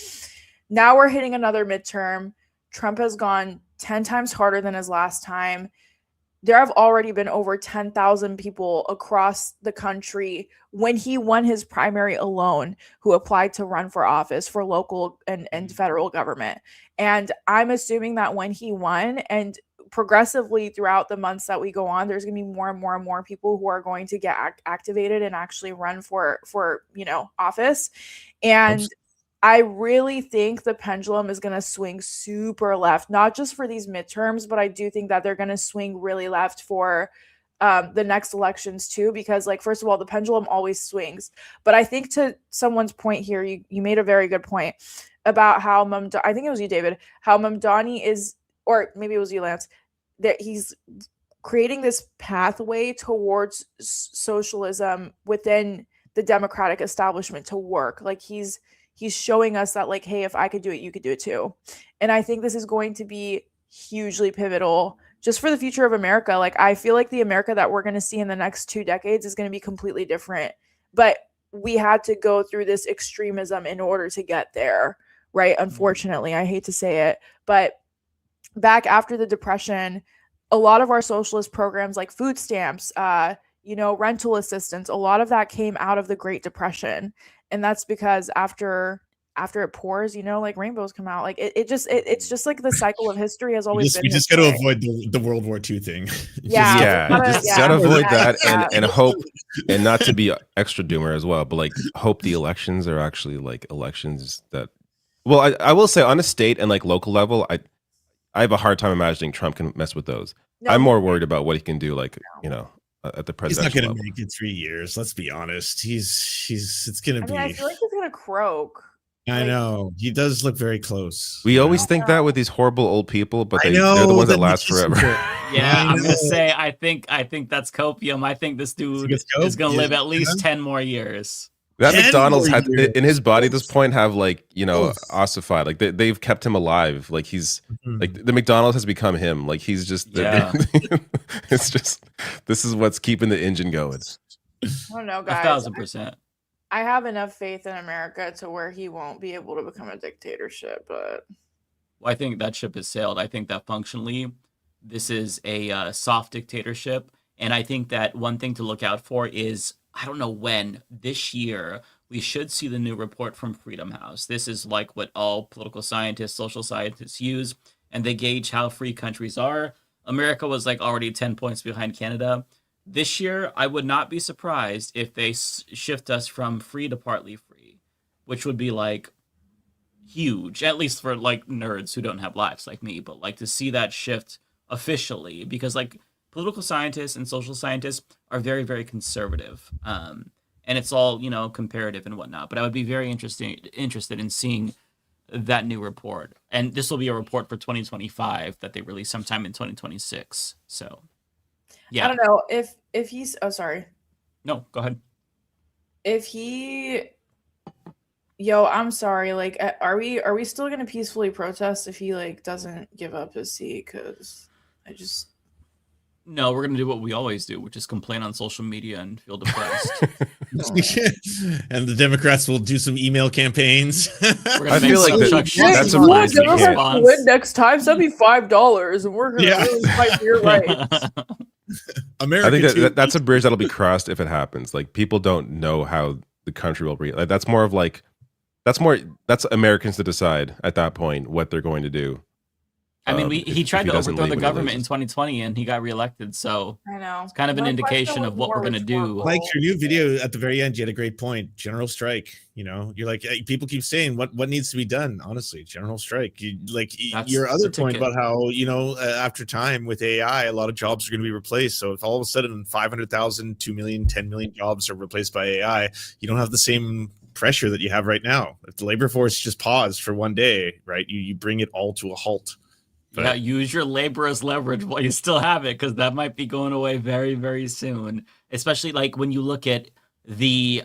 Speaker 8: Now we're hitting another midterm. Trump has gone 10 times harder than his last time. There have already been over 10,000 people across the country when he won his primary alone who applied to run for office for local and federal government. And I'm assuming that when he won, and progressively throughout the months that we go on, there's going to be more and more and more people who are going to get activated and actually run for office. And I really think the pendulum is going to swing super left, not just for these midterms, but I do think that they're going to swing really left for the next elections too, because like, first of all, the pendulum always swings. But I think to someone's point here, you made a very good point about how I think it was you, David, how Mamdani is, or maybe it was you, Lance, that he's creating this pathway towards socialism within the Democratic establishment to work. Like he's showing us that, like, hey, if I could do it, you could do it too. And I think this is going to be hugely pivotal just for the future of America. Like, I feel like the America that we're going to see in the next 2 decades is going to be completely different. But we had to go through this extremism in order to get there, right? Unfortunately, I hate to say it. But back after the Depression, a lot of our socialist programs like food stamps, rental assistance, a lot of that came out of the Great Depression. And that's because after it pours, like rainbows come out. Like it's just like the cycle of history has always been.
Speaker 5: We just got to avoid the World War II thing.
Speaker 6: Gotta avoid that and hope, and not to be extra doomer as well, but like hope the elections are actually like elections that. Well, I will say on a state and like local level, I have a hard time imagining Trump can mess with those. No, I'm more worried about what he can do, like at the presidential.
Speaker 5: He's not going to make it 3 years. Let's be honest. It's going to be.
Speaker 8: I feel like he's going to croak.
Speaker 5: I know he does look very close.
Speaker 6: We always think that with these horrible old people, but they're the ones that last forever.
Speaker 4: Yeah, I'm gonna say I think that's copium. I think this dude is gonna live at least 10 more years.
Speaker 6: That McDonald's had in his body at this point have like ossified, like they've kept him alive. Like he's like the McDonald's has become him. Like he's just it's just this is what's keeping the engine going.
Speaker 8: I don't know, guys.
Speaker 4: 1,000%.
Speaker 8: I have enough faith in America to where he won't be able to become a dictatorship, but
Speaker 4: I think that ship has sailed. I think that functionally this is a soft dictatorship, and I think that one thing to look out for is, I don't know when, this year, we should see the new report from Freedom House. This is like what all political scientists, social scientists use, and they gauge how free countries are. America was like already 10 points behind Canada. This year, I would not be surprised if they shift us from free to partly free, which would be like huge, at least for like nerds who don't have lives like me, but like to see that shift officially, because like political scientists and social scientists are very, very conservative. And it's all, comparative and whatnot. But I would be very interested in seeing that new report. And this will be a report for 2025 that they release sometime in 2026. So, yeah.
Speaker 8: I don't know if he's. Oh, sorry.
Speaker 4: No, go ahead.
Speaker 8: If he. Yo, I'm sorry. Like, are we still gonna peacefully protest if he like doesn't give up his seat? Because I just.
Speaker 4: No, we're going to do what we always do, which is complain on social media and feel depressed.
Speaker 5: And the Democrats will do some email campaigns.
Speaker 6: I feel like that's a
Speaker 8: nice response. Win next time, send me $5 and we're going to really fight for your rights.
Speaker 6: I think that's a bridge that'll be crossed if it happens. Like, people don't know how the country will be. Like, that's Americans to decide at that point what they're going to do.
Speaker 4: I mean, he tried to overthrow the government in 2020 and he got reelected. So
Speaker 8: I know
Speaker 4: it's kind of an indication of what we're going to do.
Speaker 5: Like your new video at the very end, you had a great point. General strike. You're like, people keep saying what needs to be done. Honestly, general strike. Your other point about how, after time with AI, a lot of jobs are going to be replaced. So if all of a sudden 500,000, 2 million, 10 million jobs are replaced by AI, you don't have the same pressure that you have right now. If the labor force just paused for one day, right, you bring it all to a halt.
Speaker 4: But yeah, use your labor as leverage while you still have it, because that might be going away very, very soon. Especially like when you look at the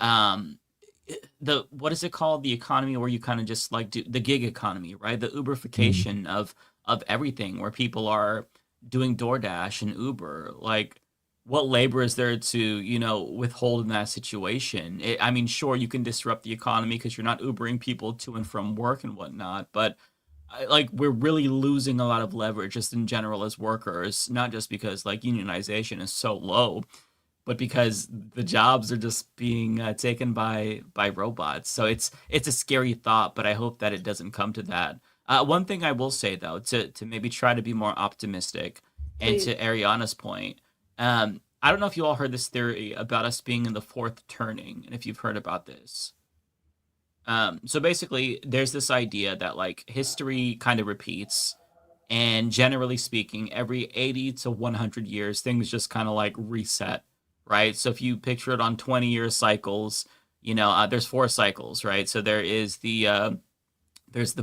Speaker 4: what is it called? The economy where you kind of just like do the gig economy, right? The Uberification of everything, where people are doing DoorDash and Uber. Like, what labor is there to, withhold in that situation? I mean, sure, you can disrupt the economy because you're not Ubering people to and from work and whatnot, but like we're really losing a lot of leverage just in general as workers, not just because like unionization is so low, but because the jobs are just being taken by robots. So it's a scary thought, but I hope that it doesn't come to that. One thing I will say though, to maybe try to be more optimistic, and to Ariana's point, I don't know if you all heard this theory about us being in the fourth turning, and if you've heard about this. So basically, there's this idea that like history kind of repeats, and generally speaking, every 80 to 100 years, things just kind of like reset, right? So if you picture it on 20-year cycles, there's 4 cycles, right? So there's the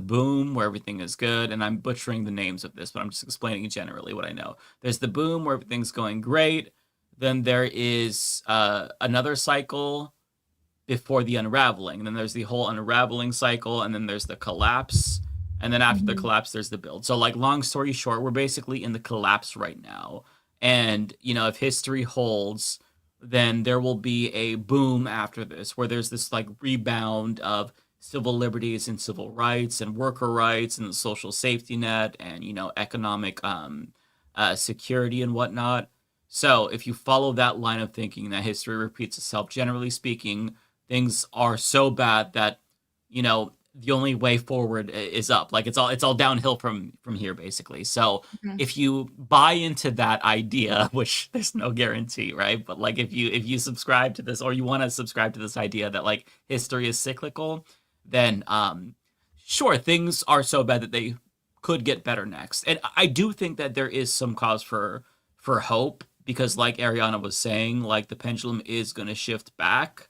Speaker 4: boom where everything is good, and I'm butchering the names of this, but I'm just explaining generally what I know. There's the boom where everything's going great. Then there is another cycle before the unraveling. And then there's the whole unraveling cycle, and then there's the collapse. And then after the collapse, there's the build. So like, long story short, we're basically in the collapse right now. And, if history holds, then there will be a boom after this, where there's this like rebound of civil liberties and civil rights and worker rights and the social safety net and, economic security and whatnot. So if you follow that line of thinking, that history repeats itself, generally speaking, things are so bad that, the only way forward is up. Like it's all downhill from here, basically. So if you buy into that idea, which there's no guarantee, right? But like if you subscribe to this, or you want to subscribe to this idea that like history is cyclical, then sure, things are so bad that they could get better next. And I do think that there is some cause for hope, because like Ariana was saying, like the pendulum is going to shift back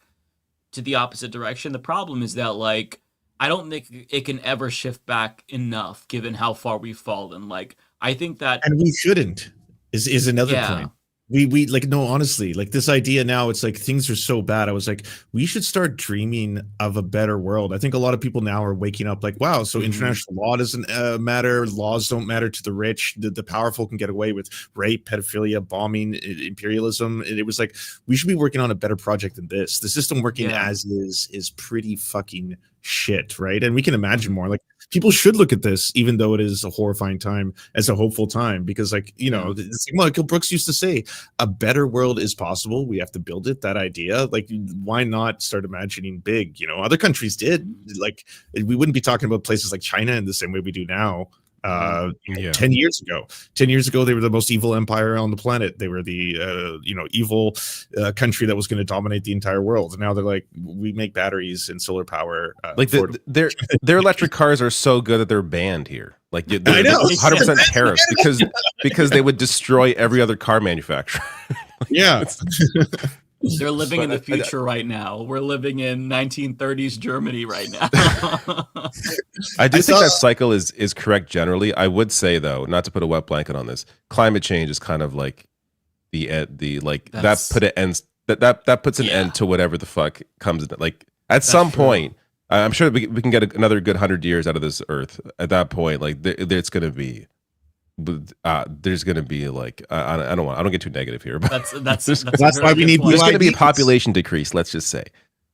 Speaker 4: to the opposite direction. The problem is that like I don't think it can ever shift back enough, given how far we've fallen. Like I think that,
Speaker 5: and we shouldn't is another point. We like, no, honestly, like this idea now, it's like things are so bad. I was like, we should start dreaming of a better world. I think a lot of people now are waking up like, wow, so international law doesn't matter. Laws don't matter to the rich. The powerful can get away with rape, pedophilia, bombing, imperialism. And it was like, we should be working on a better project than this. The system working as is pretty fucking shit, right? And we can imagine more. Like, people should look at this, even though it is a horrifying time, as a hopeful time, because like, it's like Michael Brooks used to say, a better world is possible. We have to build it. That idea, like, why not start imagining big? Other countries did. Like, we wouldn't be talking about places like China in the same way we do now. 10 years ago, they were the most evil empire on the planet. They were the evil country that was going to dominate the entire world. And now they're like, we make batteries and solar power.
Speaker 6: Like their electric cars are so good that they're banned here. Like they're 100% tariffs because they would destroy every other car manufacturer.
Speaker 5: Yeah.
Speaker 4: They're living in the future right now. We're living in 1930s Germany right now.
Speaker 6: I think that cycle is correct generally. I would say though, not to put a wet blanket on this, climate change is kind of like that puts an end to whatever the fuck comes. Like at some point, I'm sure we can get another good 100 years out of this earth. At that point, like it's going to be. There's going to be like I don't get too negative here, but
Speaker 4: that's
Speaker 5: why we need.
Speaker 6: There's going to be a population decrease. Let's just say,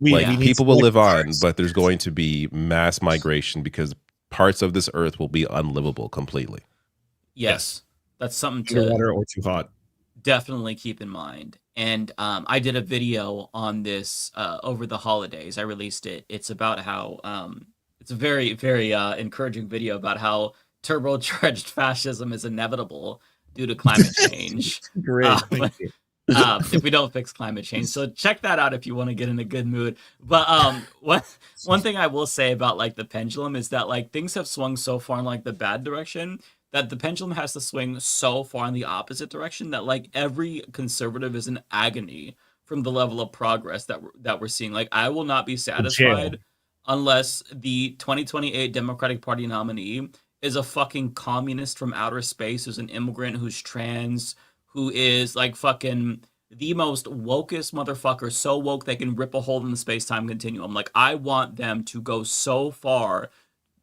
Speaker 6: people will live on, but there's going to be mass migration because parts of this earth will be unlivable completely.
Speaker 4: Yes, that's something
Speaker 5: to water or too hot.
Speaker 4: Definitely keep in mind. And I did a video on this over the holidays. I released it. It's about how it's a very, very encouraging video about how turbocharged fascism is inevitable due to climate change.
Speaker 5: Great, thank you.
Speaker 4: If we don't fix climate change. So check that out if you want to get in a good mood. But one thing I will say about like the pendulum is that like things have swung so far in like the bad direction that the pendulum has to swing so far in the opposite direction that like every conservative is in agony from the level of progress that we're seeing. Like I will not be satisfied unless the 2028 Democratic Party nominee is a fucking communist from outer space, who's an immigrant, who's trans, who is like fucking the most wokest motherfucker, so woke they can rip a hole in the space-time continuum. Like, I want them to go so far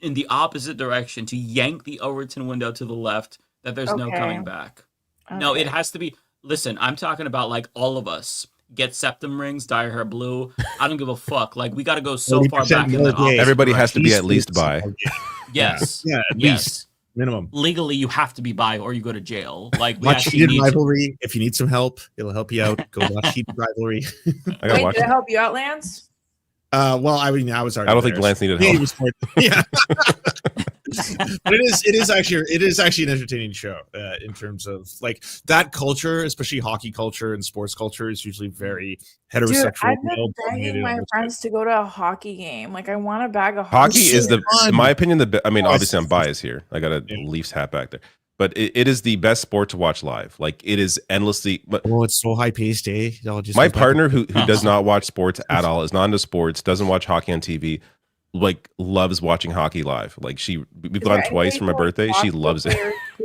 Speaker 4: in the opposite direction, to yank the Overton window to the left, that there's no coming back. No, it has to be. Listen, I'm talking about like all of us get septum rings, dye our hair blue. I don't give a fuck. Like we got to go so far back in that opposite
Speaker 6: Everybody has to be
Speaker 4: direction.
Speaker 6: at least bi.
Speaker 4: Yes.
Speaker 5: Yeah, at
Speaker 4: yes.
Speaker 5: least minimum.
Speaker 4: Legally, you have to be bi or you go to jail. Like we
Speaker 5: Watch
Speaker 4: actually
Speaker 5: Heated
Speaker 4: need
Speaker 5: Rivalry. If you need some help, it'll help you out. Go watch Heated Rivalry.
Speaker 6: I gotta
Speaker 8: Wait,
Speaker 6: watch
Speaker 8: did it
Speaker 6: it.
Speaker 8: help you out, Lance?
Speaker 5: Well, I mean, I was already.
Speaker 6: I don't think
Speaker 5: there,
Speaker 6: Lance
Speaker 5: so
Speaker 6: needed
Speaker 5: he
Speaker 6: help.
Speaker 5: was more- yeah. But it is actually an entertaining show in terms of like that culture, especially hockey culture and sports culture, is usually very heterosexual.
Speaker 8: Dude, I've been
Speaker 5: male-dominated
Speaker 8: begging my
Speaker 5: almost.
Speaker 8: friends to go to a hockey game. Like, I want a bag of
Speaker 6: Hockey
Speaker 8: hockey.
Speaker 6: is the, in my opinion, I mean,
Speaker 5: Oh,
Speaker 6: obviously I'm biased here. I got a Leafs hat back there, but it is the best sport to watch live. Like it is endlessly. But
Speaker 5: Oh, it's so high paced, eh? It all just
Speaker 6: my
Speaker 5: goes back
Speaker 6: partner,
Speaker 5: and-
Speaker 6: who does not watch sports at all, is not into sports, doesn't watch hockey on TV, like loves watching hockey live. Like we've gone twice for my birthday. She loves it.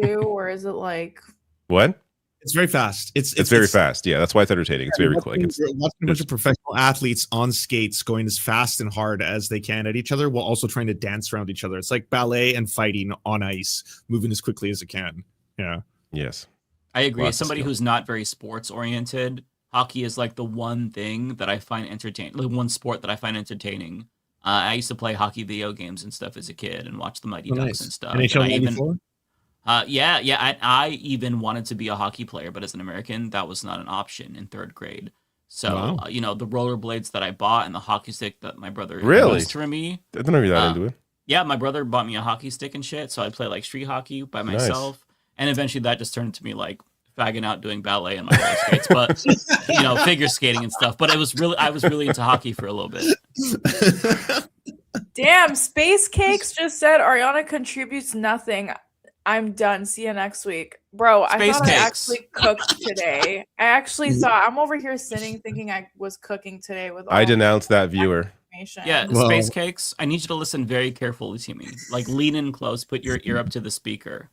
Speaker 8: Too, or is it like
Speaker 6: What?
Speaker 5: It's very fast. It's
Speaker 6: very fast. Yeah, that's why it's entertaining. It's very quick. It's
Speaker 5: watching a bunch of professional athletes on skates going as fast and hard as they can at each other while also trying to dance around each other. It's like ballet and fighting on ice, moving as quickly as it can. Yeah.
Speaker 6: yes.
Speaker 4: I agree.
Speaker 6: Lots
Speaker 4: As
Speaker 6: of
Speaker 4: somebody
Speaker 6: skill.
Speaker 4: who's not very sports oriented, hockey is like the one thing that I find entertaining. The one sport that I find entertaining. I used to play hockey video games and stuff as a kid and watch the Mighty
Speaker 5: Oh,
Speaker 4: Ducks
Speaker 5: nice.
Speaker 4: and stuff.
Speaker 5: NHL
Speaker 4: And I
Speaker 5: 94?
Speaker 4: I even wanted to be a hockey player, but as an American, that was not an option in third grade. So,
Speaker 5: Wow.
Speaker 4: the rollerblades that I bought and the hockey stick that my brother
Speaker 6: Really?
Speaker 4: used for me.
Speaker 6: I don't know if you're that into it.
Speaker 4: Yeah, my brother bought me a hockey stick and shit, so I'd play like street hockey by myself. And eventually that just turned into me like fagging out doing ballet and my roller skates, but figure skating and stuff. But I was really into hockey for a little bit.
Speaker 8: damn, Space Cakes just said Ariana contributes nothing. I'm done. See you next week. Bro, I
Speaker 4: Space
Speaker 8: thought I
Speaker 4: Cakes.
Speaker 8: actually cooked today. I actually thought I'm over here sitting thinking I was cooking today with all
Speaker 6: I denounced that viewer.
Speaker 8: information.
Speaker 4: Yeah,
Speaker 5: Well-
Speaker 4: Space Cakes, I need you to listen very carefully to me. Like lean in close, put your ear up to the speaker.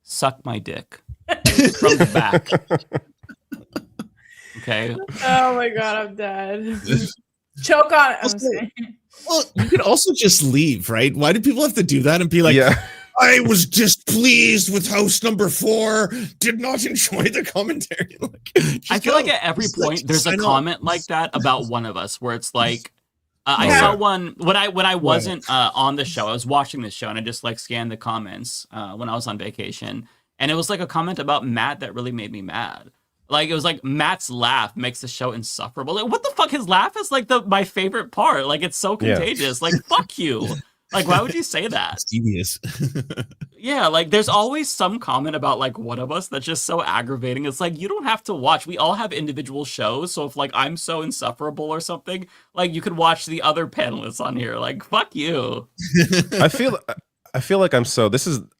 Speaker 4: Suck my dick from the back. Okay.
Speaker 8: Oh my god, I'm dead. Choke on it. I'm
Speaker 5: Also-
Speaker 8: saying.
Speaker 5: Well, you could also just leave, right? Why do people have to do that and be like,
Speaker 6: Yeah.
Speaker 5: I was displeased with host number 4, did not enjoy the commentary. Like,
Speaker 4: I
Speaker 5: just
Speaker 4: feel
Speaker 5: go.
Speaker 4: like at every
Speaker 5: Just, like,
Speaker 4: point there's a
Speaker 5: sign off.
Speaker 4: comment like that about one of us where it's like I
Speaker 5: Yeah.
Speaker 4: saw one when I wasn't on the show. I was watching the show and I just like scanned the comments when I was on vacation, and it was like a comment about Matt that really made me mad. Like it was like Matt's laugh makes the show insufferable. Like what the fuck? His laugh is like my favorite part. Like it's so
Speaker 6: Yeah.
Speaker 4: contagious. Like fuck you. Like why would you say that?
Speaker 5: It's devious.
Speaker 4: Yeah, like there's always some comment about like one of us that's just so aggravating. It's like you don't have to watch. We all have individual shows. So if like I'm so insufferable or something, like you could watch the other panelists on here. Like fuck you.
Speaker 6: I feel like I'm so I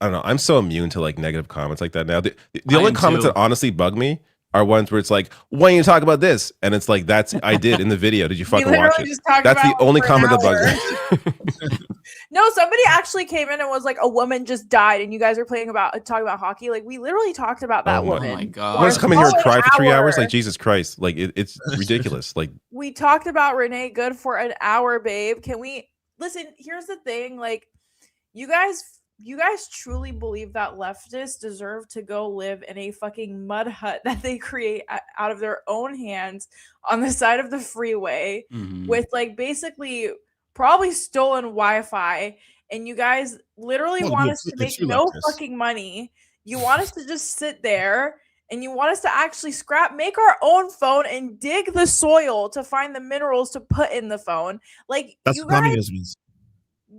Speaker 6: don't know, I'm so immune to like negative comments like that now. The
Speaker 4: I
Speaker 6: only
Speaker 4: am
Speaker 6: comments
Speaker 4: too.
Speaker 6: that honestly bug me are ones where it's like, why don't you talk about this? And it's like, that's I did in the video. Did you fucking watch
Speaker 8: literally
Speaker 6: it?
Speaker 8: just talked
Speaker 6: That's the
Speaker 8: about
Speaker 6: only
Speaker 8: for an
Speaker 6: comment that
Speaker 8: hour.
Speaker 6: bugs me.
Speaker 8: No, somebody actually came in and was like, a woman just died, and you guys are talking about hockey. Like we literally talked about that
Speaker 6: Oh my-
Speaker 8: woman.
Speaker 4: Oh my God.
Speaker 8: for
Speaker 6: I want to come in here and
Speaker 8: an
Speaker 6: cry for 3 hours?
Speaker 8: hour.
Speaker 6: Like, Jesus Christ. Like, it's ridiculous. Like,
Speaker 8: We talked about Renee Good for an hour, babe. Can we listen? Here's the thing, like you guys truly believe that leftists deserve to go live in a fucking mud hut that they create out of their own hands on the side of the freeway
Speaker 4: Mhm.
Speaker 8: with like basically probably stolen Wi-Fi, and you guys literally
Speaker 5: Well,
Speaker 8: want
Speaker 5: the-
Speaker 8: us to
Speaker 5: the
Speaker 8: make
Speaker 5: true
Speaker 8: no
Speaker 5: leftists.
Speaker 8: fucking money. You want us to just sit there, and you want us to actually make our own phone and dig the soil to find the minerals to put in the phone. Like
Speaker 5: That's
Speaker 8: you
Speaker 5: what
Speaker 8: guys,
Speaker 5: communism is.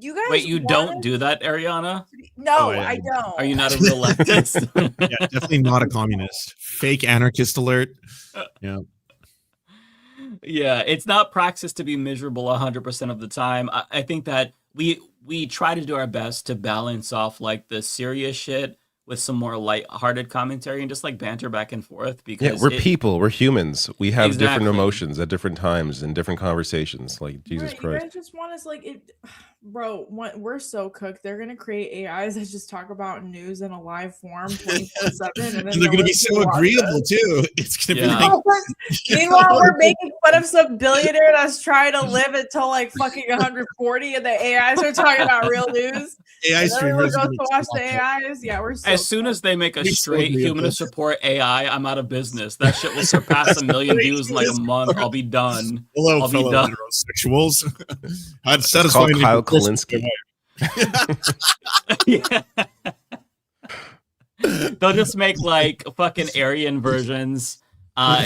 Speaker 8: you guys.
Speaker 4: Wait, you
Speaker 8: want
Speaker 4: don't
Speaker 8: us
Speaker 4: do that, Ariana?
Speaker 8: to be- No,
Speaker 5: Oh, yeah.
Speaker 8: I don't.
Speaker 4: Are you not a real leftist?
Speaker 5: Yeah, definitely not a communist. Fake anarchist alert. Yeah.
Speaker 4: Yeah, it's not praxis to be miserable 100% of the time. I think that we try to do our best to balance off like the serious shit with some more light-hearted commentary and just like banter back and forth because
Speaker 6: yeah, we're people. We're humans. We have different
Speaker 4: Exactly.
Speaker 6: emotions at different times and different conversations. Like, Jesus
Speaker 8: Right,
Speaker 6: Christ.
Speaker 8: You guys just want us like it. Bro, we're so cooked. They're gonna create AIs that just talk about news in a live form 24/7, and then
Speaker 5: And they're going to be so agreeable too. It's going to be like,
Speaker 8: meanwhile, we're making fun of some billionaire that's trying to live until like fucking 140, and the AIs are talking about real news.
Speaker 5: AI streamers.
Speaker 8: Goes to watch the AIs. Yeah, we're so
Speaker 4: as soon as they make a
Speaker 5: It's so
Speaker 4: straight
Speaker 5: agreeable.
Speaker 4: human to support AI, I'm out of business. That shit will surpass 1 million views in like a month. I'll be done.
Speaker 5: Hello,
Speaker 4: I'll be
Speaker 5: fellow
Speaker 4: done.
Speaker 5: heterosexuals. I'd
Speaker 6: It's
Speaker 5: satisfy
Speaker 6: called
Speaker 5: me
Speaker 6: Kyle
Speaker 5: with this.
Speaker 6: Kalinske.
Speaker 4: Yeah. They'll just make like fucking Aryan versions,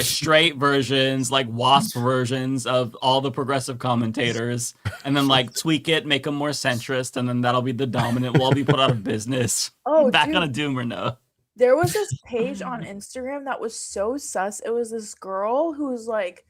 Speaker 4: straight versions, like WASP versions of all the progressive commentators, and then like tweak it, make them more centrist, and then that'll be the dominant. We'll all be put out of business.
Speaker 8: Oh,
Speaker 4: Back
Speaker 8: dude.
Speaker 4: on a doomer no.
Speaker 8: There was this page on Instagram that was so sus. It was this girl who was like,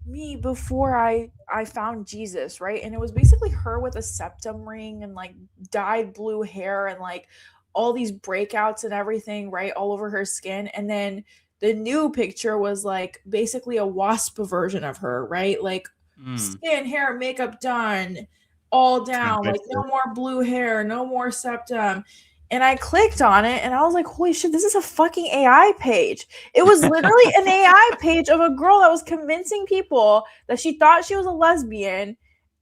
Speaker 8: me before I found Jesus, right? And it was basically her with a septum ring and like dyed blue hair and like all these breakouts and everything, right? All over her skin. And then the new picture was like basically a wasp version of her, right? Like skin, hair, makeup done, all down, like no more blue hair, no more septum. And I clicked on it and I was like, holy shit, this is a fucking AI page. It was literally an AI page of a girl that was convincing people that she thought she was a lesbian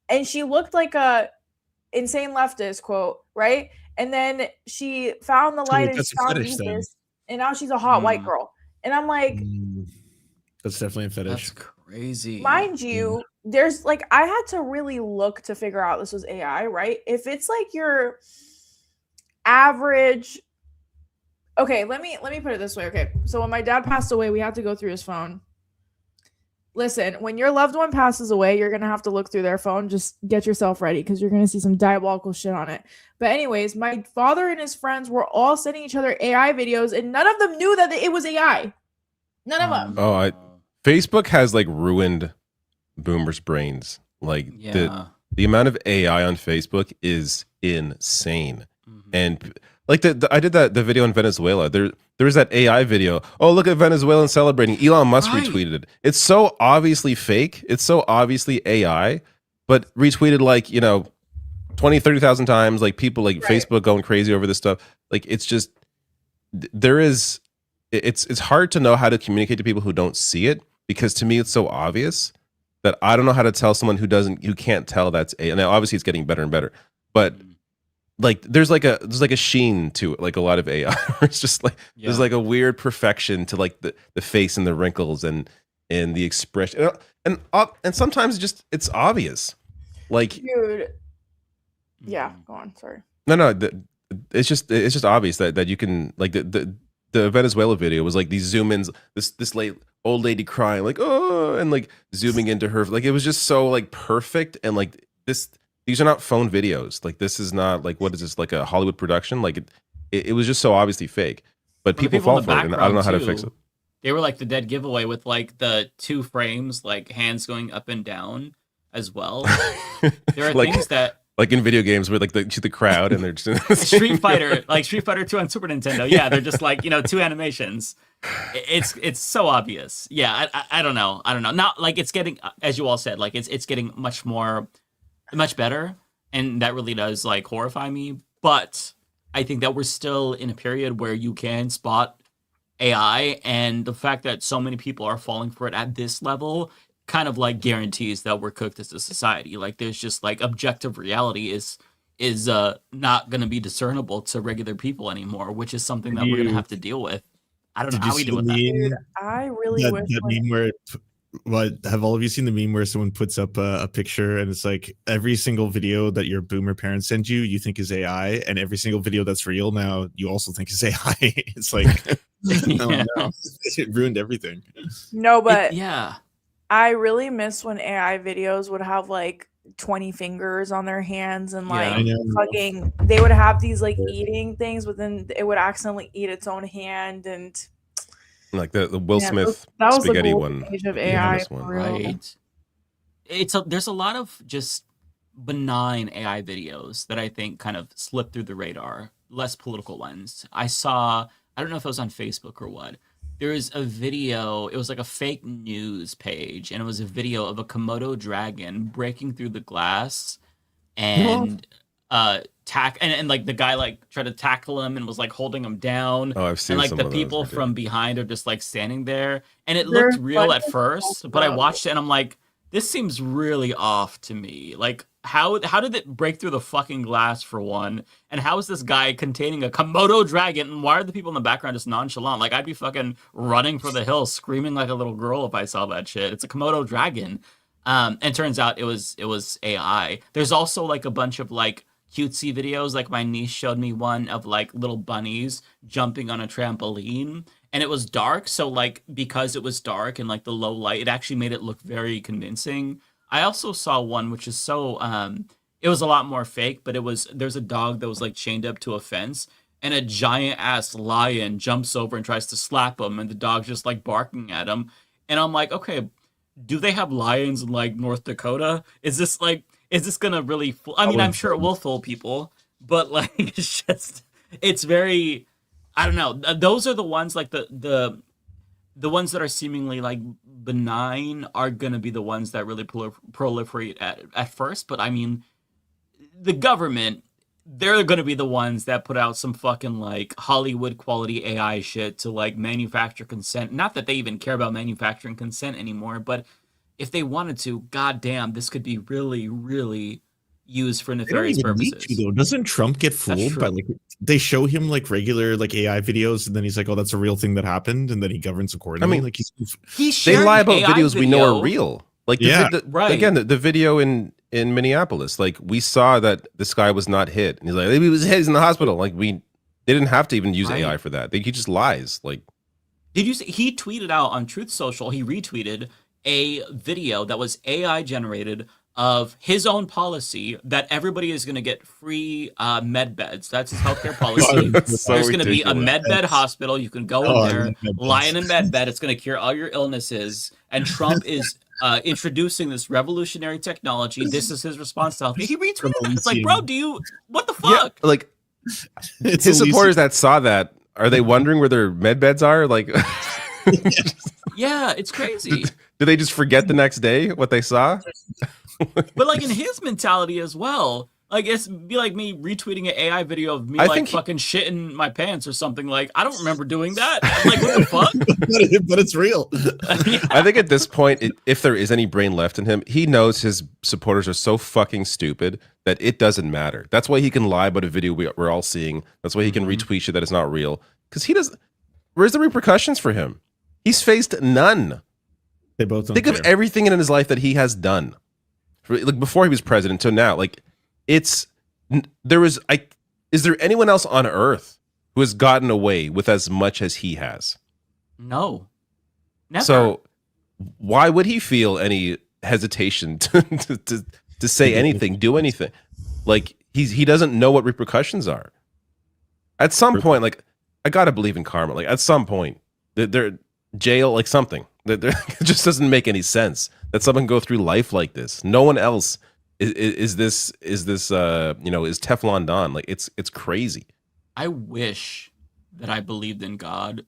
Speaker 8: and she looked like a insane leftist, quote, right? And then she found the light and
Speaker 5: that's
Speaker 8: she
Speaker 5: a
Speaker 8: found
Speaker 5: fetish then.
Speaker 8: Jesus, and now she's a hot white girl. And I'm like,
Speaker 5: That's definitely a fetish.
Speaker 4: That's crazy.
Speaker 8: mind you, there's like I had to really look to figure out this was AI, right? If it's like your average, okay, let me put it this way. Okay, so when my dad passed away, we had to go through his phone. Listen, when your loved one passes away, you're gonna have to look through their phone. Just get yourself ready because you're gonna see some diabolical shit on it. But anyways, my father and his friends were all sending each other AI videos, and none of them knew that it was AI. None of them.
Speaker 6: Oh, Facebook has like ruined boomers' brains. Like the amount of AI on Facebook is insane. And like I did the video in Venezuela. There was that AI video. Oh, look at Venezuelans celebrating. Elon Musk retweeted it. It's so obviously fake. It's so obviously AI, but retweeted like, 20, 30,000 times. Like people like Facebook going crazy over this stuff. Like it's just it's hard to know how to communicate to people who don't see it, because to me it's so obvious that I don't know how to tell someone who can't tell that's AI. Now obviously it's getting better and better, but like there's like a sheen to it, like a lot of AI. It's just like there's like a weird perfection to like the face and the wrinkles and the expression, and sometimes it's obvious. Like,
Speaker 8: dude, yeah, go on. Sorry.
Speaker 6: No, it's just obvious that you can like the Venezuela video was like these zoom ins, this old lady crying like oh, and like zooming into her, like it was just so like perfect, and like these are not phone videos. Like this is not like, what is this, like a Hollywood production? Like it was just so obviously fake, but people fall for it, and I don't know how to fix it.
Speaker 4: They were like the dead giveaway with like the 2 frames, like hands going up and down as well. There are
Speaker 6: like,
Speaker 4: things that
Speaker 6: like in video games where like the crowd and they're just
Speaker 4: Street Fighter 2 on Super Nintendo. Yeah, they're just like 2 animations. It's so obvious. Yeah, I don't know. Not like it's getting, as you all said, like it's getting much better, and that really does like horrify me. But I think that we're still in a period where you can spot AI, and the fact that so many people are falling for it at this level kind of like guarantees that we're cooked as a society. Like there's just like objective reality is not going to be discernible to regular people anymore, which is something that we're going to have to deal with. I don't know how we deal with that.
Speaker 8: Dude, I really wish
Speaker 5: that meme where have all of you seen the meme where someone puts up a picture and it's like every single video that your boomer parents send you think is AI, and every single video that's real now you also think is AI. It's like no, it ruined everything.
Speaker 8: No, but
Speaker 4: yeah,
Speaker 8: I really miss when AI videos would have like 20 fingers on their hands and like fucking they would have these like eating things, but then it would accidentally eat its own hand, and
Speaker 6: like the Will Smith
Speaker 8: that was
Speaker 6: spaghetti
Speaker 8: the
Speaker 6: one.
Speaker 8: Age of AI,
Speaker 4: right? There's a lot of just benign AI videos that I think kind of slip through the radar, less political ones. I don't know if it was on Facebook or what. There was a video, it was like a fake news page, and it was a video of a Komodo dragon breaking through the glass and and like the guy like tried to tackle him and was like holding him down.
Speaker 6: Oh, I've seen
Speaker 4: and like
Speaker 6: some
Speaker 4: the
Speaker 6: of those
Speaker 4: people
Speaker 6: videos.
Speaker 4: from behind are just like standing there, and it
Speaker 8: They're
Speaker 4: looked real
Speaker 8: funny
Speaker 4: at
Speaker 8: as
Speaker 4: first,
Speaker 8: fuck,
Speaker 4: but I
Speaker 8: bro.
Speaker 4: watched it and I'm like, this seems really off to me. Like, how did it break through the fucking glass for one? And how is this guy containing a Komodo dragon? And why are the people in the background just nonchalant? Like, I'd be fucking running for the hills, screaming like a little girl if I saw that shit. It's a Komodo dragon. And turns out it was AI. There's also like a bunch of like cutesy videos. Like my niece showed me one of like little bunnies jumping on a trampoline, and it was dark. So like because it was dark and like the low light, it actually made it look very convincing. I also saw one which is so it was a lot more fake, but there's a dog that was like chained up to a fence, and a giant ass lion jumps over and tries to slap him, and the dog's just like barking at him. And I'm like, okay, do they have lions in like North Dakota? Is this gonna really I mean, I'm sure it will fool people, but like it's very, I don't know. Those are the ones like the ones that are seemingly like benign are gonna be the ones that really proliferate at first. But I mean, the government, they're gonna be the ones that put out some fucking like Hollywood quality AI shit to like manufacture consent. Not that they even care about manufacturing consent anymore, but if they wanted to, goddamn, this could be really, really used for
Speaker 5: They don't
Speaker 4: nefarious
Speaker 5: even need
Speaker 4: purposes.
Speaker 5: to, though. Doesn't Trump get fooled by like they show him like regular like AI videos, and then he's like, "Oh, that's a real thing that happened," and then he governs accordingly.
Speaker 6: I mean,
Speaker 5: like
Speaker 4: He
Speaker 6: they lie about
Speaker 4: AI
Speaker 6: videos we know are real. Like
Speaker 5: Yeah.
Speaker 4: Right.
Speaker 6: again, the video in Minneapolis, like we saw that this guy was not hit, and he's like, maybe he was hit, he's in the hospital. Like they didn't have to even use
Speaker 4: Right.
Speaker 6: AI for that. He just lies. Like,
Speaker 4: Did you see he tweeted out on Truth Social, he retweeted a video that was AI generated of his own policy that everybody is going to get free med beds. That's his healthcare policy.
Speaker 6: That's so
Speaker 4: There's going to be a
Speaker 6: ridiculous.
Speaker 4: med bed hospital. You can go
Speaker 5: Oh, I
Speaker 4: in there,
Speaker 5: love med beds.
Speaker 4: lie in a med bed. It's going to cure all your illnesses. And Trump is introducing this revolutionary technology. This is his response to health. He retweeted that. It's like, bro, what the fuck?
Speaker 6: yeah, like
Speaker 5: It's
Speaker 6: his
Speaker 5: Elysium.
Speaker 6: supporters that saw that, are they wondering where their med beds are? Like,
Speaker 4: Yeah, it's crazy.
Speaker 6: do they just forget the next day what they saw?
Speaker 4: But like in his mentality as well, like it's be like me retweeting an AI video of me
Speaker 6: I
Speaker 4: like
Speaker 6: think
Speaker 4: fucking shitting my pants or something. Like I don't remember doing that. I'm like, what the fuck?
Speaker 5: but it's real.
Speaker 6: I think at this point, if there is any brain left in him, he knows his supporters are so fucking stupid that it doesn't matter. That's why he can lie about a video we're all seeing. That's why he can retweet shit that is not real. Because he does. Where's the repercussions for him? He's faced none.
Speaker 5: They both don't
Speaker 6: Think of
Speaker 5: care.
Speaker 6: everything in his life that he has done, like before he was president to now. Like is there anyone else on earth who has gotten away with as much as he has?
Speaker 4: No, never.
Speaker 6: So why would he feel any hesitation to say anything, do anything? Like he doesn't know what repercussions are. At some point, like I gotta believe in karma. Like at some point, they're jail, like something. It just doesn't make any sense that someone go through life like this. No one else is this is Teflon Don. Like it's crazy.
Speaker 4: I wish that I believed in God,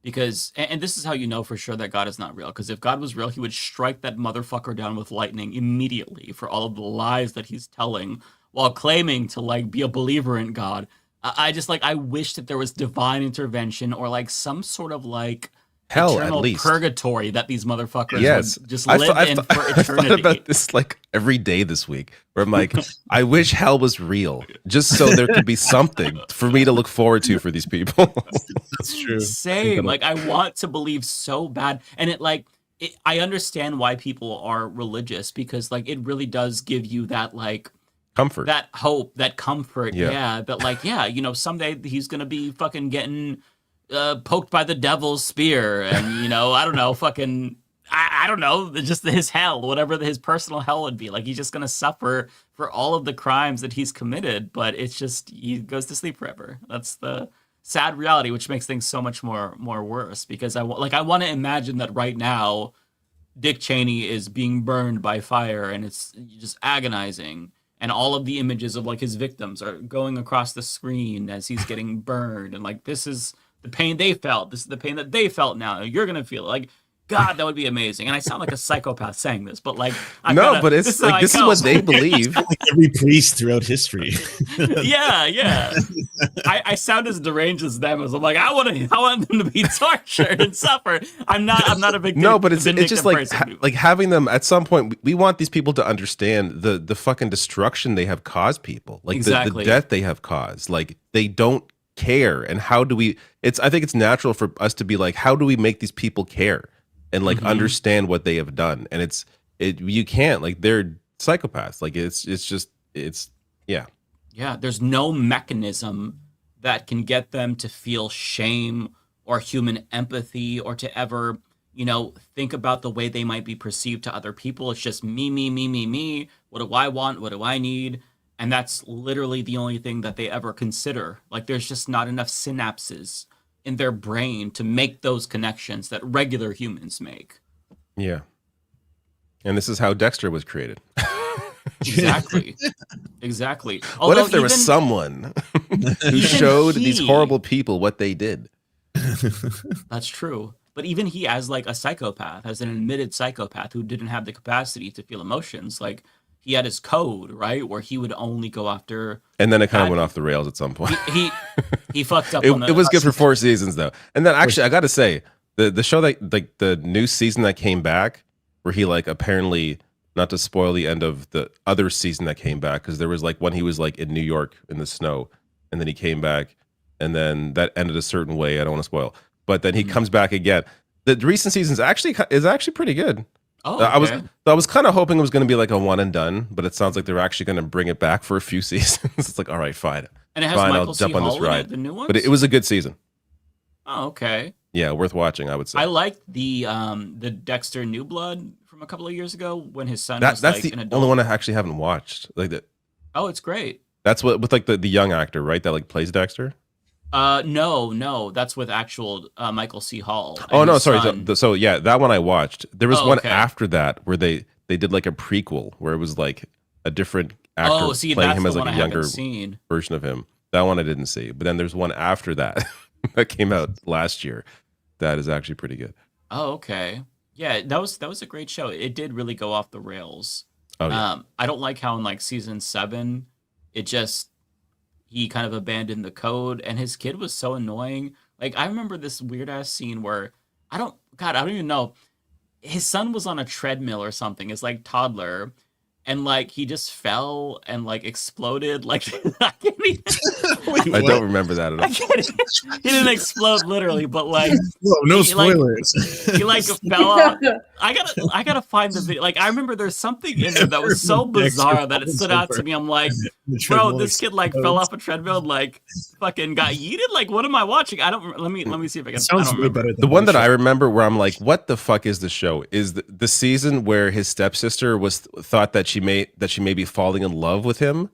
Speaker 4: because and this is how you know for sure that God is not real. Because if God was real, he would strike that motherfucker down with lightning immediately for all of the lies that he's telling while claiming to like be a believer in God. I just like I wish that there was divine intervention or like some sort of like
Speaker 6: Hell,
Speaker 4: eternal
Speaker 6: at least
Speaker 4: purgatory that these motherfuckers
Speaker 6: yes,
Speaker 4: would just live in for
Speaker 6: I've thought
Speaker 4: eternity.
Speaker 6: about this like every day this week, where I'm like, I wish hell was real, just so there could be something for me to look forward to for these people.
Speaker 5: That's true.
Speaker 4: Same. Like I want to believe so bad, and I understand why people are religious, because like it really does give you that like
Speaker 6: Comfort,
Speaker 4: that hope, that comfort.
Speaker 6: Yeah.
Speaker 4: Yeah, that like someday he's gonna be fucking getting poked by the devil's spear, and I don't know, fucking I don't know, just his hell, whatever his personal hell would be. Like he's just gonna suffer for all of the crimes that he's committed, but it's just he goes to sleep forever. That's the sad reality, which makes things so much more worse, because I want to imagine that right now Dick Cheney is being burned by fire, and it's just agonizing, and all of the images of like his victims are going across the screen as he's getting burned, and like this is the pain they felt, this is the pain that they felt. Now you're gonna feel like God, that would be amazing. And I sound like a psychopath saying this, but like,
Speaker 6: But it's like this is what they believe.
Speaker 5: Like every priest throughout history.
Speaker 4: Yeah. I sound as deranged as them. As I'm like, I want them to be tortured and suffer. I'm not a big
Speaker 6: no, but it's just like like having them at some point. We want these people to understand the fucking destruction they have caused people, like the death they have caused. Like they don't care, and how do we? I think it's natural for us to be like, how do we make these people care and like understand what they have done? And you can't, like, they're psychopaths. Like it's
Speaker 4: yeah. There's no mechanism that can get them to feel shame or human empathy or to ever, think about the way they might be perceived to other people. It's just me. What do I want? What do I need? And that's literally the only thing that they ever consider. Like, there's just not enough synapses in their brain to make those connections that regular humans make.
Speaker 6: Yeah. And this is how Dexter was created.
Speaker 4: Exactly.
Speaker 6: What if there was someone who showed these horrible people what they did?
Speaker 4: That's true. But even he, as like a psychopath, as an admitted psychopath who didn't have the capacity to feel emotions, like, he had his code, right, where he would only go after.
Speaker 6: And then it kind of went off the rails at some point.
Speaker 4: He fucked up.
Speaker 6: It was good for 4 seasons though. And then actually, I got to say, the show that, like, the new season that came back, where he, like, apparently, not to spoil the end of the other season that came back, because there was like when he was like in New York in the snow, and then he came back, and then that ended a certain way. I don't want to spoil, but then he comes back again. The recent season is actually pretty good.
Speaker 4: Oh, okay.
Speaker 6: I was kind of hoping it was going to be like a one and done, but it sounds like they're actually going to bring it back for a few seasons. It's like, all right, fine.
Speaker 4: And it has
Speaker 6: fine,
Speaker 4: Michael
Speaker 6: I'll
Speaker 4: C.
Speaker 6: jump on this
Speaker 4: Hall in
Speaker 6: ride.
Speaker 4: it, the new ones?
Speaker 6: But it was a good season.
Speaker 4: Oh, okay.
Speaker 6: Yeah, worth watching, I would say.
Speaker 4: I liked the Dexter New Blood from a couple of years ago when his son was
Speaker 6: that's
Speaker 4: like
Speaker 6: the
Speaker 4: an adult.
Speaker 6: only one I actually haven't watched. Like that.
Speaker 4: Oh, it's great.
Speaker 6: That's what with like the young actor, right? That like plays Dexter.
Speaker 4: No, that's with actual Michael C. Hall.
Speaker 6: Oh
Speaker 4: and
Speaker 6: no,
Speaker 4: his
Speaker 6: sorry.
Speaker 4: son.
Speaker 6: So yeah, that one I watched. There was one
Speaker 4: okay.
Speaker 6: after that where they did like a prequel where it was like a different actor playing
Speaker 4: that's
Speaker 6: him
Speaker 4: the
Speaker 6: as like
Speaker 4: one
Speaker 6: a
Speaker 4: I
Speaker 6: younger
Speaker 4: haven't seen.
Speaker 6: version of him. That one I didn't see. But then there's one after that that came out last year. That is actually pretty good.
Speaker 4: Oh, okay. Yeah, that was a great show. It did really go off the rails.
Speaker 6: Oh yeah.
Speaker 4: I don't like how in like season 7, he kind of abandoned the code, and his kid was so annoying. Like, I remember this weird ass scene where I don't even know. His son was on a treadmill or something. It's like toddler, and like he just fell and like exploded. Like I
Speaker 6: don't remember that at all.
Speaker 4: He didn't explode literally, but like
Speaker 5: no spoilers.
Speaker 4: He like fell off. I gotta find the video. Like, I remember there's something in there that was so bizarre that it stood out to me. I'm like, bro, this kid like fell off a treadmill and like fucking got yeeted. Like, what am I watching? I don't. Let me see if I can.
Speaker 5: Sounds
Speaker 4: I don't
Speaker 5: way
Speaker 4: remember.
Speaker 5: better.
Speaker 6: The one that I remember where I'm like, what the fuck is the show? Is the season where his stepsister thought that she may be falling in love with him,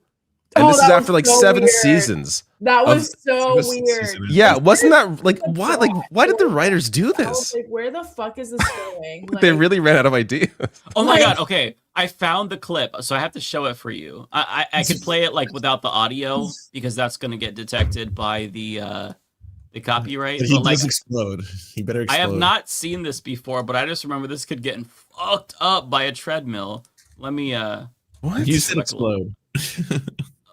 Speaker 6: and this is after like
Speaker 8: so
Speaker 6: 7
Speaker 8: weird.
Speaker 6: seasons.
Speaker 8: That was so weird.
Speaker 6: Yeah, wasn't that like why? Like, why did the writers do
Speaker 8: I was
Speaker 6: this?
Speaker 8: like, where the fuck is this going?
Speaker 6: They really ran out of ideas.
Speaker 4: Oh my god! Okay, I found the clip, so I have to show it for you. I could play it like without the audio because that's gonna get detected by the copyright.
Speaker 5: But he
Speaker 4: like,
Speaker 5: does explode. He better explode.
Speaker 4: I have not seen this before, but I just remember this kid getting fucked up by a treadmill. Let me
Speaker 6: What?
Speaker 5: You said explode.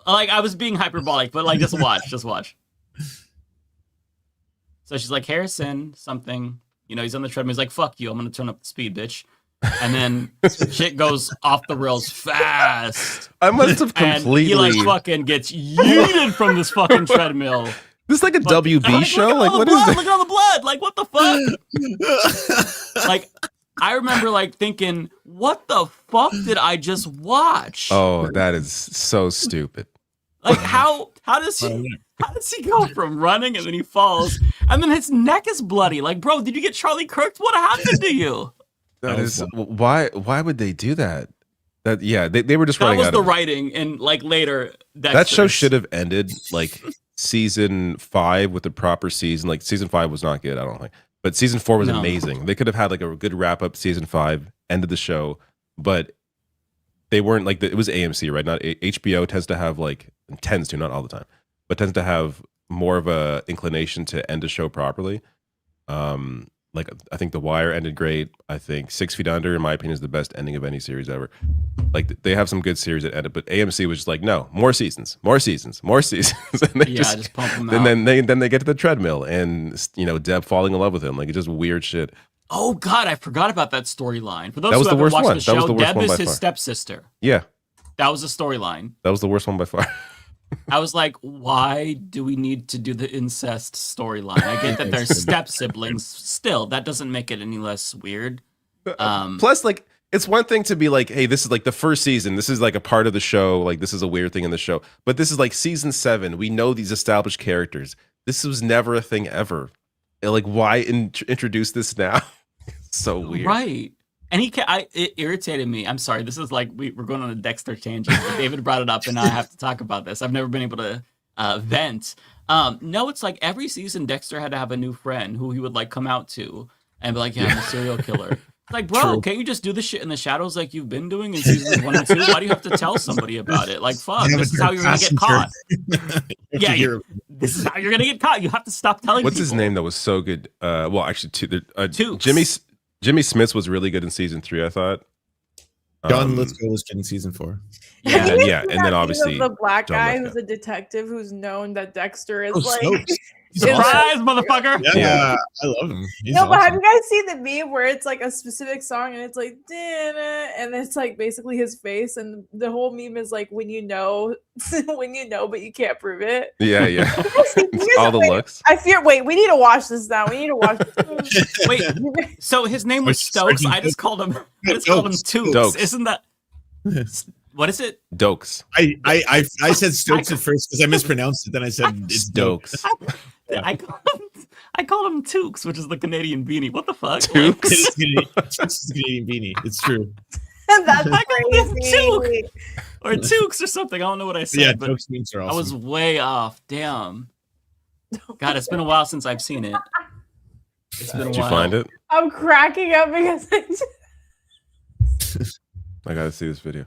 Speaker 4: like, I was being hyperbolic, but like, just watch. So she's like, Harrison, something, he's on the treadmill. He's like, fuck you, I'm gonna turn up the speed, bitch. And then shit goes off the rails fast.
Speaker 6: I must have completely.
Speaker 4: And he like fucking gets yeeted from this fucking treadmill.
Speaker 6: This is like a WB show. Like, what is this?
Speaker 4: Look at all the blood. Like, what the fuck? Like, I remember like thinking, what the fuck did I just watch?
Speaker 6: Oh, that is so stupid.
Speaker 4: Like, how does he go from running and then he falls and then his neck is bloody? Like, bro, did you get Charlie Kirk? What happened to you?
Speaker 6: That is why would they do that? That they were just running out.
Speaker 4: That was the writing, and like later
Speaker 6: that show should have ended like season 5 with the proper season. Like, season 5 was not good, I don't think. But season 4 was amazing. They could have had like a good wrap up season 5, end of the show, but they weren't like it was AMC, right? Not HBO tends to have not all the time, but tends to have more of a inclination to end a show properly. like I think The Wire ended great. I think 6 Feet Under, in my opinion, is the best ending of any series ever. Like they have some good series that ended, but AMC was just like, no, more seasons, more seasons, more seasons. And they
Speaker 4: just pump them
Speaker 6: and
Speaker 4: out.
Speaker 6: then they get to the treadmill, and Deb falling in love with him. Like it's just weird shit.
Speaker 4: Oh God, I forgot about that storyline. For those
Speaker 6: That was
Speaker 4: who
Speaker 6: the
Speaker 4: haven't
Speaker 6: worst
Speaker 4: watched
Speaker 6: one.
Speaker 4: the
Speaker 6: That was
Speaker 4: show,
Speaker 6: the worst
Speaker 4: Deb
Speaker 6: one
Speaker 4: is
Speaker 6: by
Speaker 4: his
Speaker 6: far.
Speaker 4: stepsister.
Speaker 6: Yeah,
Speaker 4: That was the storyline.
Speaker 6: that was the worst one by far.
Speaker 4: I was like, why do we need to do the incest storyline? I get that they're step siblings. Still, that doesn't make it any less weird.
Speaker 6: Plus, like, it's one thing to be like, hey, this is like the first season. This is like a part of the show. Like, this is a weird thing in the show. But this is like season 7. We know these established characters. This was never a thing ever. And, like, why introduce this now? So weird.
Speaker 4: Right. And it irritated me. I'm sorry. This is like we're going on a Dexter tangent. But David brought it up, and now I have to talk about this. I've never been able to vent. No, it's like every season Dexter had to have a new friend who he would like come out to and be like, yeah, I'm a serial killer. Like, bro, can't you just do this shit in the shadows like you've been doing in seasons 1 and 2? Why do you have to tell somebody about it? Like, fuck, this is how you're gonna get caught. This is how you're gonna get caught. You have to stop telling
Speaker 6: What's
Speaker 4: people.
Speaker 6: his name that was so good? Well, actually,
Speaker 4: Tukes.
Speaker 6: Jimmy Smits was really good in season 3, I thought.
Speaker 5: John Lithgow was good in season 4.
Speaker 6: And then obviously
Speaker 8: the black
Speaker 6: John
Speaker 8: guy
Speaker 6: Lithgow.
Speaker 8: who's a detective who's known that Dexter is
Speaker 5: Snopes. He's
Speaker 4: Surprise, motherfucker!
Speaker 5: Yeah, I love him. He's
Speaker 8: no, but have
Speaker 5: awesome.
Speaker 8: you guys seen the meme where it's like a specific song and it's like "Da-na," and it's like basically his face, and the whole meme is like when you know, when you know, but you can't prove it.
Speaker 6: Yeah. It's all the looks.
Speaker 8: I fear. Wait, we need to watch this now. We need to watch this.
Speaker 4: Wait, so his name was Stokes. I just called him Tukes.
Speaker 6: Dokes.
Speaker 4: Isn't that what is it?
Speaker 6: Dokes.
Speaker 5: I said Stokes at first because I mispronounced it. Then I said it's
Speaker 6: Dokes.
Speaker 4: I called him Tukes, which is the Canadian beanie. What the fuck?
Speaker 6: Tukes.
Speaker 5: It's the Canadian beanie. It's true.
Speaker 8: That's
Speaker 4: I called him
Speaker 8: crazy.
Speaker 4: Tukes or Tukes or something. I don't know what I said.
Speaker 5: Yeah,
Speaker 4: but
Speaker 5: Dokes memes are
Speaker 4: I was
Speaker 5: awesome.
Speaker 4: way off. Damn. God, it's been a while since I've seen it. It's been a
Speaker 6: Did you
Speaker 4: while.
Speaker 6: find it?
Speaker 8: I'm cracking up because I just...
Speaker 6: I gotta see this video.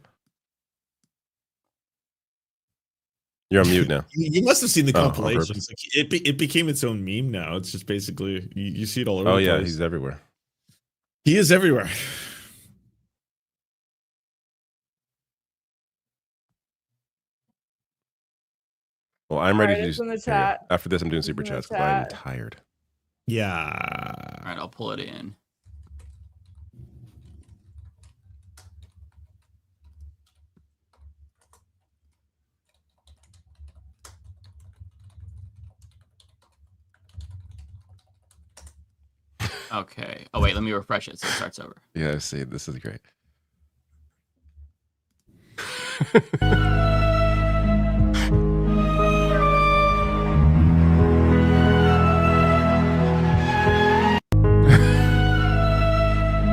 Speaker 6: You're on mute now.
Speaker 5: You must have seen the
Speaker 6: Oh, on
Speaker 5: compilations. Like, it became its own meme now. It's just basically you see it all over.
Speaker 6: Oh
Speaker 5: the
Speaker 6: yeah,
Speaker 5: place.
Speaker 6: he's everywhere.
Speaker 5: He is everywhere.
Speaker 6: Well, I'm ready
Speaker 8: Alright,
Speaker 6: to
Speaker 8: it's
Speaker 6: do.
Speaker 8: in the chat.
Speaker 6: After this, I'm doing
Speaker 8: It's
Speaker 6: super
Speaker 8: in the
Speaker 6: chats because I'm
Speaker 8: chat.
Speaker 6: tired.
Speaker 5: Yeah.
Speaker 4: All right, I'll pull it in. Okay. Oh wait, let me refresh it so it starts over.
Speaker 6: Yeah, see, this is great.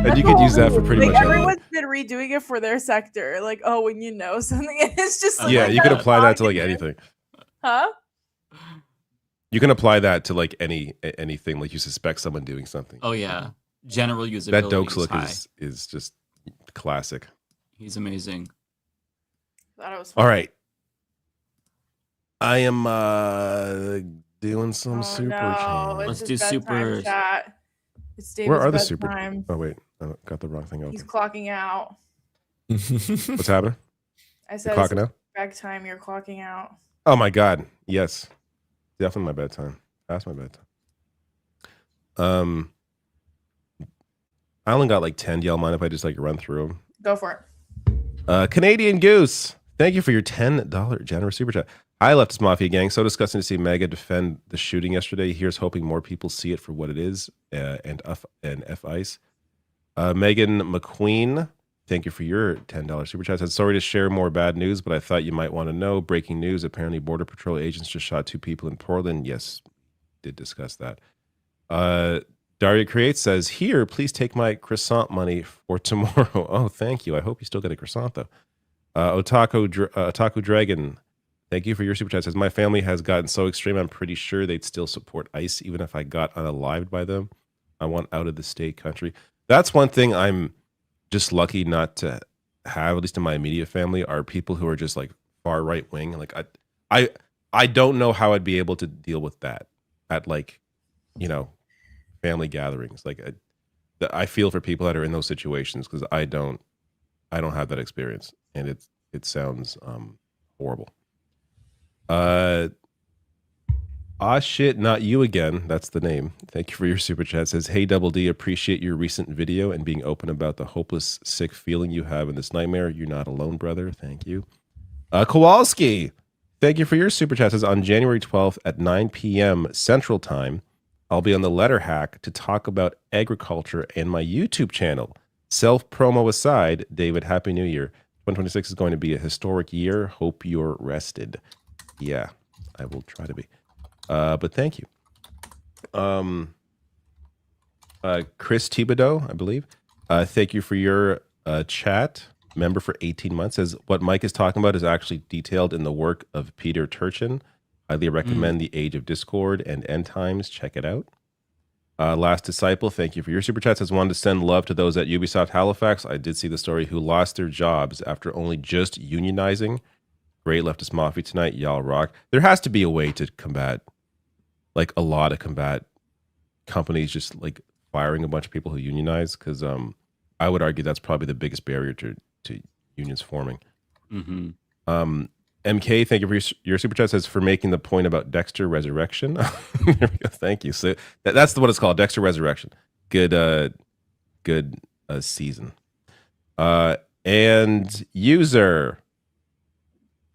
Speaker 6: And you could use that for pretty
Speaker 8: like
Speaker 6: much anything.
Speaker 8: everyone's been redoing it for their sector. Like, oh, when you know something, it's just like,
Speaker 6: Yeah, you could apply that to like
Speaker 8: argument.
Speaker 6: anything.
Speaker 8: Huh?
Speaker 6: You can apply that to like anything. Like you suspect someone doing something.
Speaker 4: Oh yeah, general usability.
Speaker 6: That Dokes
Speaker 4: is
Speaker 6: look
Speaker 4: high.
Speaker 6: is just classic.
Speaker 4: He's amazing.
Speaker 8: Thought it was
Speaker 6: All right. I am doing some super
Speaker 8: no,
Speaker 6: chat.
Speaker 8: it's
Speaker 4: Let's
Speaker 8: his
Speaker 4: do
Speaker 8: bedtime
Speaker 4: supers.
Speaker 8: Chat. It's David's
Speaker 6: Where are the
Speaker 8: bedtime.
Speaker 6: super? Oh wait, I got the wrong thing open.
Speaker 8: He's clocking out.
Speaker 6: What's happening?
Speaker 8: I said
Speaker 6: clocking
Speaker 8: it's
Speaker 6: out?
Speaker 8: bedtime. You're clocking out.
Speaker 6: Oh my god, yes, definitely my bedtime. That's my bedtime. I only got like 10. Do y'all mind if I just like run through them?
Speaker 8: Go for it.
Speaker 6: Canadian Goose, thank you for your $10 generous super chat. Hi, Leftist Mafia gang. So disgusting to see Mega defend the shooting yesterday. Here's hoping more people see it for what it is. And F Ice. Megan McQueen, thank you for your $10 super chat. Said sorry to share more bad news, but I thought you might want to know. Breaking news: apparently, Border Patrol agents just shot 2 people in Portland. Yes, did discuss that. Daria Creates says, here, please take my croissant money for tomorrow. Oh, thank you. I hope you still get a croissant, though. Otaku Dragon, thank you for your super chat. Says, my family has gotten so extreme, I'm pretty sure they'd still support ICE, even if I got unalived by them. I want out of the state country. That's one thing I'm just lucky not to have, at least in my immediate family, are people who are just like far right wing. Like I don't know how I'd be able to deal with that at like, family gatherings. Like I feel for people that are in those situations because I don't have that experience, and it sounds horrible. Shit, not you again. That's the name. Thank you for your super chat. It says, hey, Double D, appreciate your recent video and being open about the hopeless, sick feeling you have in this nightmare. You're not alone, brother. Thank you. Kowalski, thank you for your super chat. It says, on January 12th at 9 p.m. Central Time, I'll be on the Letter Hack to talk about agriculture and my YouTube channel. Self-promo aside, David, Happy New Year. 2026 is going to be a historic year. Hope you're rested. Yeah, I will try to be. But thank you. Chris Thibodeau, I believe. Thank you for your chat. Member for 18 months. Says what Mike is talking about is actually detailed in the work of Peter Turchin. Highly recommend The Age of Discord and End Times. Check it out. Last Disciple, thank you for your super chat. Says wanted to send love to those at Ubisoft Halifax. I did see the story who lost their jobs after only just unionizing. Great Leftist Mafia tonight. Y'all rock. There has to be a way to combat, like a lot of combat companies just like firing a bunch of people who unionize, because I would argue that's probably the biggest barrier to unions forming. MK, thank you for your super chat. Says for making the point about Dexter Resurrection. There we go. Thank you. So that's what it's called, Dexter Resurrection. Good season. And user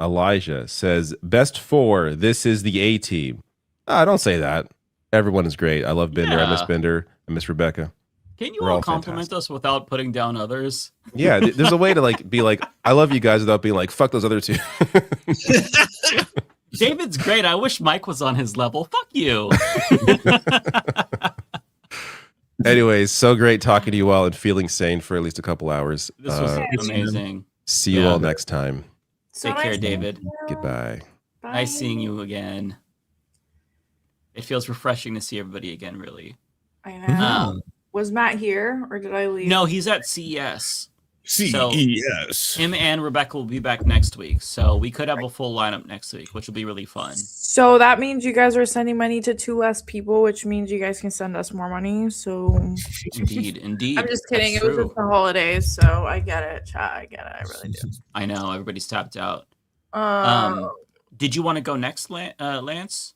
Speaker 6: Elijah says best four. This is the A team. Don't say that. Everyone is great. I love Bender. I miss Bender. I miss Rebecca.
Speaker 4: Can you all compliment us without putting down others?
Speaker 6: Yeah, there's a way to like be like, I love you guys without being like, fuck those other two.
Speaker 4: David's great. I wish Mike was on his level. Fuck you.
Speaker 6: Anyways, so great talking to you all and feeling sane for at least a couple hours.
Speaker 4: This was amazing.
Speaker 6: See you all next time.
Speaker 8: So
Speaker 4: Take care,
Speaker 8: nice
Speaker 4: David.
Speaker 6: Goodbye.
Speaker 8: Bye.
Speaker 4: Nice seeing you again. It feels refreshing to see everybody again, really.
Speaker 8: I know. Was Matt here or did I leave?
Speaker 4: No, he's at CES.
Speaker 5: CES.
Speaker 4: So him and Rebecca will be back next week. So we could have a full lineup next week, which will be really fun.
Speaker 8: So that means you guys are sending money to 2 less people, which means you guys can send us more money. So
Speaker 4: Indeed.
Speaker 8: I'm just kidding.
Speaker 4: That's
Speaker 8: It was
Speaker 4: true.
Speaker 8: just the holidays, so I get it, chat. I get it. I really do.
Speaker 4: I know everybody's tapped out.
Speaker 8: Um,
Speaker 4: Did you want to go next, Lance?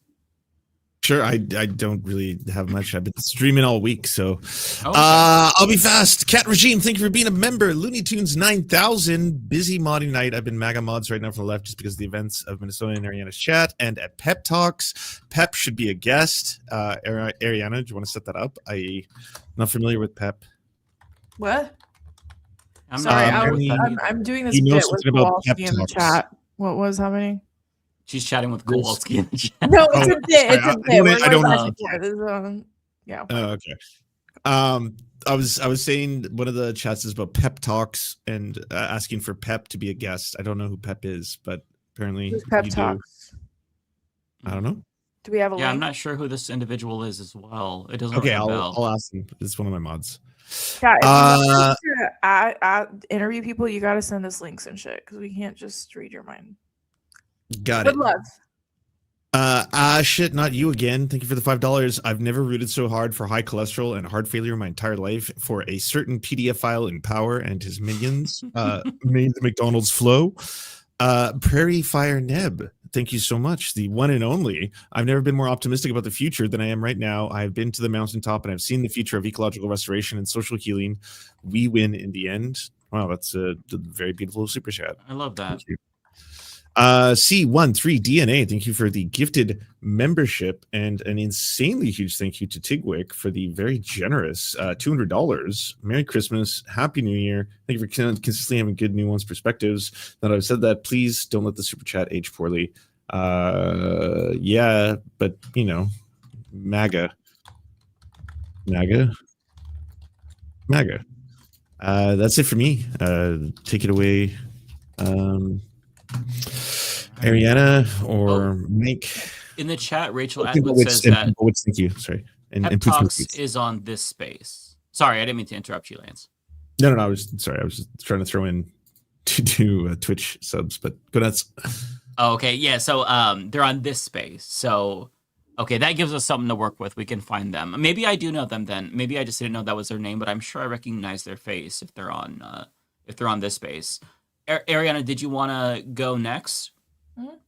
Speaker 5: Sure, I don't really have much. I've been streaming all week, so
Speaker 4: Okay.
Speaker 5: I'll be fast. Cat Regime, thank you for being a member. Looney Tunes 9000, busy modding night. I've been MAGA mods right now from the left just because of the events of Minnesota and Ariana's chat and at Pep Talks. Pep should be a guest. Ariana, do you want to set that up? I'm not familiar with Pep.
Speaker 8: what?
Speaker 4: I'm
Speaker 8: Sorry,
Speaker 4: not familiar with that either.
Speaker 8: I'm doing this
Speaker 5: You know
Speaker 8: bit with
Speaker 5: something about Pep
Speaker 8: Kowalski in the
Speaker 5: Talks.
Speaker 8: chat. What was happening?
Speaker 4: She's chatting with Kowalski in the chat.
Speaker 8: No, it's a bit. It's a bit.
Speaker 5: I don't
Speaker 8: know. Yeah.
Speaker 5: Oh, okay. I was saying one of the chats is about Pep Talks and asking for Pep to be a guest. I don't know who Pep is, but apparently
Speaker 8: Who's Pep
Speaker 5: you
Speaker 8: Talks?
Speaker 5: do. I don't know.
Speaker 8: Do we have a
Speaker 4: Yeah, I'm
Speaker 8: link?
Speaker 4: not sure who this individual is as well. It doesn't
Speaker 5: Okay,
Speaker 4: ring a bell.
Speaker 5: I'll ask him. It's one of my mods.
Speaker 8: Yeah, if you want to interview people, you got to send us links and shit because we can't just read your mind.
Speaker 5: Got
Speaker 8: Good
Speaker 5: it.
Speaker 8: luck.
Speaker 5: Shit, not you again. Thank you for the $5. I've never rooted so hard for high cholesterol and heart failure my entire life for a certain PDF file in Power and his minions. Made the McDonald's flow. Prairie Fire Neb, thank you so much. The one and only. I've never been more optimistic about the future than I am right now. I've been to the mountaintop and I've seen the future of ecological restoration and social healing. We win in the end. Wow, that's a very beautiful super chat.
Speaker 4: I love that.
Speaker 5: Thank you. C13 DNA, thank you for the gifted membership and an insanely huge thank you to Tigwick for the very generous $200. Merry Christmas, Happy New Year. Thank you for consistently having good, nuanced perspectives. Now that I've said that, please don't let the super chat age poorly. Yeah, but you know, MAGA. That's it for me. Take it away. Ariana or Mike.
Speaker 4: In the chat, Rachel
Speaker 5: People
Speaker 4: Atwood says that
Speaker 5: thank you. Sorry. And
Speaker 4: Pep
Speaker 5: please
Speaker 4: Talks
Speaker 5: please.
Speaker 4: is on this space. Sorry, I didn't mean to interrupt you, Lance.
Speaker 5: No, I was sorry. I was just trying to throw in to do Twitch subs, but go nuts.
Speaker 4: Oh, okay, yeah. So they're on this space. So Okay, that gives us something to work with. We can find them. Maybe I do know them then. Maybe I just didn't know that was their name, but I'm sure I recognize their face if they're on this space. Ariana, did you want to go next?
Speaker 8: Mhm.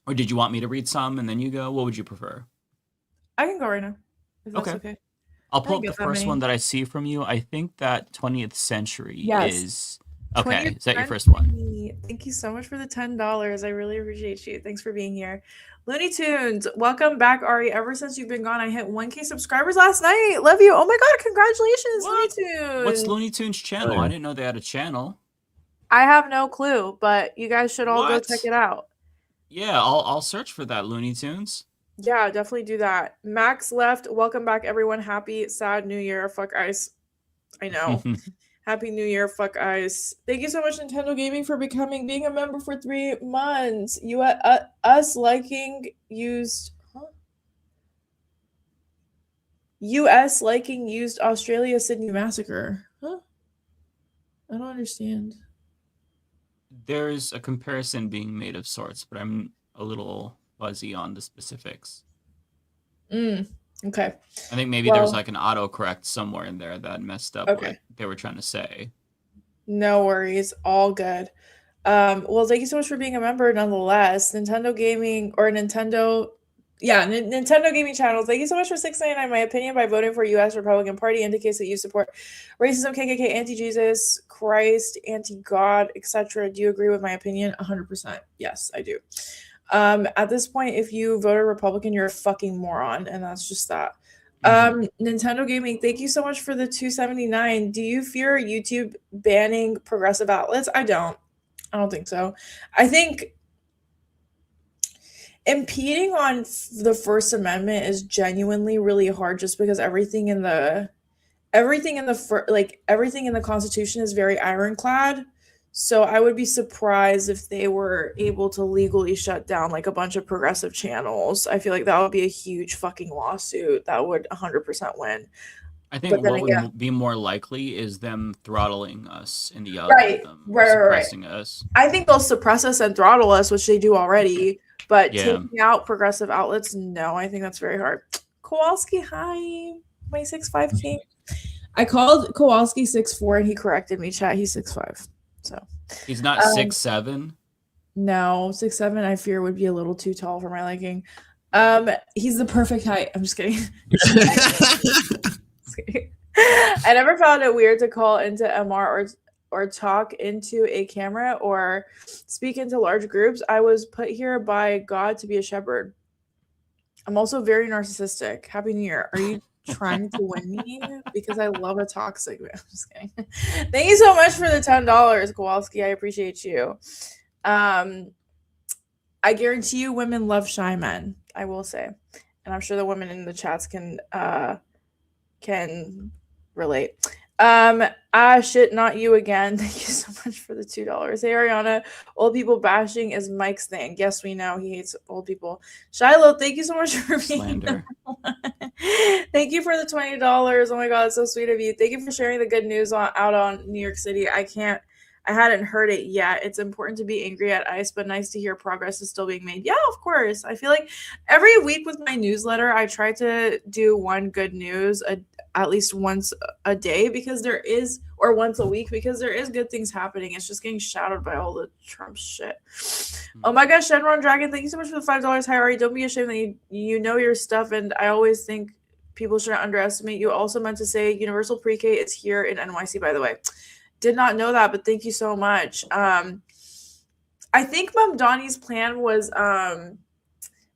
Speaker 4: Or did you want me to read some and then you go? What would you prefer?
Speaker 8: I can go right now. If that's okay.
Speaker 4: I'll
Speaker 8: I
Speaker 4: pull
Speaker 8: didn't
Speaker 4: up the
Speaker 8: get that
Speaker 4: first
Speaker 8: many.
Speaker 4: one that I see from you. I think that 20th Century
Speaker 8: Yes.
Speaker 4: is... Okay,
Speaker 8: 20th
Speaker 4: is that your first one?
Speaker 8: Century. Thank you so much for the $10. I really appreciate you. Thanks for being here. Looney Tunes, welcome back, Ari. Ever since you've been gone, I hit 1K subscribers last night. Love you. Oh my god, congratulations,
Speaker 4: What?
Speaker 8: Looney Tunes.
Speaker 4: What's Looney Tunes channel?
Speaker 5: Oh, yeah.
Speaker 4: I didn't know they had a channel.
Speaker 8: I have no clue, but you guys should all go
Speaker 4: What?
Speaker 8: check it out.
Speaker 4: Yeah, I'll search for that, Looney Tunes.
Speaker 8: Yeah, definitely do that. Max left. Welcome back, everyone. Happy, sad New Year. Fuck ice. I know. Happy New Year. Fuck ice. Thank you so much, Nintendo Gaming, for being a member for 3 months. US liking used Australia Sydney massacre. Huh? I don't understand.
Speaker 4: There's a comparison being made of sorts, but I'm a little fuzzy on the specifics.
Speaker 8: Okay.
Speaker 4: I think maybe there's like an autocorrect somewhere in there that messed up what they were trying to say.
Speaker 8: No worries. All good. Well, thank you so much for being a member nonetheless. Nintendo Gaming Nintendo Gaming Channel. Thank you so much for $6.99. My opinion by voting for U.S. Republican Party indicates that you support racism, KKK, anti-Jesus, Christ, anti-God, etc. Do you agree with my opinion? 100%. Yes, I do. At this point, if you voted Republican, you're a fucking moron, and that's just that. Nintendo Gaming, thank you so much for the $2.79. Do you fear YouTube banning progressive outlets? I don't think so. I think impeding on the First Amendment is genuinely really hard, just because everything in the Constitution is very ironclad. So I would be surprised if they were able to legally shut down like a bunch of progressive channels. I feel like that would be a huge fucking lawsuit that would 100% win.
Speaker 4: I think what would be more likely is them throttling us in the algorithm, suppressing us.
Speaker 8: I think they'll suppress us and throttle us, which they do already. But taking out progressive outlets, no, I think that's very hard. Kowalski, hi, my 6'5" king. I called Kowalski 6'4" and he corrected me. Chat, he's 6'5". So
Speaker 4: he's not 6'7".
Speaker 8: No, 6'7" I fear would be a little too tall for my liking. He's the perfect height. I'm just kidding. I never found it weird to call into MR or talk into a camera or speak into large groups. I was put here by God to be a shepherd. I'm also very narcissistic. Happy New Year. Are you trying to win me? Because I love a toxic man. I'm just kidding. Thank you so much for the $10, Kowalski. I appreciate you. I guarantee you women love shy men, I will say. And I'm sure the women in the chats can relate. Shit, not you again. Thank you so much for the $2. Hey, Ariana, old people bashing is Mike's thing. Yes, we know he hates old people. Shiloh, thank you so much for being Thank you for the $20. Oh my god, it's so sweet of you. Thank you for sharing the good news out on New York City. I hadn't heard it yet. It's important to be angry at ICE, but nice to hear progress is still being made. Yeah, of course. I feel like every week with my newsletter, I try to do one good news at least once a day or once a week, because there is good things happening. It's just getting shadowed by all the Trump shit. Oh my gosh, Shenron Dragon, thank you so much for the $5. Hi, Ari. Don't be ashamed that you know your stuff, and I always think people shouldn't underestimate you. Also meant to say universal pre-K is here in NYC, by the way. Did not know that, but thank you so much. I think Mom Donnie's plan was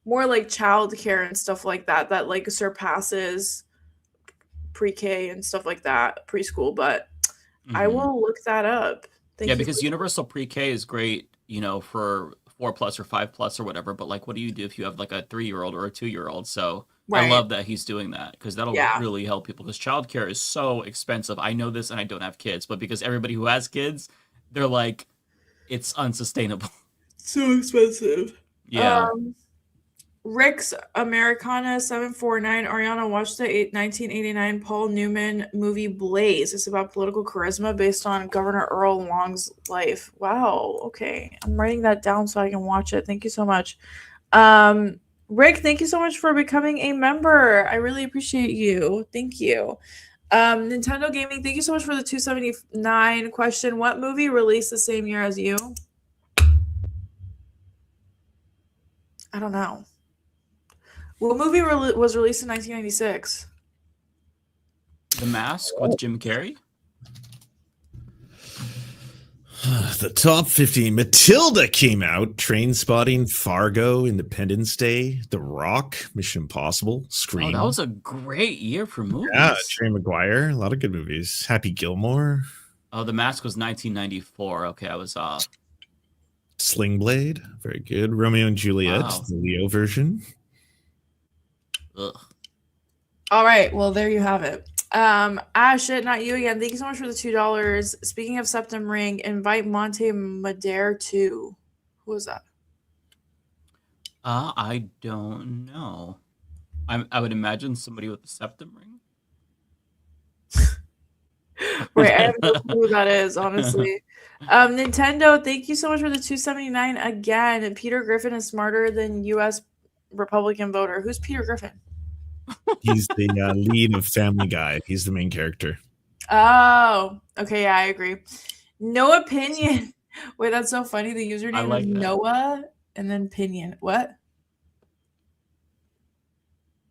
Speaker 8: more like childcare and stuff like that like surpasses pre-K and stuff like that, preschool, but I will look that up.
Speaker 4: Because universal pre-K is great, for 4+ or 5+ or whatever, but like what do you do if you have like a 3-year-old or a 2-year-old? So I love that he's doing that, because that'll really help people, because childcare is so expensive. I know this and I don't have kids, but because everybody who has kids, they're like, it's unsustainable.
Speaker 8: So expensive.
Speaker 4: Yeah.
Speaker 8: Rick's Americana 749. Ariana, watched the 1989 Paul Newman movie Blaze. It's about political charisma based on Governor Earl Long's life. Wow. Okay. I'm writing that down so I can watch it. Thank you so much. Rick, thank you so much for becoming a member. I really appreciate you. Thank you. Nintendo Gaming, thank you so much for the 279 question. What movie released the same year as you? I don't know. What movie was released in 1996?
Speaker 4: The Mask with Jim Carrey.
Speaker 5: The top 15. Matilda came out. Trainspotting, Fargo, Independence Day, The Rock, Mission Impossible, Scream.
Speaker 4: Oh, that was a great year for movies.
Speaker 5: Yeah, Jerry Maguire. A lot of good movies. Happy Gilmore.
Speaker 4: Oh, The Mask was 1994. Okay, I was off.
Speaker 5: Sling Blade. Very good. Romeo and Juliet,
Speaker 4: Wow.
Speaker 5: the Leo version.
Speaker 4: Ugh.
Speaker 8: All right, well, there you have it. Shit, not you again. Thank you so much for the $2. Speaking of Septum Ring, invite Monte Madere too. Who was that?
Speaker 4: I don't know. I would imagine somebody with a septum ring.
Speaker 8: Right, I have no clue who that is, honestly. Nintendo, thank you so much for the 279 again. Peter Griffin is smarter than U.S. Republican voter. Who's Peter Griffin?
Speaker 5: He's the lead of Family Guy. He's the main character.
Speaker 8: Oh, okay, yeah, I agree. No opinion. Wait, that's so funny. The username
Speaker 4: like
Speaker 8: is
Speaker 4: that.
Speaker 8: Noah and then Pinion. What?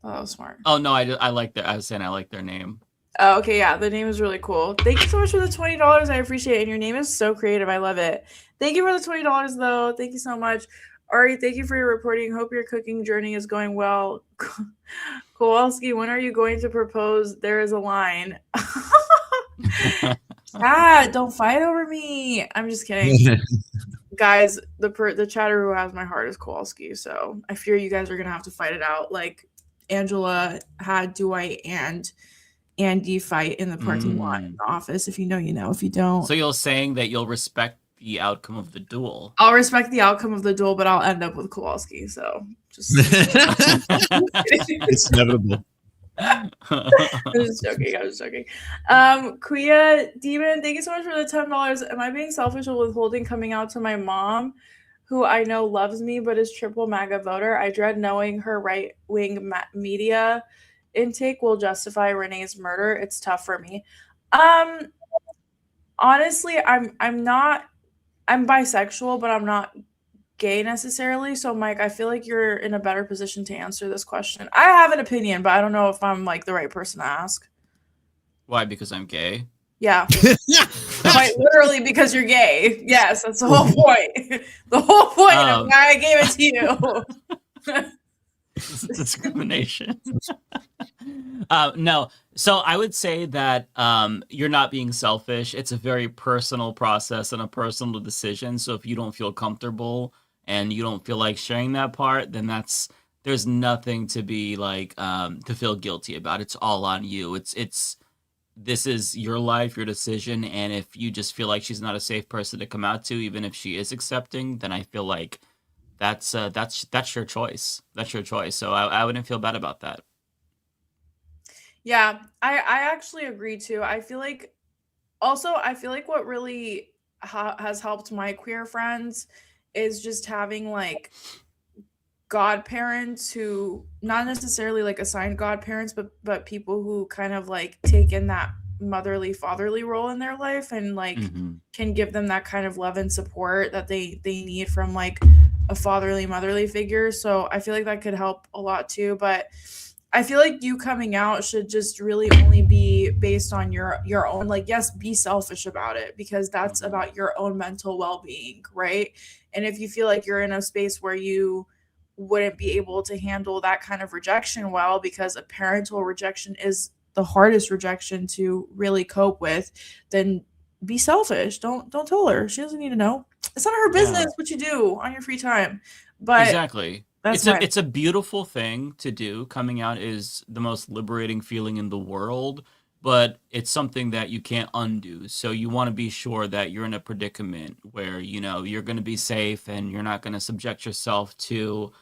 Speaker 8: Oh, that was smart.
Speaker 4: Oh no, I like their. I was saying I like their name.
Speaker 8: Oh, okay, yeah, the name is really cool. Thank you so much for the $20. I appreciate it. And your name is so creative. I love it. Thank you for the $20, though. Thank you so much. Ari, thank you for your reporting. Hope your cooking journey is going well. Kowalski, when are you going to propose? There is a line. Don't fight over me. I'm just kidding. Guys, the chatter who has my heart is Kowalski, so I fear you guys are gonna have to fight it out like Angela had Dwight and Andy fight in the parking lot in the office. If you know, you know. If you don't,
Speaker 4: So you're saying that you'll respect the outcome of the duel.
Speaker 8: I'll respect the outcome of the duel, but I'll end up with Kowalski. So just
Speaker 5: It's inevitable.
Speaker 8: I was just joking. Kuya Demon, thank you so much for the $10. Am I being selfish with withholding coming out to my mom, who I know loves me but is triple MAGA voter? I dread knowing her right-wing media intake will justify Renee's murder. It's tough for me. Honestly, I'm bisexual, but I'm not gay necessarily. So Mike, I feel like you're in a better position to answer this question. I have an opinion, but I don't know if I'm like the right person to ask.
Speaker 4: Why? Because I'm gay.
Speaker 8: Yeah. Quite literally because you're gay. Yes, that's the whole point. The whole point of why I gave it to you.
Speaker 4: This is discrimination. No. So I would say that you're not being selfish. It's a very personal process and a personal decision. So if you don't feel comfortable and you don't feel like sharing that part, then there's nothing to be like to feel guilty about. It's all on you. This is your life, your decision, and if you just feel like she's not a safe person to come out to, even if she is accepting, then I feel like that's your choice. That's your choice. So I wouldn't feel bad about that.
Speaker 8: Yeah, I actually agree too. I feel like what really has helped my queer friends is just having like godparents who not necessarily like assigned godparents, but people who kind of like take in that motherly fatherly role in their life and like can give them that kind of love and support that they need from like a fatherly motherly figure. So I feel like that could help a lot too. But I feel like you coming out should just really only be based on your own, like, yes, be selfish about it because that's about your own mental well-being, right? And if you feel like you're in a space where you wouldn't be able to handle that kind of rejection well, because a parental rejection is the hardest rejection to really cope with, then be selfish. Don't tell her. She doesn't need to know. It's not her business what you do on your free time. But
Speaker 4: exactly. It's a beautiful thing to do. Coming out is the most liberating feeling in the world, but it's something that you can't undo. So you want to be sure that you're in a predicament where, you're going to be safe and you're not going to subject yourself to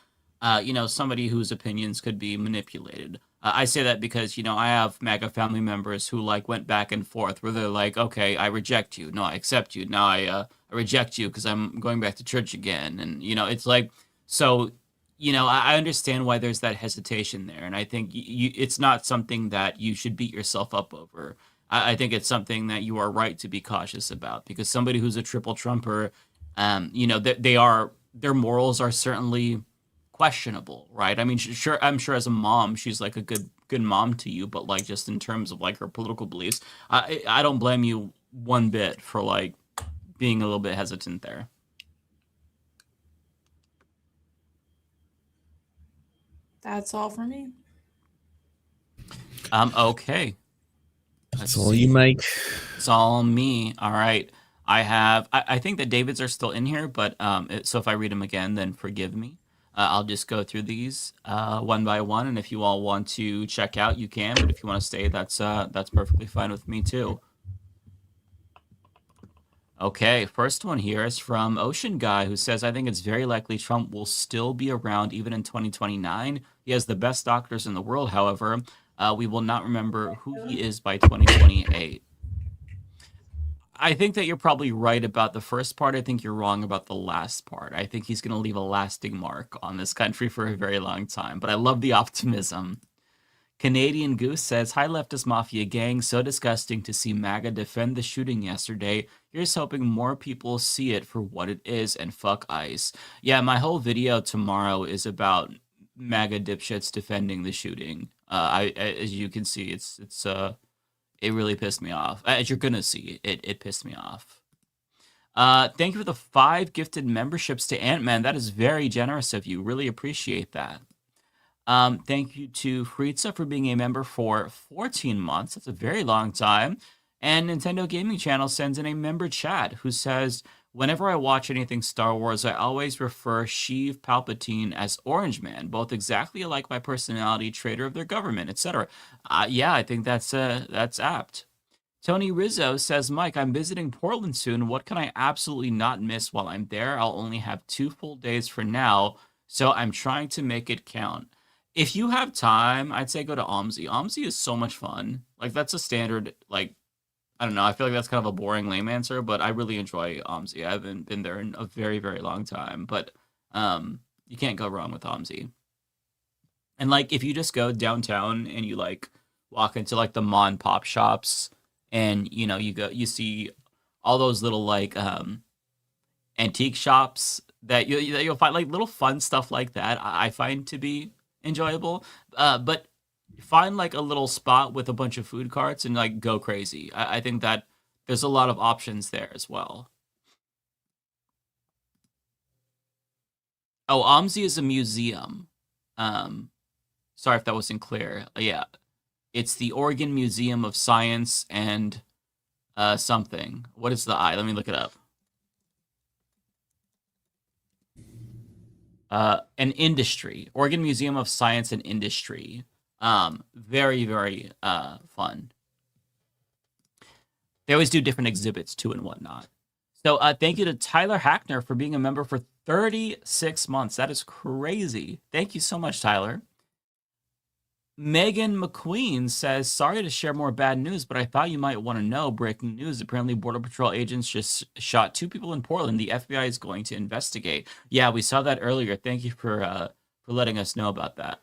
Speaker 4: somebody whose opinions could be manipulated. I say that because, I have MAGA family members who like went back and forth where they're like, okay, I reject you. No, I accept you. Now I reject you because I'm going back to church again. And, it's like, so I understand why there's that hesitation there, and I think it's not something that you should beat yourself up over. I think it's something that you are right to be cautious about, because somebody who's a triple trumper, their morals are certainly questionable, right? I mean, sure, I'm sure as a mom, she's like a good mom to you, but like just in terms of like her political beliefs, I don't blame you one bit for like being a little bit hesitant there.
Speaker 8: That's all for me.
Speaker 4: Okay.
Speaker 5: That's all you, Mike.
Speaker 4: It's all me. All right. I think that David's are still in here, but so if I read them again, then forgive me. I'll just go through these one by one, and if you all want to check out, you can. But if you want to stay, that's perfectly fine with me too. Okay, first one here is from Ocean Guy, who says, I think it's very likely Trump will still be around even in 2029. He has the best doctors in the world, however. We will not remember who he is by 2028. I think that you're probably right about the first part. I think you're wrong about the last part. I think he's going to leave a lasting mark on this country for a very long time, but I love the optimism. Canadian Goose says, Hi, Leftist Mafia gang. So disgusting to see MAGA defend the shooting yesterday. Here's hoping more people see it for what it is and fuck ICE. Yeah, my whole video tomorrow is about MAGA dipshits defending the shooting. As you can see, it really pissed me off. As you're gonna see, it pissed me off. Thank you for the 5 gifted memberships to Ant-Man. That is very generous of you. Really appreciate that. Thank you to Fritza for being a member for 14 months. That's a very long time. And Nintendo Gaming Channel sends in a member chat who says, whenever I watch anything Star Wars, I always refer Sheev Palpatine as Orange Man, both exactly alike my personality, traitor of their government, etc. Yeah, I think that's apt. Tony Rizzo says, Mike, I'm visiting Portland soon. What can I absolutely not miss while I'm there? I'll only have 2 full days for now, so I'm trying to make it count. If you have time, I'd say go to OMSI. OMSI is so much fun. Like, that's a standard, like, I don't know. I feel like that's kind of a boring, lame answer, but I really enjoy OMSI. I haven't been there in a very, very long time, but you can't go wrong with OMSI. And, like, if you just go downtown and you, like, walk into, like, the mom and pop shops and, you see all those little, like, antique shops that you'll find, like, little fun stuff like that, I find to be enjoyable, but find like a little spot with a bunch of food carts and like go crazy. I think that there's a lot of options there as well. Oh, OMSI is a museum. Sorry if that wasn't clear. Yeah, it's the Oregon Museum of Science and something. What is the I? Let me look it up. An industry, Oregon Museum of Science and Industry. Very, very fun. They always do different exhibits too and whatnot. So thank you to Tyler Hackner for being a member for 36 months. That is crazy. Thank you so much, Tyler. Megan McQueen says, sorry to share more bad news, but I thought you might want to know. Breaking news. Apparently, Border Patrol agents just shot 2 people in Portland. The FBI is going to investigate. Yeah, we saw that earlier. Thank you for letting us know about that.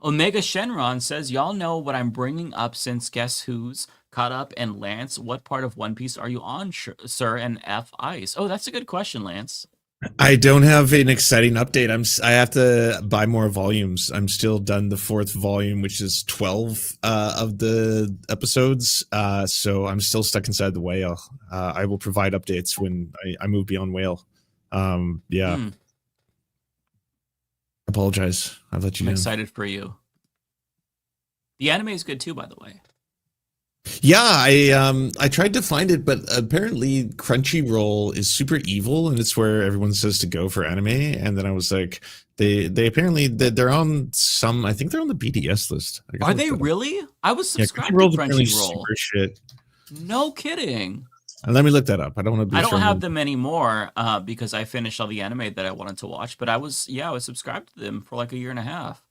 Speaker 4: Omega Shenron says, y'all know what I'm bringing up since Guess Who's caught up. And Lance, what part of One Piece are you on, sir? And F Ice. Oh, that's a good question, Lance.
Speaker 5: I don't have an exciting update. I have to buy more volumes. I'm still done the 4th volume, which is 12 of the episodes. So I'm still stuck inside the whale. I will provide updates when I move beyond whale. Yeah. Apologize. I'll let you know.
Speaker 4: I'm excited for you. The anime is good too, by the way.
Speaker 5: Yeah, I tried to find it, but apparently Crunchyroll is super evil, and it's where everyone says to go for anime. And then I was like, they apparently they're on some. I think they're on the BDS list.
Speaker 4: Are they really? I was subscribed to Crunchyroll.
Speaker 5: Super shit.
Speaker 4: No kidding.
Speaker 5: Let me look that up. I don't want to be.
Speaker 4: I don't have them anymore because I finished all the anime that I wanted to watch. But I was subscribed to them for like a year and a half.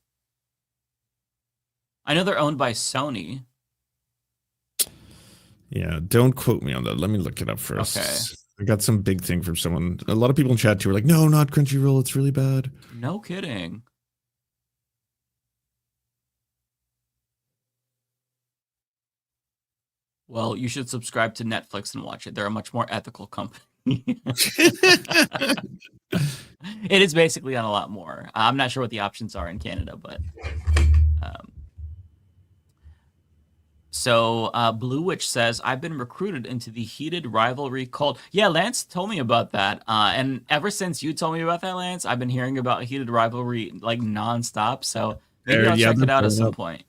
Speaker 4: I know they're owned by Sony.
Speaker 5: Yeah, don't quote me on that. Let me look it up first.
Speaker 4: Okay.
Speaker 5: I got some big thing from someone. A lot of people in chat too were like, "No, not Crunchyroll. It's really bad."
Speaker 4: No kidding. Well, you should subscribe to Netflix and watch it. They're a much more ethical company. It is basically on a lot more. I'm not sure what the options are in Canada, but so Blue Witch says, I've been recruited into the heated rivalry called. Yeah, Lance told me about that. And ever since you told me about that, Lance, I've been hearing about heated rivalry like nonstop. So maybe I'll check it out at some point.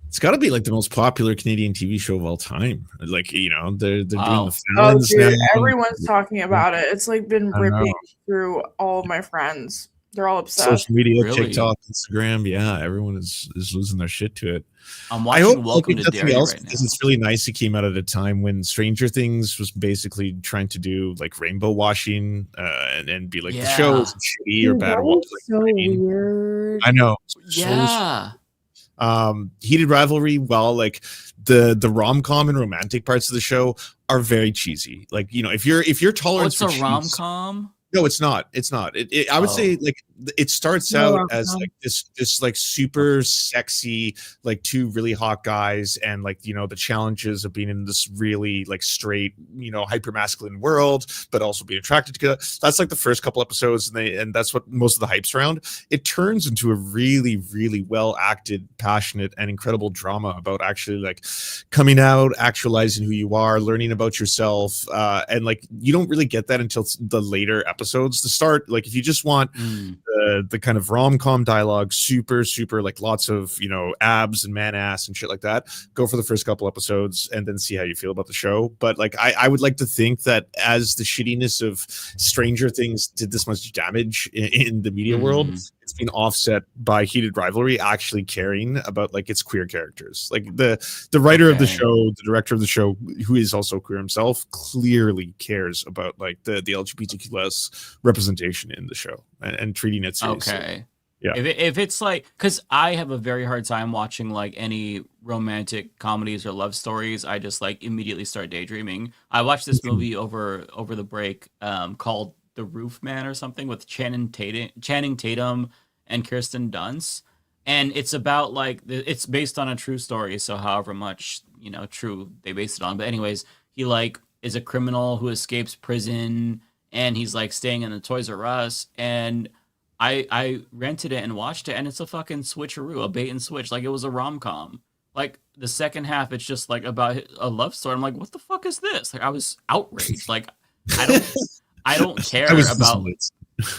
Speaker 5: It's got to be like the most popular Canadian TV show of all time. Like, you know, they're doing the
Speaker 8: Oh,
Speaker 5: Fallons
Speaker 8: dude,
Speaker 5: now.
Speaker 8: everyone's talking about it. It's like been
Speaker 5: I
Speaker 8: ripping
Speaker 5: know.
Speaker 8: through all of my friends. They're all obsessed.
Speaker 5: Social media,
Speaker 4: Really?
Speaker 5: TikTok, Instagram. Yeah, everyone is losing their shit to it.
Speaker 4: I'm
Speaker 5: I
Speaker 4: watching
Speaker 5: hope,
Speaker 4: Welcome
Speaker 5: like,
Speaker 4: to
Speaker 5: nothing
Speaker 4: Derry
Speaker 5: else,
Speaker 4: right now.
Speaker 5: because it's really nice it came out at a time when Stranger Things was basically trying to do like rainbow washing and be like the show is shitty or
Speaker 8: Dude,
Speaker 5: bad.
Speaker 8: that
Speaker 5: Or
Speaker 8: was so weird.
Speaker 5: I know.
Speaker 4: Yeah.
Speaker 5: Heated rivalry, while like the rom-com and romantic parts of the show are very cheesy. Like, you know, if your tolerance
Speaker 4: It's
Speaker 5: for
Speaker 4: a
Speaker 5: cheese-
Speaker 4: rom-com.
Speaker 5: No, it's not. It's not. I would say like it starts
Speaker 8: No
Speaker 5: out as
Speaker 8: rom-com.
Speaker 5: like this like super sexy, like two really hot guys, and like, you know, the challenges of being in this really like straight, you know, hyper masculine world, but also being attracted to. That's like the first couple episodes, and that's what most of the hype's around. It turns into a really, really well acted, passionate, and incredible drama about actually like coming out, actualizing who you are, learning about yourself, and like you don't really get that until the later episodes. To start, like if you just want the kind of rom-com dialogue, super like lots of, you know, abs and man ass and shit like that, go for the first couple episodes and then see how you feel about the show. But like I would like to think that as the shittiness of Stranger Things did this much damage in the media world, it's been offset by heated rivalry actually caring about like its queer characters. Like the writer of the show, the director of the show, who is also queer himself, clearly cares about like the LGBTQ+ representation in the show and treating it seriously.
Speaker 4: Okay.
Speaker 5: Yeah.
Speaker 4: If it's like, because I have a very hard time watching like any romantic comedies or love stories, I just like immediately start daydreaming. I watched this movie over the break called The Roof Man or something with Channing Tatum and Kirsten Dunst, and it's about like it's based on a true story. So however much, you know, true they based it on, but anyways, he like is a criminal who escapes prison, and he's like staying in the Toys R Us, and I rented it and watched it, and it's a fucking switcheroo, a bait and switch. Like it was a rom-com. Like the second half, it's just like about a love story. I'm like, what the fuck is this? Like I was outraged. Like I don't care about.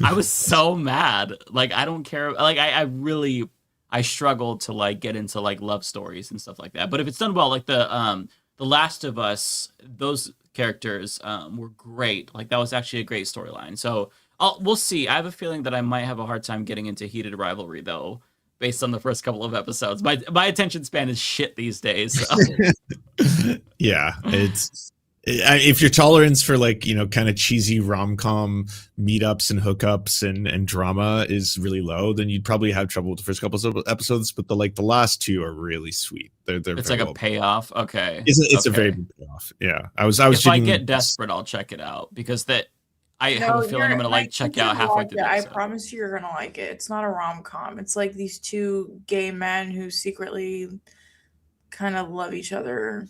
Speaker 4: I was so mad. Like I don't care. Like I struggle to like get into like love stories and stuff like that. But if it's done well, like the Last of Us, those characters were great. Like that was actually a great storyline. So we'll see. I have a feeling that I might have a hard time getting into heated rivalry though, based on the first couple of episodes. My attention span is shit these days. So.
Speaker 5: Yeah, it's if your tolerance for like, you know, kind of cheesy rom-com meetups and hookups and drama is really low, then you'd probably have trouble with the first couple of episodes. But the last two are really sweet. They're
Speaker 4: it's like a payoff. Okay,
Speaker 5: it's
Speaker 4: okay.
Speaker 5: a very big payoff. Yeah, I was.
Speaker 4: If I get desperate, I'll check it out because I have a feeling I'm gonna like check out halfway through.
Speaker 8: I promise you, you're gonna like it. It's not a rom-com. It's like these two gay men who secretly kind of love each other.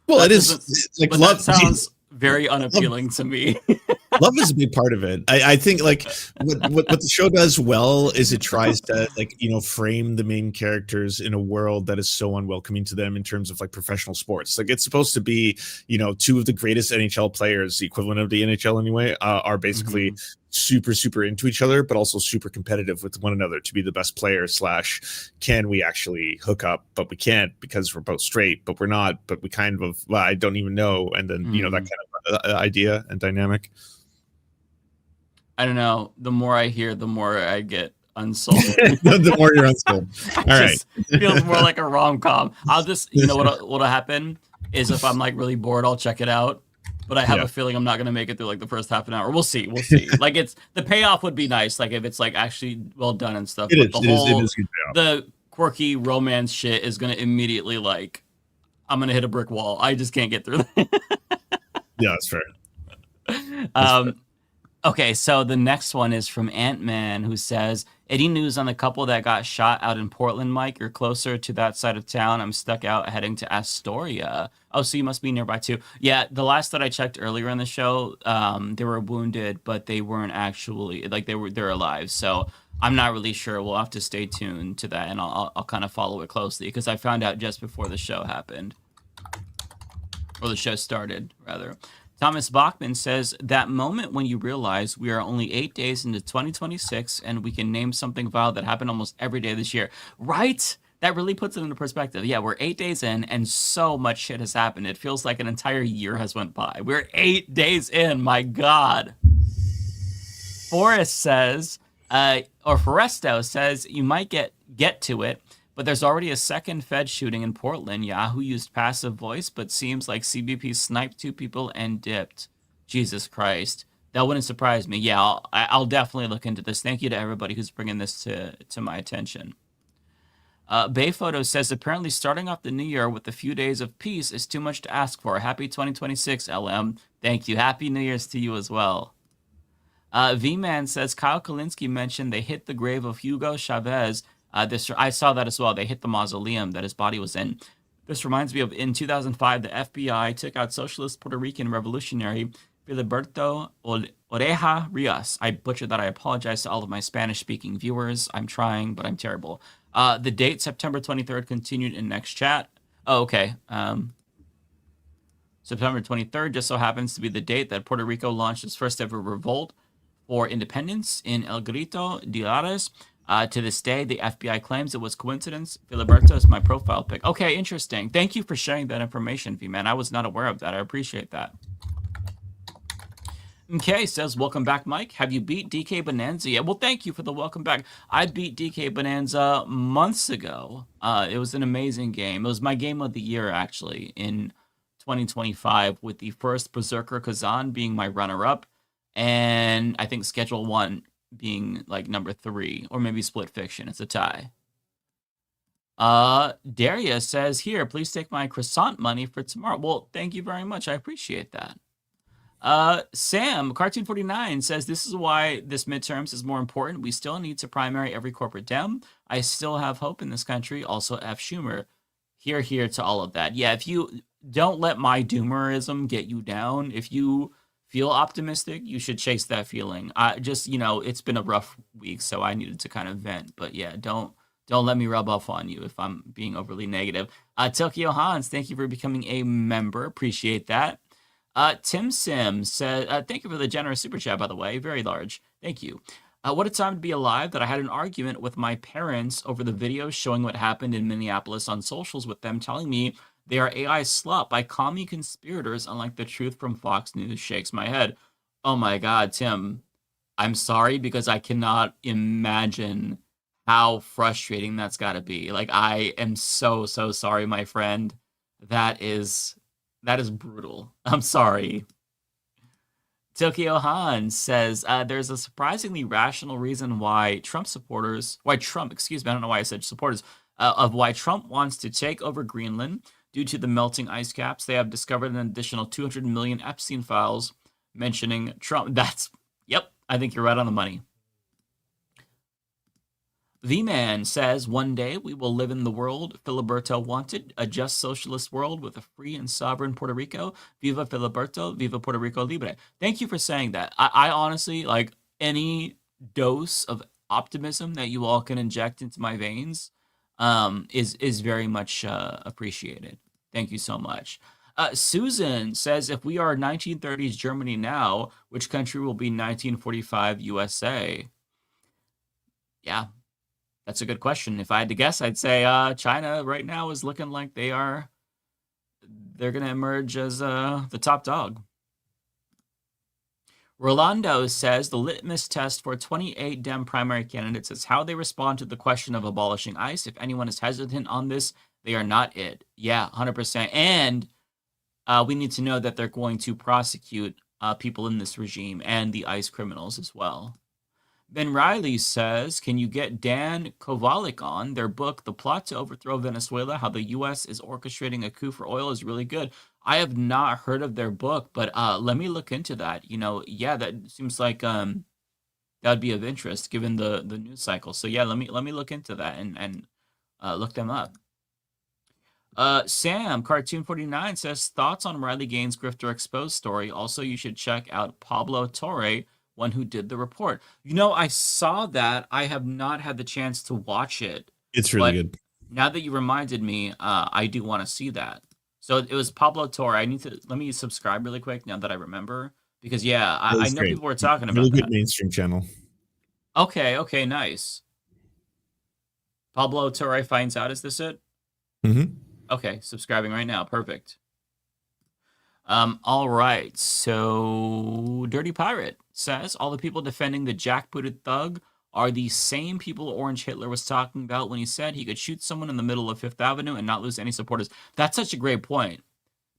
Speaker 5: Well, it is like
Speaker 4: but
Speaker 5: love
Speaker 4: that sounds very unappealing to me.
Speaker 5: Love is a big part of it. I think like what the show does well is it tries to like, you know, frame the main characters in a world that is so unwelcoming to them in terms of like professional sports. Like it's supposed to be, you know, two of the greatest NHL players, the equivalent of the NHL anyway, are basically super into each other, but also super competitive with one another to be the best player / can we actually hook up, but we can't because we're both straight, but we're not, but we kind of, well, I don't even know. And then, you know, that kind of idea and dynamic.
Speaker 4: I don't know. The more I hear, the more I get unsold.
Speaker 5: The more you're unsold. All right.
Speaker 4: Feels more like a rom-com. I'll just, you know, what'll happen is if I'm like really bored, I'll check it out. But I have a feeling I'm not gonna make it through like the first half an hour. We'll see. Like the payoff would be nice. Like if it's like actually well done and stuff.
Speaker 5: It
Speaker 4: but
Speaker 5: is
Speaker 4: the
Speaker 5: good payoff.
Speaker 4: the quirky romance shit is gonna immediately like I'm gonna hit a brick wall. I just can't get through that.
Speaker 5: Yeah, that's fair.
Speaker 4: Okay, so the next one is from Ant-Man, who says, any news on the couple that got shot out in Portland, Mike? You're closer to that side of town. I'm stuck out heading to Astoria. Oh, so you must be nearby too. Yeah, the last that I checked earlier in the show, they were wounded, but they weren't actually, like, they're alive. So I'm not really sure. We'll have to stay tuned to that, and I'll kind of follow it closely, because I found out just before the show happened. Or the show started, rather. Thomas Bachman says, that moment when you realize we are only 8 days into 2026 and we can name something vile that happened almost every day this year. Right? That really puts it into perspective. Yeah, we're 8 days in and so much shit has happened. It feels like an entire year has went by. We're 8 days in. My God. Forrest says, or Foresto says, you might get to it, but there's already a second Fed shooting in Portland. Yahoo used passive voice, but seems like CBP sniped 2 people and dipped. Jesus Christ. That wouldn't surprise me. Yeah, I'll definitely look into this. Thank you to everybody who's bringing this to my attention. Bayphoto says, apparently starting off the new year with a few days of peace is too much to ask for. Happy 2026, LM. Thank you. Happy New Year's to you as well. V-Man says, Kyle Kalinske mentioned they hit the grave of Hugo Chavez. I saw that as well. They hit the mausoleum that his body was in. This reminds me of in 2005, the FBI took out socialist Puerto Rican revolutionary Filiberto Oreja Rios. I butchered that. I apologize to all of my Spanish-speaking viewers. I'm trying, but I'm terrible. The date, September 23rd, continued in next chat. Oh, okay. September 23rd just so happens to be the date that Puerto Rico launched its first ever revolt for independence in El Grito de Lares. To this day, the FBI claims it was coincidence. Filiberto is my profile pic. Okay, interesting. Thank you for sharing that information, V-Man. I was not aware of that. I appreciate that. Okay, says, welcome back, Mike. Have you beat DK Bonanza yet? Well, thank you for the welcome back. I beat DK Bonanza months ago. It was an amazing game. It was my game of the year, actually, in 2025, with the first Berserker Kazan being my runner-up, and I think Schedule 1 being like number 3, or maybe Split Fiction. It's a tie. Daria says, here, please take my croissant money for tomorrow. Well, thank you very much. I appreciate that. Sam, Cartoon49 says, this is why this midterms is more important. We still need to primary every corporate Dem. I still have hope in this country. Also, F. Schumer. Here to all of that. Yeah, if you don't let my doomerism get you down, if you feel optimistic, you should chase that feeling. Just, it's been a rough week, so I needed to kind of vent. But yeah, don't let me rub off on you if I'm being overly negative. Tokyo Hans, thank you for becoming a member. Appreciate that. Tim Sims said, thank you for the generous super chat, by the way. Very large. Thank you. What a time to be alive that I had an argument with my parents over the video showing what happened in Minneapolis on socials, with them telling me they are AI slop by commie conspirators, unlike the truth from Fox News. Shakes my head. Oh my God, Tim. I'm sorry, because I cannot imagine how frustrating that's got to be. Like, I am so sorry, my friend. That is brutal. I'm sorry. Tokyo Han says, there's a surprisingly rational reason why Trump, I don't know why I said supporters, of why Trump wants to take over Greenland. Due to the melting ice caps, they have discovered an additional 200 million Epstein files mentioning Trump. Yep, I think you're right on the money. V-Man says, one day we will live in the world Filiberto wanted, a just socialist world with a free and sovereign Puerto Rico. Viva Filiberto, viva Puerto Rico Libre. Thank you for saying that. I honestly, like, any dose of optimism that you all can inject into my veins is very much appreciated. Thank you so much. Susan says, if we are 1930s Germany now, which country will be 1945 USA? Yeah. That's a good question. If I had to guess, I'd say China right now is looking like they're going to emerge as the top dog. Rolando says the litmus test for 28 Dem primary candidates is how they respond to the question of abolishing ICE. If anyone is hesitant on this, they are not it. Yeah, 100%. And we need to know that they're going to prosecute people in this regime and the ICE criminals as well. Ben Riley says, can you get Dan Kovalik on? Their book, The Plot to Overthrow Venezuela, How the U.S. is Orchestrating a Coup for Oil, is really good. I have not heard of their book, but let me look into that. Yeah, that seems like that would be of interest given the news cycle. So yeah, let me look into that and look them up. Sam, Cartoon49 says, thoughts on Riley Gaines' Grifter Exposed story. Also, you should check out Pablo Torre, one who did the report. I saw that. I have not had the chance to watch it.
Speaker 5: It's really
Speaker 4: but
Speaker 5: good.
Speaker 4: Now that you reminded me, I do want to see that. So it was Pablo Torre. Let me subscribe really quick now that I remember. Because, yeah, I know
Speaker 5: great.
Speaker 4: people were talking about
Speaker 5: Really good
Speaker 4: that.
Speaker 5: mainstream channel.
Speaker 4: Okay, nice. Pablo Torre finds out, is this it?
Speaker 5: Mm-hmm.
Speaker 4: Okay, subscribing right now. Perfect. All right. So Dirty Pirate says all the people defending the jackbooted thug are the same people Orange Hitler was talking about when he said he could shoot someone in the middle of Fifth Avenue and not lose any supporters. That's such a great point.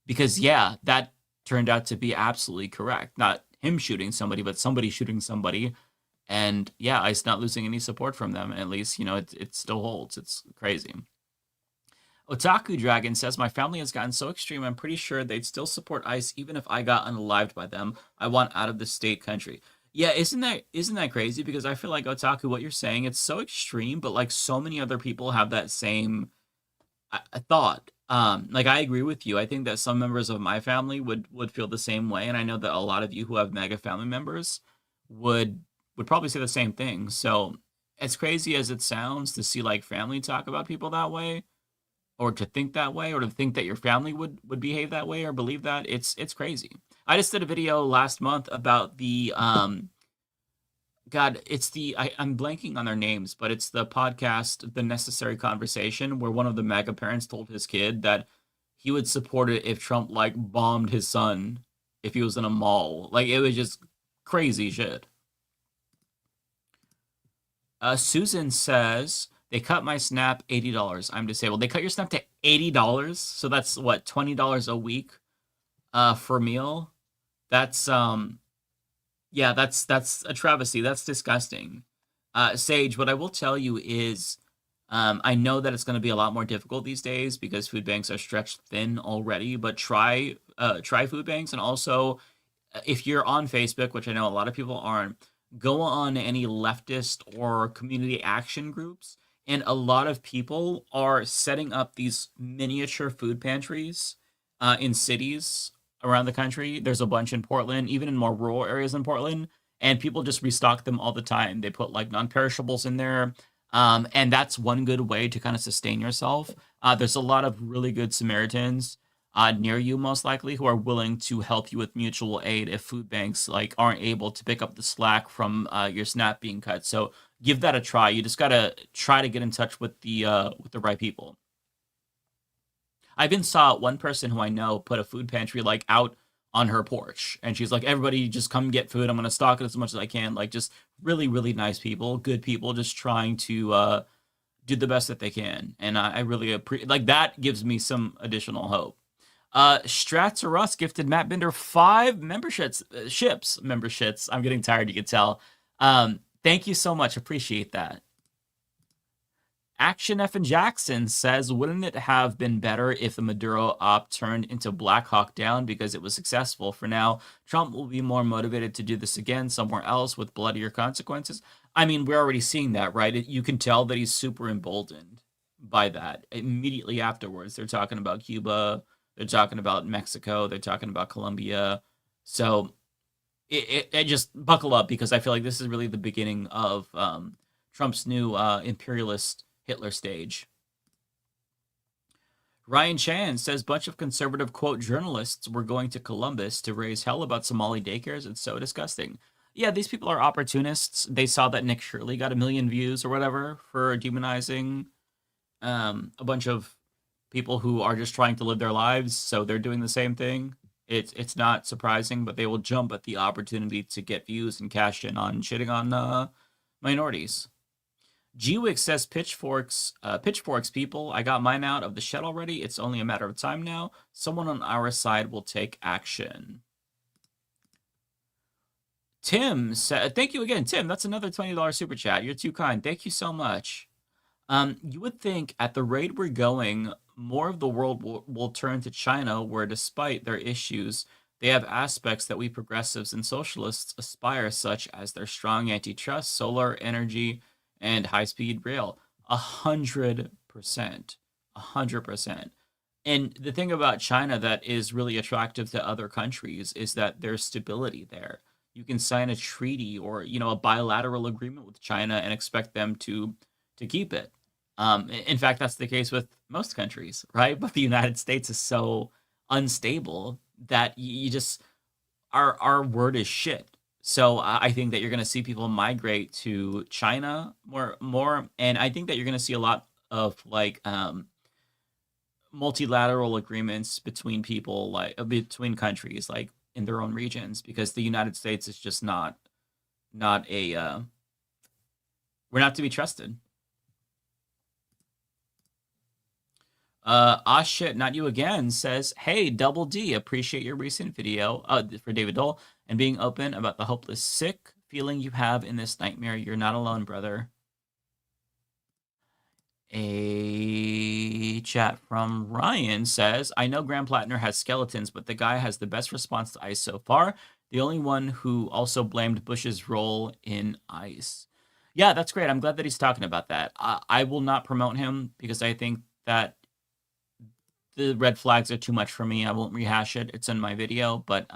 Speaker 4: Because yeah, that turned out to be absolutely correct. Not him shooting somebody, but somebody shooting somebody. And yeah, ICE not losing any support from them. At least, it still holds. It's crazy. Otaku Dragon says, my family has gotten so extreme, I'm pretty sure they'd still support ICE even if I got unalived by them. I want out of the state country. Yeah, isn't that crazy? Because I feel like, Otaku, what you're saying, it's so extreme, but like so many other people have that same thought. Like I agree with you. I think that some members of my family would feel the same way, and I know that a lot of you who have mega family members would probably say the same thing. So as crazy as it sounds to see like family talk about people that way, or to think that way, or to think that your family would behave that way or believe that, it's crazy. I just did a video last month about the God, it's I'm blanking on their names, but it's the podcast The Necessary Conversation, where one of the mega parents told his kid that he would support it if Trump like bombed his son if he was in a mall. Like it was just crazy shit. Susan says, they cut my Snap $80. I'm disabled. They cut your Snap to $80, so that's what, $20 a week for a meal. That's yeah, that's a travesty. That's disgusting. Sage, what I will tell you is, I know that it's going to be a lot more difficult these days because food banks are stretched thin already. But try food banks, and also if you're on Facebook, which I know a lot of people aren't, go on any leftist or community action groups. And a lot of people are setting up these miniature food pantries in cities around the country. There's a bunch in Portland, even in more rural areas in Portland, and people just restock them all the time. They put like non-perishables in there, and that's one good way to kind of sustain yourself. There's a lot of really good Samaritans near you, most likely, who are willing to help you with mutual aid if food banks like aren't able to pick up the slack from your SNAP being cut. So give that a try. You just gotta try to get in touch with the right people. I even saw one person who I know put a food pantry like out on her porch, and she's like, everybody just come get food. I'm gonna stock it as much as I can. Like just really, really nice people, good people, just trying to do the best that they can. And I really appreciate, like, that gives me some additional hope. Strats or Russ gifted Matt Binder 5 memberships. I'm getting tired, you can tell. Thank you so much. Appreciate that. Action F and Jackson says, wouldn't it have been better if the Maduro op turned into Black Hawk Down because it was successful? For now, Trump will be more motivated to do this again somewhere else with bloodier consequences. I mean, we're already seeing that, right? You can tell that he's super emboldened by that. Immediately afterwards, they're talking about Cuba, they're talking about Mexico, they're talking about Colombia. So it just buckle up, because I feel like this is really the beginning of Trump's new imperialist Hitler stage. Ryan Chan says, bunch of conservative, quote, journalists were going to Columbus to raise hell about Somali daycares. It's so disgusting. Yeah, these people are opportunists. They saw that Nick Shirley got 1 million views or whatever for demonizing a bunch of people who are just trying to live their lives, so they're doing the same thing. It's not surprising, but they will jump at the opportunity to get views and cash in on shitting on minorities. G-Wix says, pitchforks people, I got mine out of the shed already. It's only a matter of time now. Someone on our side will take action. Tim said, thank you again, Tim. That's another $20 super chat. You're too kind. Thank you so much. You would think at the rate we're going, more of the world will turn to China, where despite their issues, they have aspects that we progressives and socialists aspire, such as their strong antitrust, solar energy, and high-speed rail. 100%. 100%. And the thing about China that is really attractive to other countries is that there's stability there. You can sign a treaty or, a bilateral agreement with China and expect them to keep it. In fact, that's the case with most countries, right? But the United States is so unstable that you just our word is shit. So I think that you're going to see people migrate to China more, and I think that you're going to see a lot of like multilateral agreements between people, like between countries, like in their own regions, because the United States is just not a we're not to be trusted. Shit, not you again says, hey, Double D, appreciate your recent video for David Dole and being open about the hopeless, sick feeling you have in this nightmare. You're not alone, brother. A chat from Ryan says, I know Graham Plattner has skeletons, but the guy has the best response to ICE so far. The only one who also blamed Bush's role in ICE. Yeah, that's great. I'm glad that he's talking about that. I will not promote him because I think that the red flags are too much for me. I won't rehash it. It's in my video, but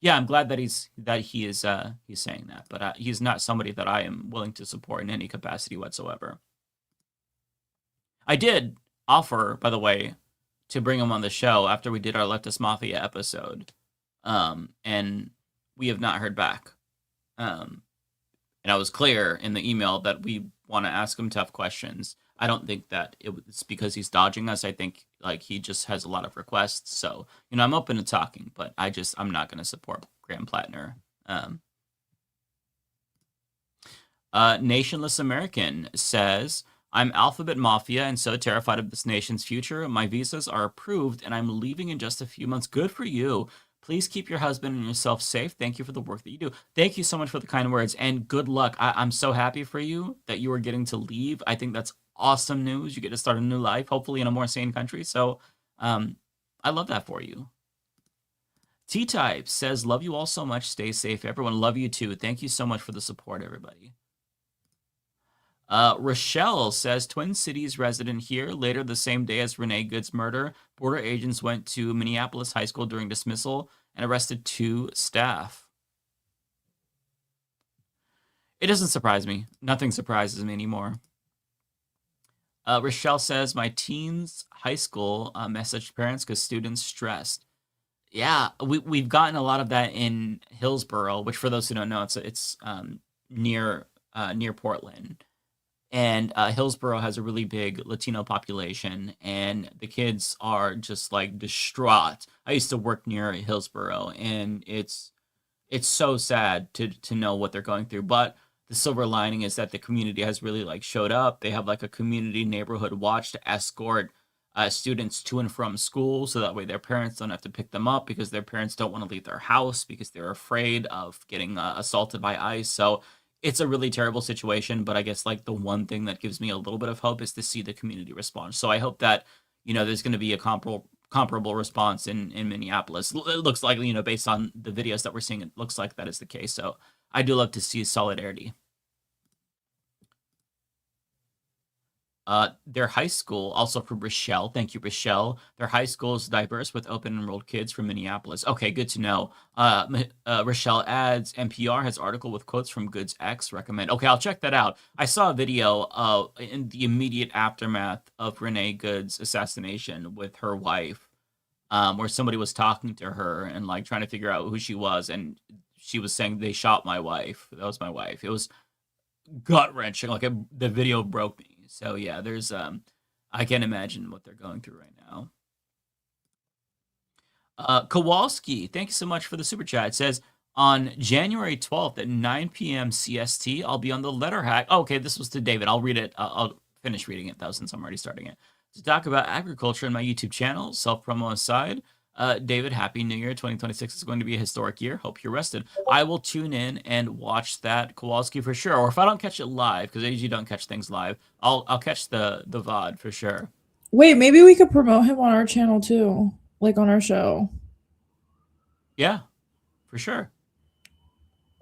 Speaker 4: yeah, I'm glad that he's saying that. But he's not somebody that I am willing to support in any capacity whatsoever. I did offer, by the way, to bring him on the show after we did our Leftist Mafia episode, and we have not heard back. And I was clear in the email that we want to ask him tough questions. I don't think that it's because he's dodging us. I think like he just has a lot of requests. So, I'm open to talking, but I'm not going to support Graham Plattner. Nationless American says, I'm Alphabet Mafia and so terrified of this nation's future. My visas are approved and I'm leaving in just a few months. Good for you. Please keep your husband and yourself safe. Thank you for the work that you do. Thank you so much for the kind words and good luck. I'm so happy for you that you are getting to leave. I think that's awesome news. You get to start a new life, hopefully in a more sane country. So I love that for you. T-Type says, love you all so much. Stay safe. Everyone, love you too. Thank you so much for the support, everybody. Rochelle says, Twin Cities resident here. Later the same day as Renee Good's murder, border agents went to Minneapolis High School during dismissal and arrested 2 staff. It doesn't surprise me. Nothing surprises me anymore. Rochelle says, my teens high school messaged parents because students stressed. Yeah, we've gotten a lot of that in Hillsborough, which for those who don't know, it's near Portland. And Hillsborough has a really big Latino population, and the kids are just like distraught. I used to work near Hillsborough, and it's so sad to know what they're going through. But the silver lining is that the community has really like showed up. They have like a community neighborhood watch to escort students to and from school, so that way their parents don't have to pick them up because their parents don't want to leave their house because they're afraid of getting assaulted by ICE. So it's a really terrible situation, but I guess like the one thing that gives me a little bit of hope is to see the community respond. So I hope that, there's going to be a comparable response in Minneapolis. It looks like, based on the videos that we're seeing, it looks like that is the case. So I do love to see solidarity. Their high school, also for Rochelle, thank you, Rochelle. Their high school is diverse with open enrolled kids from Minneapolis. Okay, good to know. Rochelle adds, NPR has article with quotes from Good's ex, recommend. Okay, I'll check that out. I saw a video in the immediate aftermath of Renee Good's assassination with her wife, where somebody was talking to her and like trying to figure out who she was, and she was saying, they shot my wife. That was my wife. It was gut-wrenching. Like the video broke me. So yeah, there's I can't imagine what they're going through right now. Kowalski, thank you so much for the super chat. It says, on January 12th at 9 p.m. CST, I'll be on the letter hack. Oh, okay, this was to David. I'll read it. I'll finish reading it though, since I'm already starting it. To talk about agriculture in my YouTube channel, self-promo aside. David, Happy New Year. 2026 is going to be a historic year. Hope you're rested. I will tune in and watch that Kowalski for sure. Or if I don't catch it live, because I usually don't catch things live, I'll catch the VOD for sure.
Speaker 8: Wait, maybe we could promote him on our channel too, like on our show.
Speaker 4: Yeah, for sure.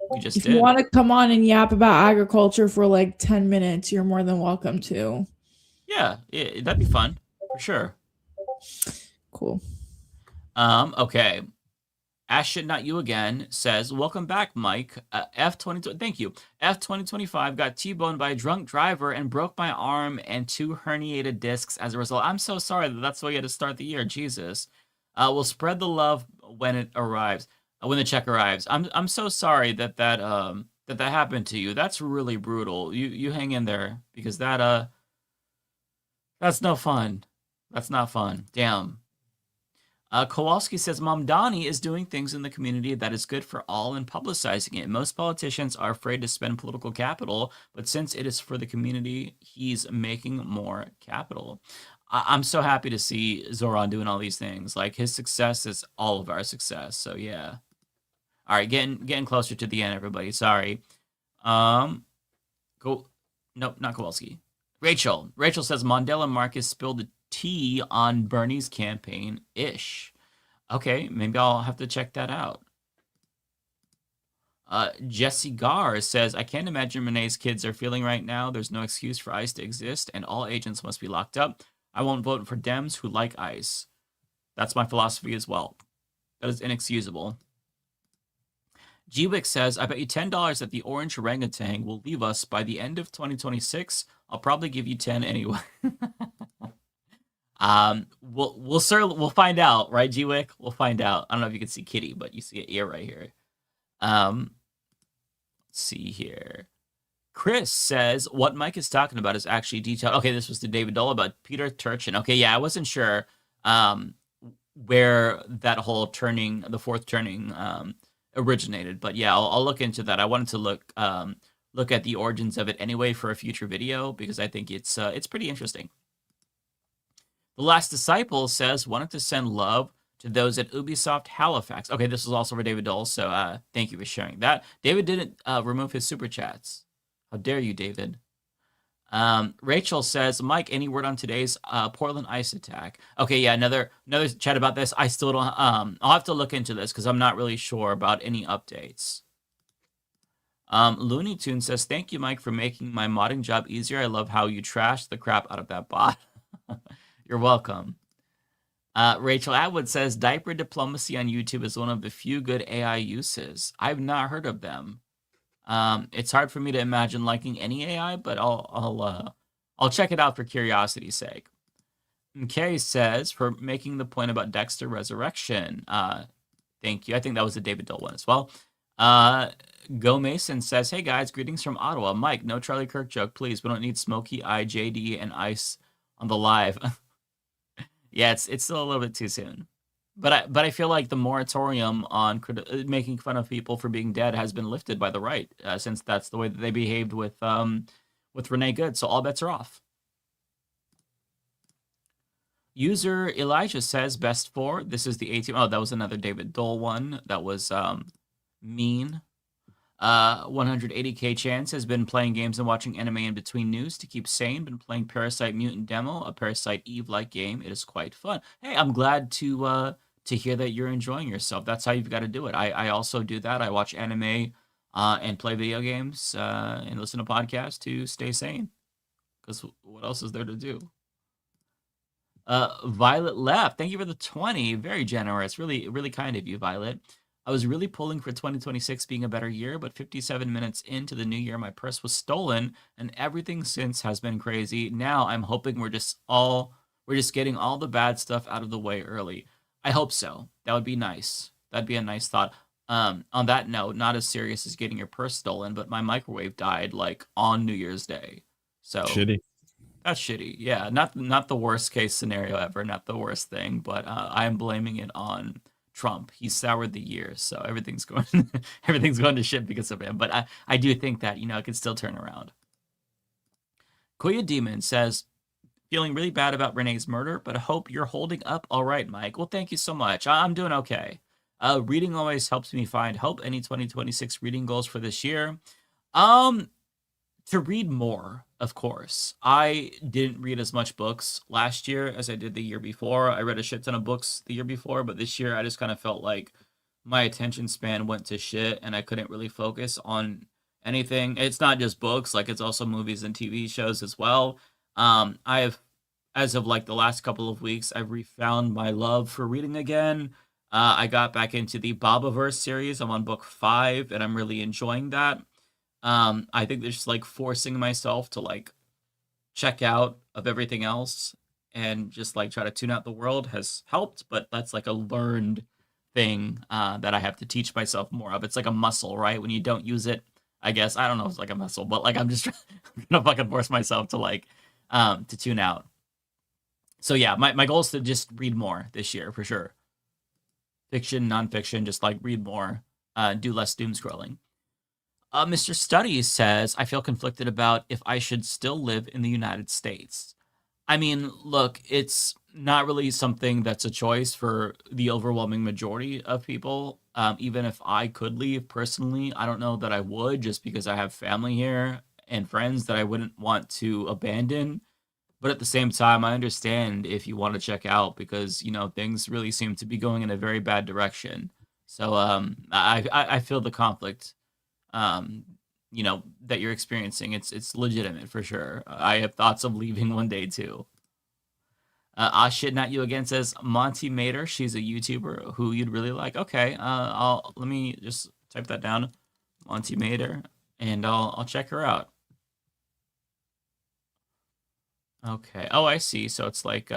Speaker 4: We just
Speaker 8: If
Speaker 4: did.
Speaker 8: you want to come on and yap about agriculture for like 10 minutes, you're more than welcome to.
Speaker 4: Yeah, that'd be fun for sure.
Speaker 8: Cool.
Speaker 4: Okay. Ash Shit Not You Again says, welcome back, Mike. Thank you. F2025 got T-boned by a drunk driver and broke my arm and 2 herniated discs as a result. I'm so sorry that's the way you had to start the year. Jesus. We'll spread the love when it arrives. When the check arrives. I'm so sorry that happened to you. That's really brutal. You hang in there, because that's no fun. That's not fun. Damn. Kowalski says, Mom Donnie is doing things in the community that is good for all and publicizing it. Most politicians are afraid to spend political capital, but since it is for the community, he's making more capital. I'm so happy to see Zoran doing all these things. Like, his success is all of our success. So yeah. All right, getting closer to the end, everybody. Sorry. Nope, not Kowalski. Rachel says Mandela Marcus spilled the tea on Bernie's campaign ish. Okay, maybe I'll have to check that out. Jesse Gar says, I can't imagine Renee's kids are feeling right now. There's no excuse for ICE to exist, and all agents must be locked up. I won't vote for Dems who like ICE. That's my philosophy as well. That is inexcusable. Gwick says, I bet you $10 that the orange orangutan will leave us by the end of 2026. I'll probably give you 10 anyway. We'll find out, right, Gwick? We'll find out. I don't know if you can see Kitty, but you see an ear right here. Let's see here. Chris says, what Mike is talking about is actually detailed. Okay, this was to David Dole about Peter Turchin. Okay, yeah, I wasn't sure where that whole turning, the fourth turning, originated, but yeah, I'll look into that. I wanted to look at the origins of it anyway for a future video, because I think it's pretty interesting. The Last Disciple says, wanted to send love to those at Ubisoft Halifax. Okay, this was also for David Dole, so thank you for sharing that. David didn't remove his super chats. How dare you, David? Rachel says, Mike, any word on today's Portland ICE attack? Okay, yeah, another chat about this. I still don't, I'll have to look into this because I'm not really sure about any updates. Looney Tune says, thank you, Mike, for making my modding job easier. I love how you trashed the crap out of that bot. You're welcome. Rachel Atwood says, diaper diplomacy on YouTube is one of the few good AI uses. I've not heard of them. It's hard for me to imagine liking any AI, but I'll check it out for curiosity's sake. McKay says, for making the point about Dexter Resurrection. Thank you. I think that was a David Dole one as well. Go Mason says, hey guys, greetings from Ottawa. Mike, no Charlie Kirk joke, please. We don't need Smokey Eye, JD, and Ice on the live. Yeah, it's still a little bit too soon. But I feel like the moratorium on making fun of people for being dead has been lifted by the right, since that's the way that they behaved with Renee Good. So all bets are off. User Elijah says, best four. This is the 18. Oh, that was another David Dole one. That was mean. 180k chance has been playing games and watching anime in between news to keep sane. Been playing Parasite Mutant Demo, a Parasite Eve-like game. It is quite fun. Hey, I'm glad to hear that you're enjoying yourself. That's how you've got to do it. I also do that. I watch anime and play video games and listen to podcasts to stay sane. Because what else is there to do? Violet Left, thank you for the 20. Very generous. Really, really kind of you, Violet. I was really pulling for 2026 being a better year, but 57 minutes into the new year, my purse was stolen, and everything since has been crazy. Now I'm hoping we're just getting all the bad stuff out of the way early. I hope so. That would be nice. That'd be a nice thought. On that note, not as serious as getting your purse stolen, but my microwave died like on New Year's Day. So
Speaker 5: Shitty.
Speaker 4: that's shitty. Yeah, not the worst case scenario ever, not the worst thing, but I am blaming it on Trump. He soured the year, so everything's going to shit because of him. But I do think that it could still turn around. Koya Demon says, Feeling really bad about Renee's murder, but I hope you're holding up all right, Mike. Well, thank you so much. I'm doing okay. Reading always helps me find hope. Any 2026 reading goals for this year? Um, to read more, of course. I didn't read as much books last year as I did the year before. I read a shit ton of books the year before, but this year I just kind of felt like my attention span went to shit and I couldn't really focus on anything. It's not just books, like it's also movies and TV shows as well. I have, as of like the last couple of weeks, I've refound my love for reading again. I got back into the Bobaverse series. I'm on book 5 and I'm really enjoying that. I think there's just like forcing myself to like check out of everything else and just like try to tune out the world has helped, but that's like a learned thing that I have to teach myself more of. It's like a muscle, right? When you don't use it, I guess I don't know if it's like a muscle, but like I'm just gonna fucking force myself to like to tune out. So yeah, my goal is to just read more this year for sure. Fiction, nonfiction, just like read more, do less doom scrolling. Mr. Studies says, I feel conflicted about if I should still live in the United States. I mean, look, it's not really something that's a choice for the overwhelming majority of people. Even if I could leave personally, I don't know that I would, just because I have family here and friends that I wouldn't want to abandon. But at the same time, I understand if you want to check out because, you know, things really seem to be going in a very bad direction. So I feel the conflict, you know, that you're experiencing. It's legitimate for sure. I have thoughts of leaving one day too. Shit Not You Again says, Monty Mater, she's a YouTuber who you'd really like. Okay, let me just type that down, Monty Mater, and I'll check her out. Okay. Oh, I see. So it's like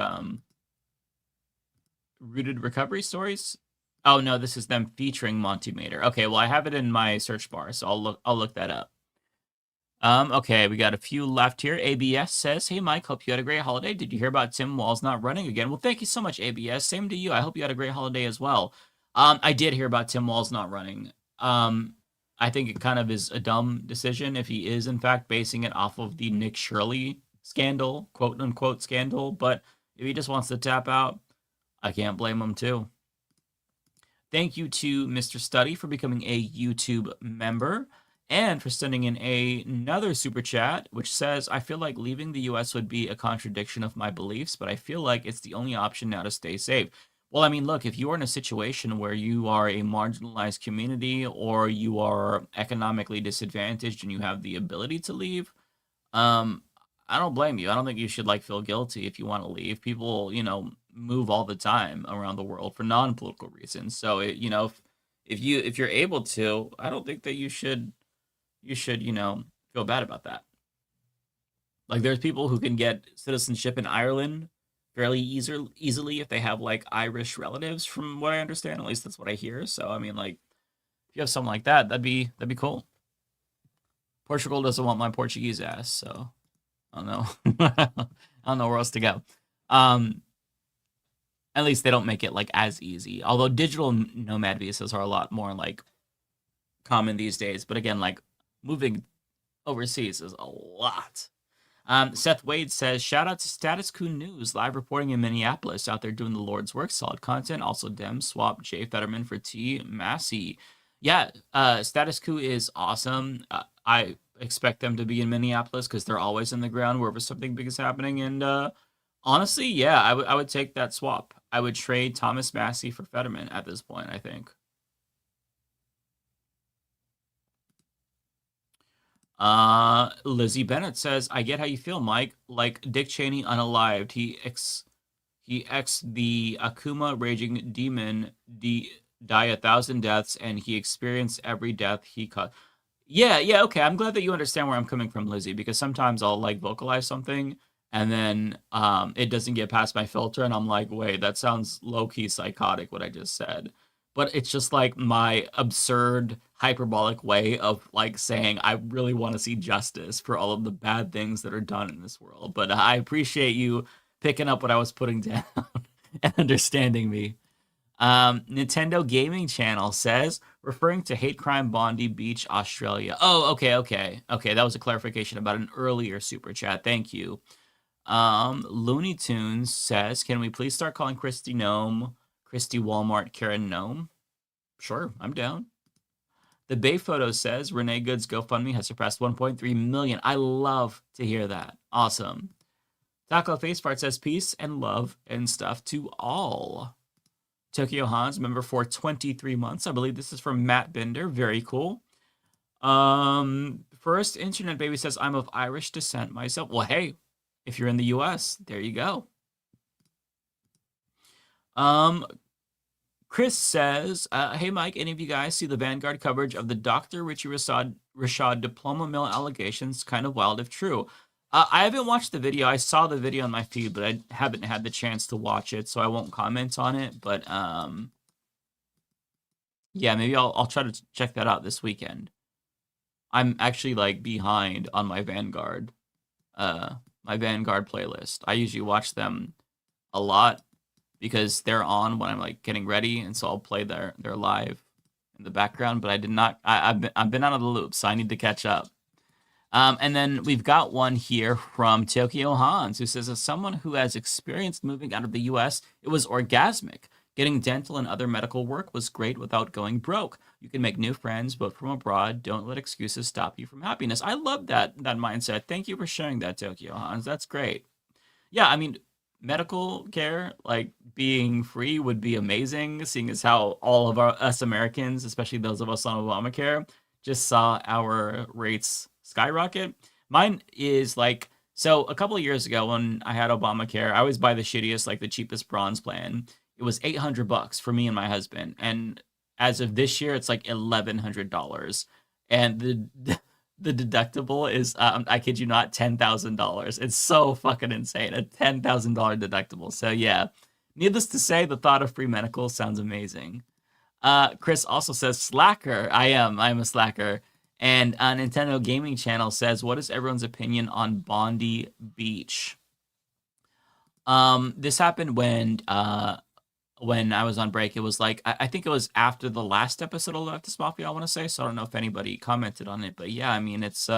Speaker 4: rooted recovery stories. Oh no, this is them featuring Monty Mater. Okay, well I have it in my search bar, so I'll look that up. Okay, we got a few left here. ABS says, "Hey Mike, hope you had a great holiday. Did you hear about Tim Walz not running again?" Well, thank you so much, ABS. Same to you. I hope you had a great holiday as well. I did hear about Tim Walz not running. I think it kind of is a dumb decision if he is in fact basing it off of the Nick Shirley scandal, quote unquote scandal. But if he just wants to tap out, I can't blame him too. Thank you to Mr. Study for becoming a YouTube member and for sending in another super chat, which says, I feel like leaving the US would be a contradiction of my beliefs, but I feel like it's the only option now to stay safe. Well, I mean, look, if you are in a situation where you are a marginalized community or you are economically disadvantaged and you have the ability to leave, I don't blame you. I don't think you should like feel guilty if you want to leave. People, you know, move all the time around the world for non-political reasons. So, you know, if you're able to, I don't think that you should, you know, feel bad about that. Like there's people who can get citizenship in Ireland fairly easily if they have like Irish relatives, from what I understand. At least that's what I hear. So I mean, like, if you have something like that, that'd be cool. Portugal doesn't want my Portuguese ass, so I don't know. I don't know where else to go. At least they don't make it like as easy. Although digital nomad visas are a lot more like common these days. But again, like moving overseas is a lot. Seth Wade says, shout out to Status Quo News, live reporting in Minneapolis, out there doing the Lord's work, solid content. Also, Dem, Swap, Jay Fetterman for T. Massey. Yeah, Status Quo is awesome. I expect them to be in Minneapolis because they're always in the ground wherever something big is happening. And honestly, yeah, I would take that swap. I would trade Thomas Massey for Fetterman at this point, I think. Lizzie Bennett says, I get how you feel, Mike. Like Dick Cheney unalived. He ex the Akuma raging demon die 1,000 deaths, and he experienced every death he caused. Yeah, okay. I'm glad that you understand where I'm coming from, Lizzie, because sometimes I'll like vocalize something and then it doesn't get past my filter, and I'm like, wait, that sounds low-key psychotic, what I just said. But it's just like my absurd, hyperbolic way of like saying I really want to see justice for all of the bad things that are done in this world. But I appreciate you picking up what I was putting down and understanding me. Nintendo Gaming Channel says, referring to hate crime Bondi Beach, Australia. Oh, okay. That was a clarification about an earlier super chat. Thank you. Looney Tunes says, can we please start calling Christy Gnome, Christy Walmart, Karen Gnome? Sure, I'm down. The Bay Photo says, Renee Good's GoFundMe has surpassed 1.3 million. I love to hear that. Awesome. Taco Facefart says, peace and love and stuff to all. Tokyo Hans, member for 23 months. I believe this is from Matt Bender. Very cool. First Internet Baby says, I'm of Irish descent myself. Well, hey, if you're in the US, there you go. Chris says, hey, Mike, any of you guys see the Vanguard coverage of the Dr. Richie Rashad diploma mill allegations? Kind of wild if true. I haven't watched the video. I saw the video on my feed, but I haven't had the chance to watch it, so I won't comment on it. But yeah, maybe I'll try to check that out this weekend. I'm actually like behind on my Vanguard playlist. I usually watch them a lot because they're on when I'm like getting ready, and so I'll play their live in the background. But I did not. I've been out of the loop, so I need to catch up. And then we've got one here from Tokyo Hans, who says, as someone who has experienced moving out of the US, it was orgasmic. Getting dental and other medical work was great without going broke. You can make new friends, but from abroad, don't let excuses stop you from happiness. I love that mindset. Thank you for sharing that, Tokyo Hans. That's great. Yeah, I mean, medical care, like being free would be amazing, seeing as how all of us Americans, especially those of us on Obamacare, just saw our rates skyrocket. Mine is like, so a couple of years ago when I had Obamacare, I always buy the shittiest, like the cheapest bronze plan. It was $800 for me and my husband. And as of this year, it's like $1,100. And the deductible is, I kid you not, $10,000. It's so fucking insane. A $10,000 deductible. So yeah, needless to say, the thought of free medical sounds amazing. Chris also says, slacker. I'm a slacker. And Nintendo Gaming Channel says, what is everyone's opinion on Bondi Beach? This happened when I was on break. It was like, I think it was after the last episode of Leftist Mafia, I want to say. So I don't know if anybody commented on it. But yeah, I mean, it's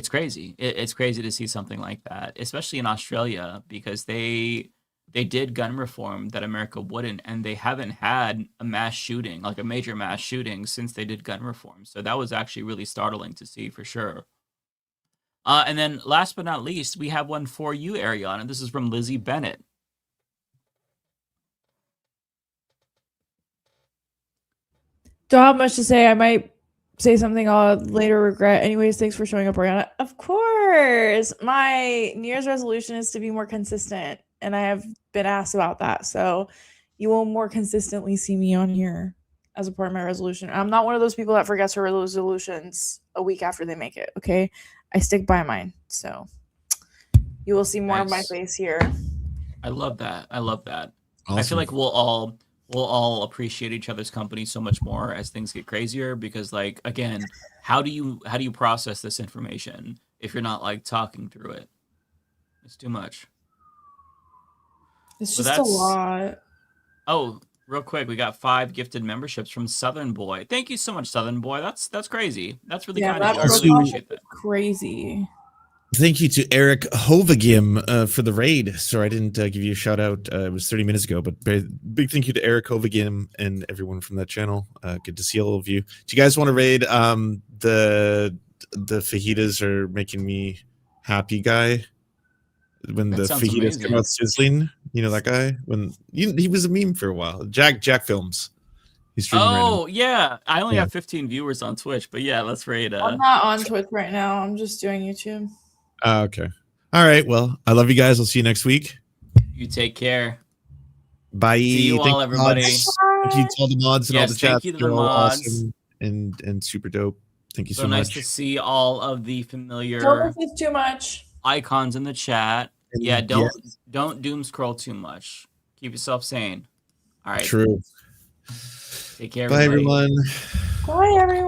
Speaker 4: crazy. It's crazy to see something like that, especially in Australia, because they did gun reform that America wouldn't, and they haven't had a mass shooting, like a major mass shooting, since they did gun reform. So that was actually really startling to see for sure. And then last but not least, we have one for you, Ariana. This is from Lizzie Bennett.
Speaker 8: Don't have much to say. I might say something I'll later regret. Anyways, thanks for showing up, Ariana. Of course. My New Year's resolution is to be more consistent, and I have been asked about that. So you will more consistently see me on here as a part of my resolution. I'm not one of those people that forgets her resolutions a week after they make it, okay? I stick by mine. So you will see more of my face here.
Speaker 4: I love that.
Speaker 5: Awesome.
Speaker 4: I feel like we'll all appreciate each other's company so much more as things get crazier, because like, again, how do you process this information if you're not like talking through it? It's too much.
Speaker 8: It's just a lot.
Speaker 4: Oh, real quick, we got 5 gifted memberships from Southern Boy. Thank you so much, Southern Boy. That's crazy. That's really kind of you. I really appreciate that.
Speaker 8: Crazy.
Speaker 5: Thank you to Eric Hovagim for the raid. Sorry, I didn't give you a shout out. It was 30 minutes ago, but big thank you to Eric Hovagim and everyone from that channel. Good to see all of you. Do you guys want to raid the fajitas are making me happy guy? When the fajitas come out sizzling, you know that guy? When he was a meme for a while. Jack Films. He's streaming right now.
Speaker 4: Yeah. I only have 15 viewers on Twitch, but yeah, let's raid.
Speaker 8: I'm not on Twitch right now. I'm just doing YouTube.
Speaker 5: Okay. All right. Well, I love you guys. I'll see you next week.
Speaker 4: You take care.
Speaker 5: Bye.
Speaker 4: See you all, everybody.
Speaker 5: Thank you to all the mods and all the chat.
Speaker 4: Thank you to the mods.
Speaker 5: Awesome and super dope. Thank you so
Speaker 4: nice
Speaker 5: much.
Speaker 4: To see all of the familiar
Speaker 8: too much
Speaker 4: icons in the chat. Yeah, don't doom scroll too much. Keep yourself sane. All right.
Speaker 5: True.
Speaker 4: Take care.
Speaker 5: Bye,
Speaker 4: everybody.
Speaker 5: everyone.
Speaker 8: Bye, everyone.